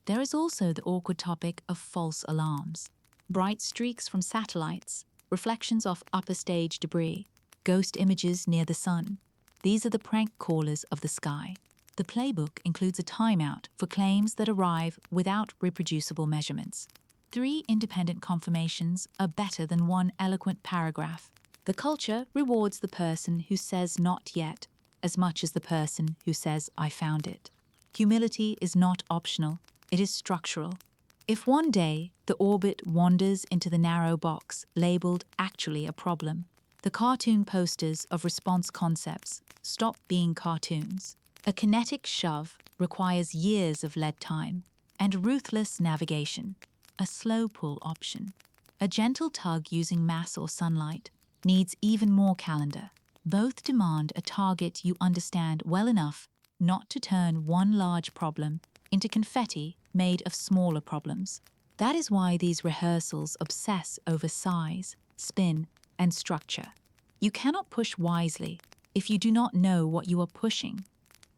There is also the awkward topic of false alarms. Bright streaks from satellites, reflections off upper stage debris, ghost images near the sun. These are the prank callers of the sky. The playbook includes a timeout for claims that arrive without reproducible measurements. 3 independent confirmations are better than one eloquent paragraph. The culture rewards the person who says not yet as much as the person who says I found it. Humility is not optional, it is structural. If one day the orbit wanders into the narrow box labeled actually a problem, the cartoon posters of response concepts stop being cartoons. A kinetic shove requires years of lead time and ruthless navigation, a slow pull option. A gentle tug using mass or sunlight needs even more calendar. Both demand a target you understand well enough not to turn one large problem into confetti made of smaller problems. That is why these rehearsals obsess over size, spin, and structure. You cannot push wisely if you do not know what you are pushing.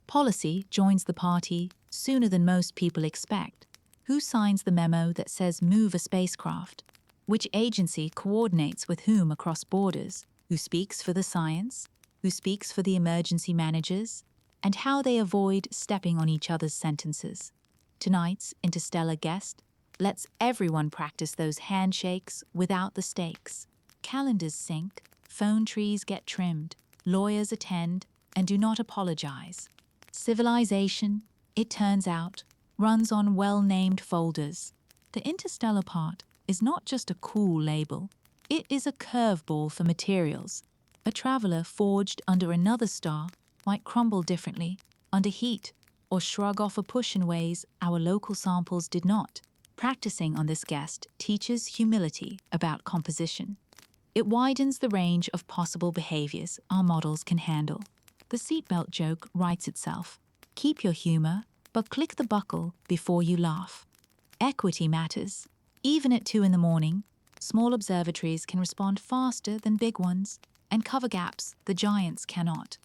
Policy joins the party sooner than most people expect. Who signs the memo that says move a spacecraft? Which agency coordinates with whom across borders? Who speaks for the science? who speaks for the emergency managers, and how they avoid stepping on each other's sentences. Tonight's interstellar guest lets everyone practice those handshakes without the stakes. Calendars sync, phone trees get trimmed, lawyers attend and do not apologize. Civilization, it turns out, runs on well-named folders. The interstellar part is not just a cool label, it is a curveball for materials. A traveler forged under another star might crumble differently under heat or shrug off a push in ways our local samples did not. Practicing on this guest teaches humility about composition. It widens the range of possible behaviors our models can handle. The seatbelt joke writes itself. Keep your humor, but click the buckle before you laugh. Equity matters. Even at 2 in the morning, small observatories can respond faster than big ones and cover gaps the giants cannot.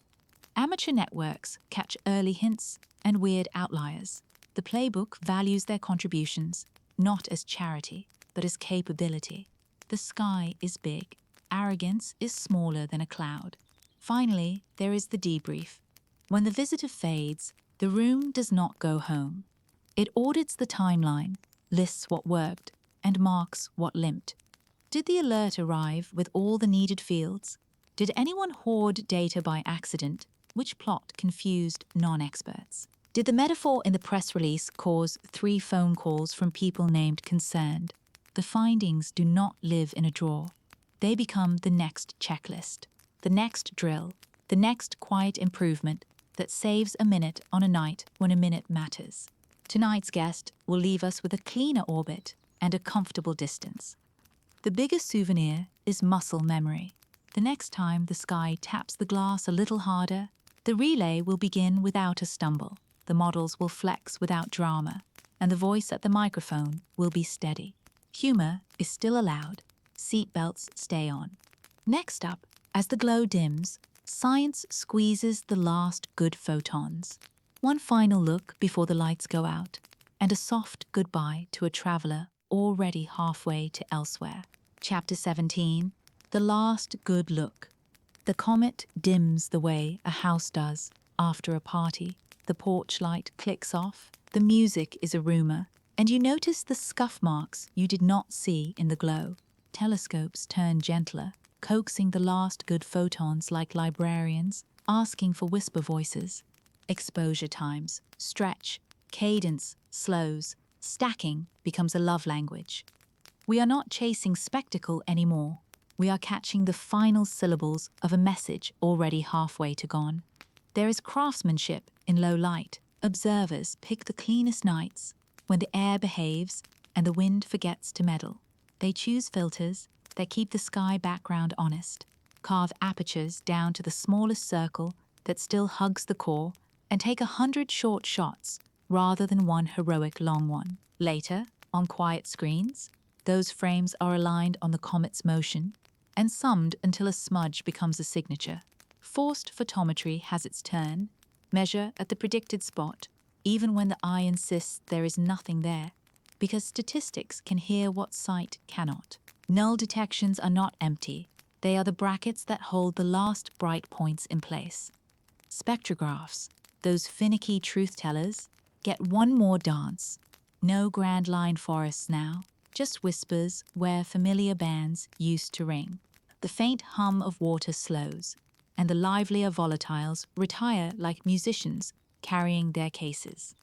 Amateur networks catch early hints and weird outliers. The playbook values their contributions, not as charity, but as capability. The sky is big. Arrogance is smaller than a cloud. Finally, there is the debrief. When the visitor fades, the room does not go home. It audits the timeline, lists what worked, and marks what limped. Did the alert arrive with all the needed fields? Did anyone hoard data by accident? Which plot confused non-experts? Did the metaphor in the press release cause 3 phone calls from people named concerned? The findings do not live in a drawer. They become the next checklist, the next drill, the next quiet improvement that saves a minute on a night when a minute matters. Tonight's guest will leave us with a cleaner orbit and a comfortable distance. The biggest souvenir is muscle memory. The next time the sky taps the glass a little harder, the relay will begin without a stumble. The models will flex without drama, and the voice at the microphone will be steady. Humor is still allowed. Seatbelts stay on. Next up, as the glow dims, science squeezes the last good photons. One final look before the lights go out, and a soft goodbye to a traveler already halfway to elsewhere. Chapter 17, The Last Good Look. The comet dims the way a house does after a party. The porch light clicks off, the music is a rumor, and you notice the scuff marks you did not see in the glow. Telescopes turn gentler, coaxing the last good photons like librarians, asking for whisper voices. Exposure times stretch, cadence slows, stacking becomes a love language. We are not chasing spectacle anymore. We are catching the final syllables of a message already halfway to gone. There is craftsmanship in low light. Observers pick the cleanest nights, when the air behaves and the wind forgets to meddle. They choose filters that keep the sky background honest, carve apertures down to the smallest circle that still hugs the core, and take 100 short shots rather than one heroic long one. Later, on quiet screens, those frames are aligned on the comet's motion and summed until a smudge becomes a signature. Forced photometry has its turn. Measure at the predicted spot, even when the eye insists there is nothing there, because statistics can hear what sight cannot. Null detections are not empty. They are the brackets that hold the last bright points in place. Spectrographs, those finicky truth-tellers, get one more dance. No grand line forests now, just whispers where familiar bands used to ring. The faint hum of water slows, and the livelier volatiles retire like musicians carrying their cases.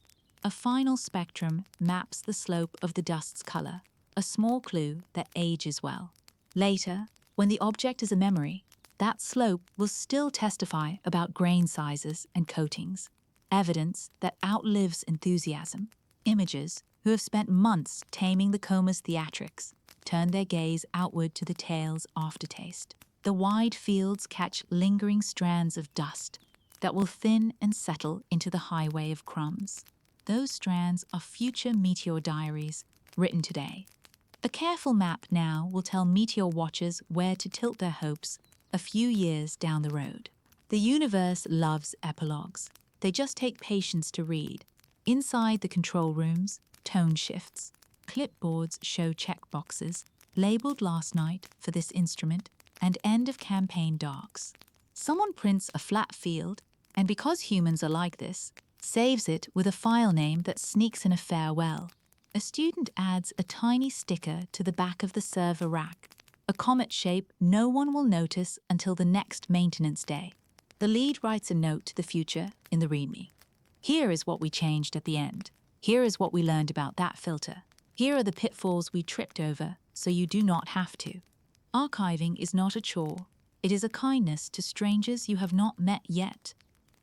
A final spectrum maps the slope of the dust's color, a small clue that ages well. Later, when the object is a memory, that slope will still testify about grain sizes and coatings, evidence that outlives enthusiasm. Imagers who have spent months taming the coma's theatrics turn their gaze outward to the tail's aftertaste. The wide fields catch lingering strands of dust that will thin and settle into the highway of crumbs. Those strands are future meteor diaries written today. A careful map now will tell meteor watchers where to tilt their hopes a few years down the road. The universe loves epilogues. They just take patience to read. Inside the control rooms, tone shifts. Clipboards show checkboxes, labeled last night for this instrument, and end-of-campaign darks. Someone prints a flat field, and because humans are like this, saves it with a file name that sneaks in a farewell. A student adds a tiny sticker to the back of the server rack, a comet shape no one will notice until the next maintenance day. The lead writes a note to the future in the README. Here is what we changed at the end. Here is what we learned about that filter. Here are the pitfalls we tripped over, so you do not have to. Archiving is not a chore. It is a kindness to strangers you have not met yet.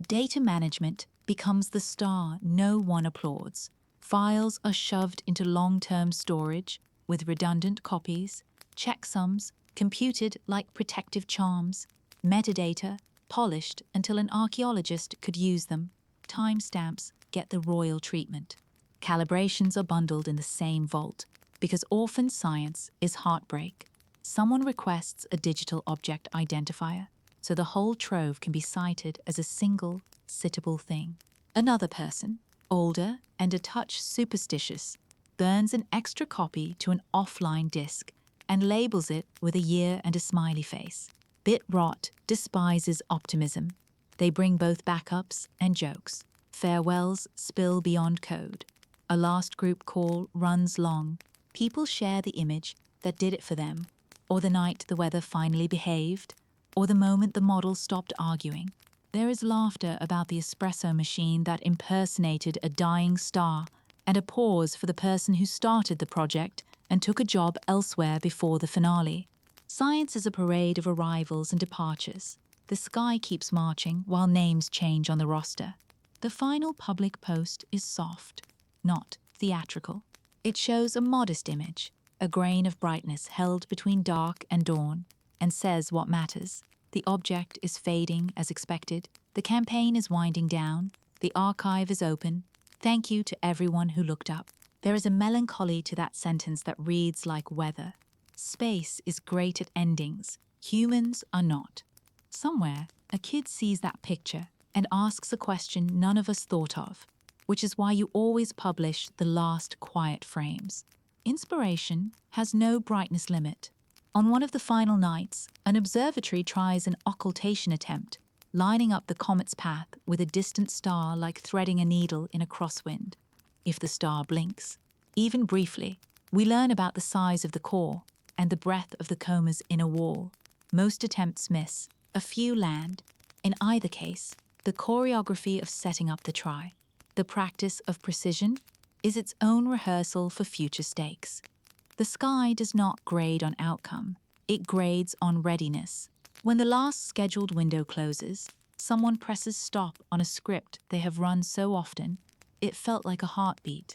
Data management becomes the star no one applauds. Files are shoved into long-term storage with redundant copies, checksums computed like protective charms, metadata polished until an archaeologist could use them, timestamps get the royal treatment. Calibrations are bundled in the same vault because orphan science is heartbreak. Someone requests a digital object identifier so the whole trove can be cited as a single, citable thing. Another person, older and a touch superstitious, burns an extra copy to an offline disk and labels it with a year and a smiley face. Bit rot despises optimism. They bring both backups and jokes. Farewells spill beyond code. A last group call runs long. People share the image that did it for them, or the night the weather finally behaved, or the moment the model stopped arguing. There is laughter about the espresso machine that impersonated a dying star, and a pause for the person who started the project and took a job elsewhere before the finale. Science is a parade of arrivals and departures. The sky keeps marching while names change on the roster. The final public post is soft, not theatrical. It shows a modest image, a grain of brightness held between dark and dawn, and says what matters. The object is fading as expected. The campaign is winding down. The archive is open. Thank you to everyone who looked up. There is a melancholy to that sentence that reads like weather. Space is great at endings. Humans are not. Somewhere, a kid sees that picture and asks a question none of us thought of, which is why you always publish the last quiet frames. Inspiration has no brightness limit. On one of the final nights, an observatory tries an occultation attempt, lining up the comet's path with a distant star like threading a needle in a crosswind. If the star blinks, even briefly, we learn about the size of the core and the breadth of the coma's inner wall. Most attempts miss, a few land. In either case, the choreography of setting up the try, the practice of precision, is its own rehearsal for future stakes. The sky does not grade on outcome, it grades on readiness. When the last scheduled window closes, someone presses stop on a script they have run so often, it felt like a heartbeat.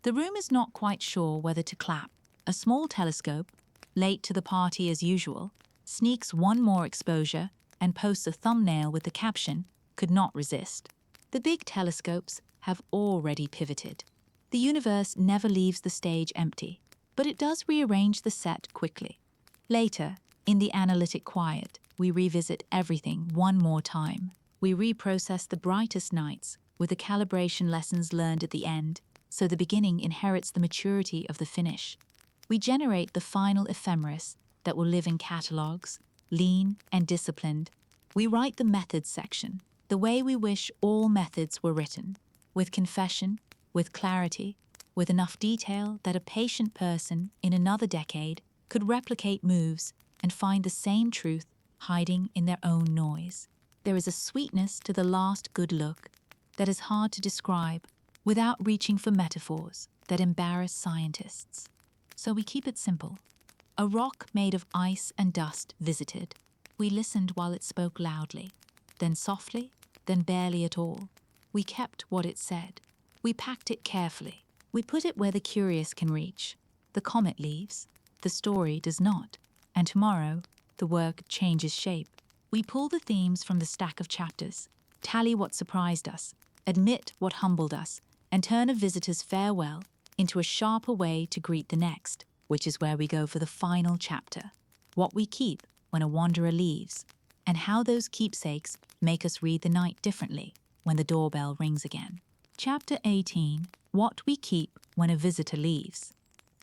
The room is not quite sure whether to clap. A small telescope, late to the party as usual, sneaks one more exposure and posts a thumbnail with the caption, "Could not resist." The big telescopes have already pivoted. The universe never leaves the stage empty, but it does rearrange the set quickly. Later, in the analytic quiet, we revisit everything one more time. We reprocess the brightest nights with the calibration lessons learned at the end, so the beginning inherits the maturity of the finish. We generate the final ephemeris that will live in catalogs, lean and disciplined. We write the methods section, the way we wish all methods were written, with confession, with clarity, with enough detail that a patient person in another decade could replicate moves and find the same truth hiding in their own noise. There is a sweetness to the last good look that is hard to describe without reaching for metaphors that embarrass scientists. So we keep it simple. A rock made of ice and dust visited. We listened while it spoke loudly, then softly, then barely at all. We kept what it said. We packed it carefully. We put it where the curious can reach. The comet leaves, the story does not, and tomorrow, the work changes shape. We pull the themes from the stack of chapters, tally what surprised us, admit what humbled us, and turn a visitor's farewell into a sharper way to greet the next, which is where we go for the final chapter. What we keep when a wanderer leaves, and how those keepsakes make us read the night differently when the doorbell rings again. Chapter 18, What We Keep When a Visitor Leaves.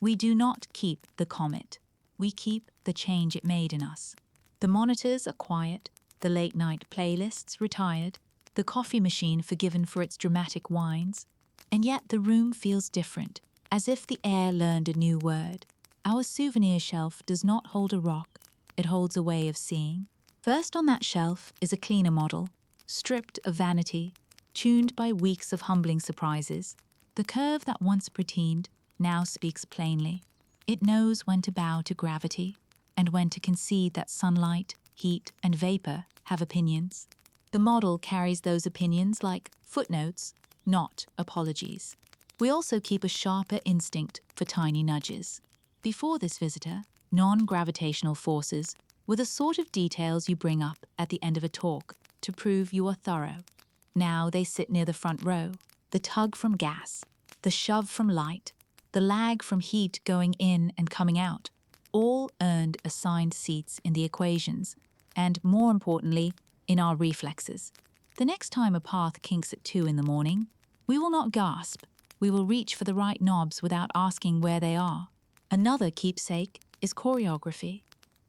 We do not keep the comet. We keep the change it made in us. The monitors are quiet, The late-night playlists retired, the coffee machine forgiven for its dramatic whines, and yet the room feels different, as if the air learned a new word. Our souvenir shelf does not hold a rock, it holds a way of seeing. First on that shelf is a cleaner model, stripped of vanity, tuned by weeks of humbling surprises. The curve that once preteened now speaks plainly. It knows when to bow to gravity and when to concede that sunlight, heat, and vapor have opinions. The model carries those opinions like footnotes, not apologies. We also keep a sharper instinct for tiny nudges. Before this visitor, non-gravitational forces were the sort of details you bring up at the end of a talk to prove you are thorough. Now they sit near the front row. The tug from gas, the shove from light, the lag from heat going in and coming out, all earned assigned seats in the equations, and more importantly, in our reflexes. The next time a path kinks at 2 in the morning, we will not gasp. We will reach for the right knobs without asking where they are. Another keepsake is choreography.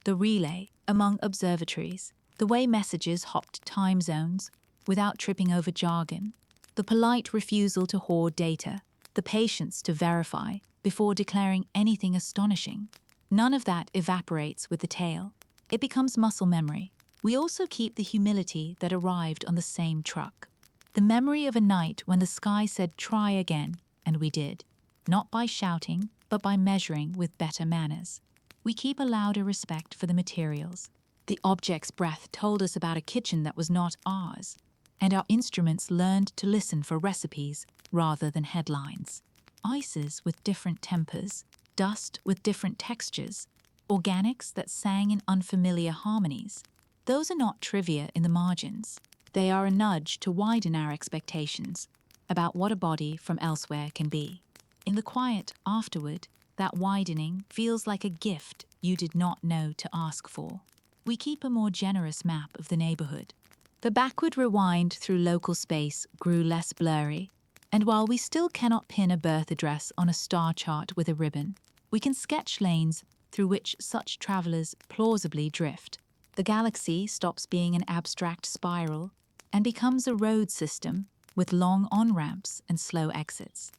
The relay among observatories, the way messages hopped time zones without tripping over jargon, the polite refusal to hoard data, the patience to verify before declaring anything astonishing. None of that evaporates with the tale. It becomes muscle memory. We also keep the humility that arrived on the same truck. The memory of a night when the sky said try again, and we did. Not by shouting, but by measuring with better manners. We keep a louder respect for the materials. The object's breath told us about a kitchen that was not ours, and our instruments learned to listen for recipes rather than headlines. Ices with different tempers, dust with different textures, organics that sang in unfamiliar harmonies. Those are not trivia in the margins. They are a nudge to widen our expectations about what a body from elsewhere can be. In the quiet afterward, that widening feels like a gift you did not know to ask for. We keep a more generous map of the neighborhood. The backward rewind through local space grew less blurry, and while we still cannot pin a birth address on a star chart with a ribbon, we can sketch lanes through which such travelers plausibly drift. The galaxy stops being an abstract spiral and becomes a road system with long on-ramps and slow exits.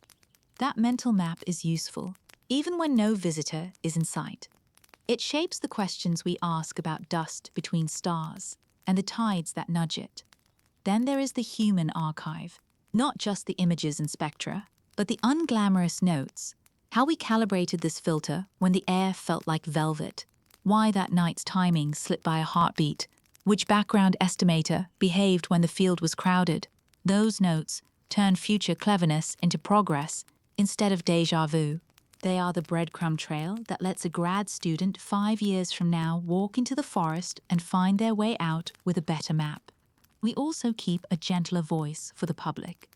That mental map is useful, even when no visitor is in sight. It shapes the questions we ask about dust between stars and the tides that nudge it. Then there is the human archive, not just the images and spectra, but the unglamorous notes, how we calibrated this filter when the air felt like velvet, why that night's timing slipped by a heartbeat, which background estimator behaved when the field was crowded. Those notes turn future cleverness into progress instead of déjà vu. They are the breadcrumb trail that lets a grad student 5 years from now walk into the forest and find their way out with a better map. We also keep a gentler voice for the public.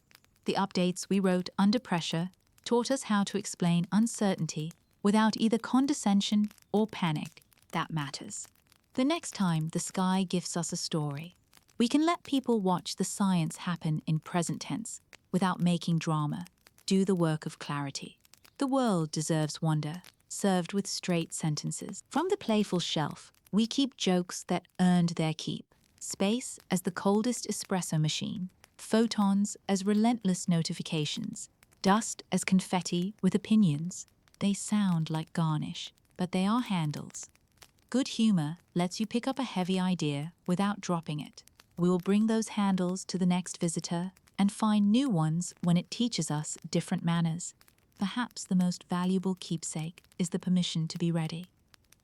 The updates we wrote under pressure taught us how to explain uncertainty without either condescension or panic. That matters. The next time the sky gifts us a story, we can let people watch the science happen in present tense without making drama, do the work of clarity. The world deserves wonder, served with straight sentences. From the playful shelf, we keep jokes that earned their keep. Space as the coldest espresso machine, photons as relentless notifications, dust as confetti with opinions. They sound like garnish, but they are handles. Good humor lets you pick up a heavy idea without dropping it. We will bring those handles to the next visitor and find new ones when it teaches us different manners. Perhaps the most valuable keepsake is the permission to be ready.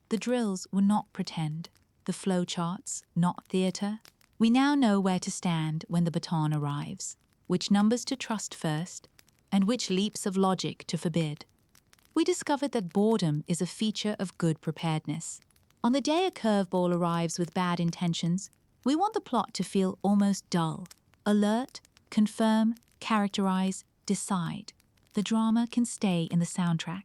The drills were not pretend, the flowcharts not theater. We now know where to stand when the baton arrives, which numbers to trust first, and which leaps of logic to forbid. We discovered that boredom is a feature of good preparedness. On the day a curveball arrives with bad intentions, we want the plot to feel almost dull. Alert, confirm, characterize, decide. The drama can stay in the soundtrack.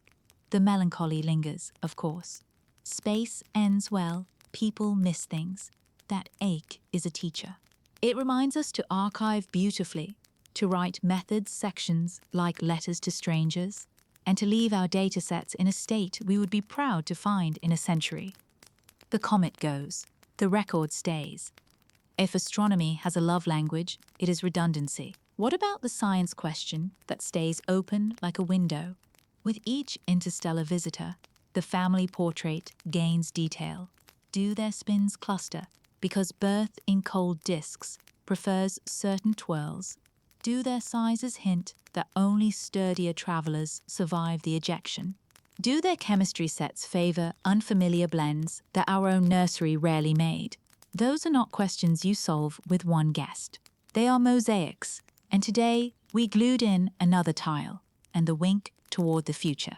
The melancholy lingers, of course. Space ends well, people miss things. That ache is a teacher. It reminds us to archive beautifully, to write methods sections like letters to strangers, and to leave our datasets in a state we would be proud to find in a century. The comet goes, the record stays. If astronomy has a love language, it is redundancy. What about the science question that stays open like a window? With each interstellar visitor, the family portrait gains detail. Do their spins cluster because birth in cold disks prefers certain twirls? Do their sizes hint that only sturdier travelers survive the ejection? Do their chemistry sets favor unfamiliar blends that our own nursery rarely made? Those are not questions you solve with one guest. They are mosaics, and today we glued in another tile and the wink toward the future.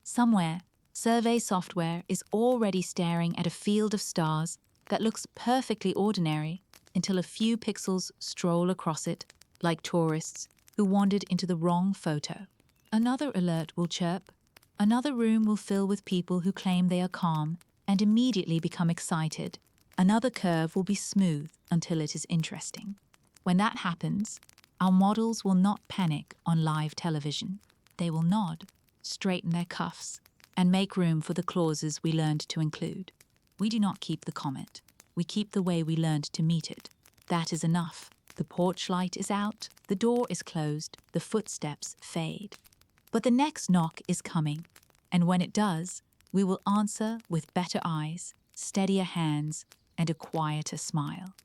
Somewhere, survey software is already staring at a field of stars that looks perfectly ordinary until a few pixels stroll across it like tourists who wandered into the wrong photo. Another alert will chirp. Another room will fill with people who claim they are calm and immediately become excited. Another curve will be smooth until it is interesting. When that happens, our models will not panic on live television. They will nod, straighten their cuffs, and make room for the clauses we learned to include. We do not keep the comet. We keep the way we learned to meet it. That is enough. The porch light is out, the door is closed, the footsteps fade. But the next knock is coming, and when it does, we will answer with better eyes, steadier hands, and a quieter smile.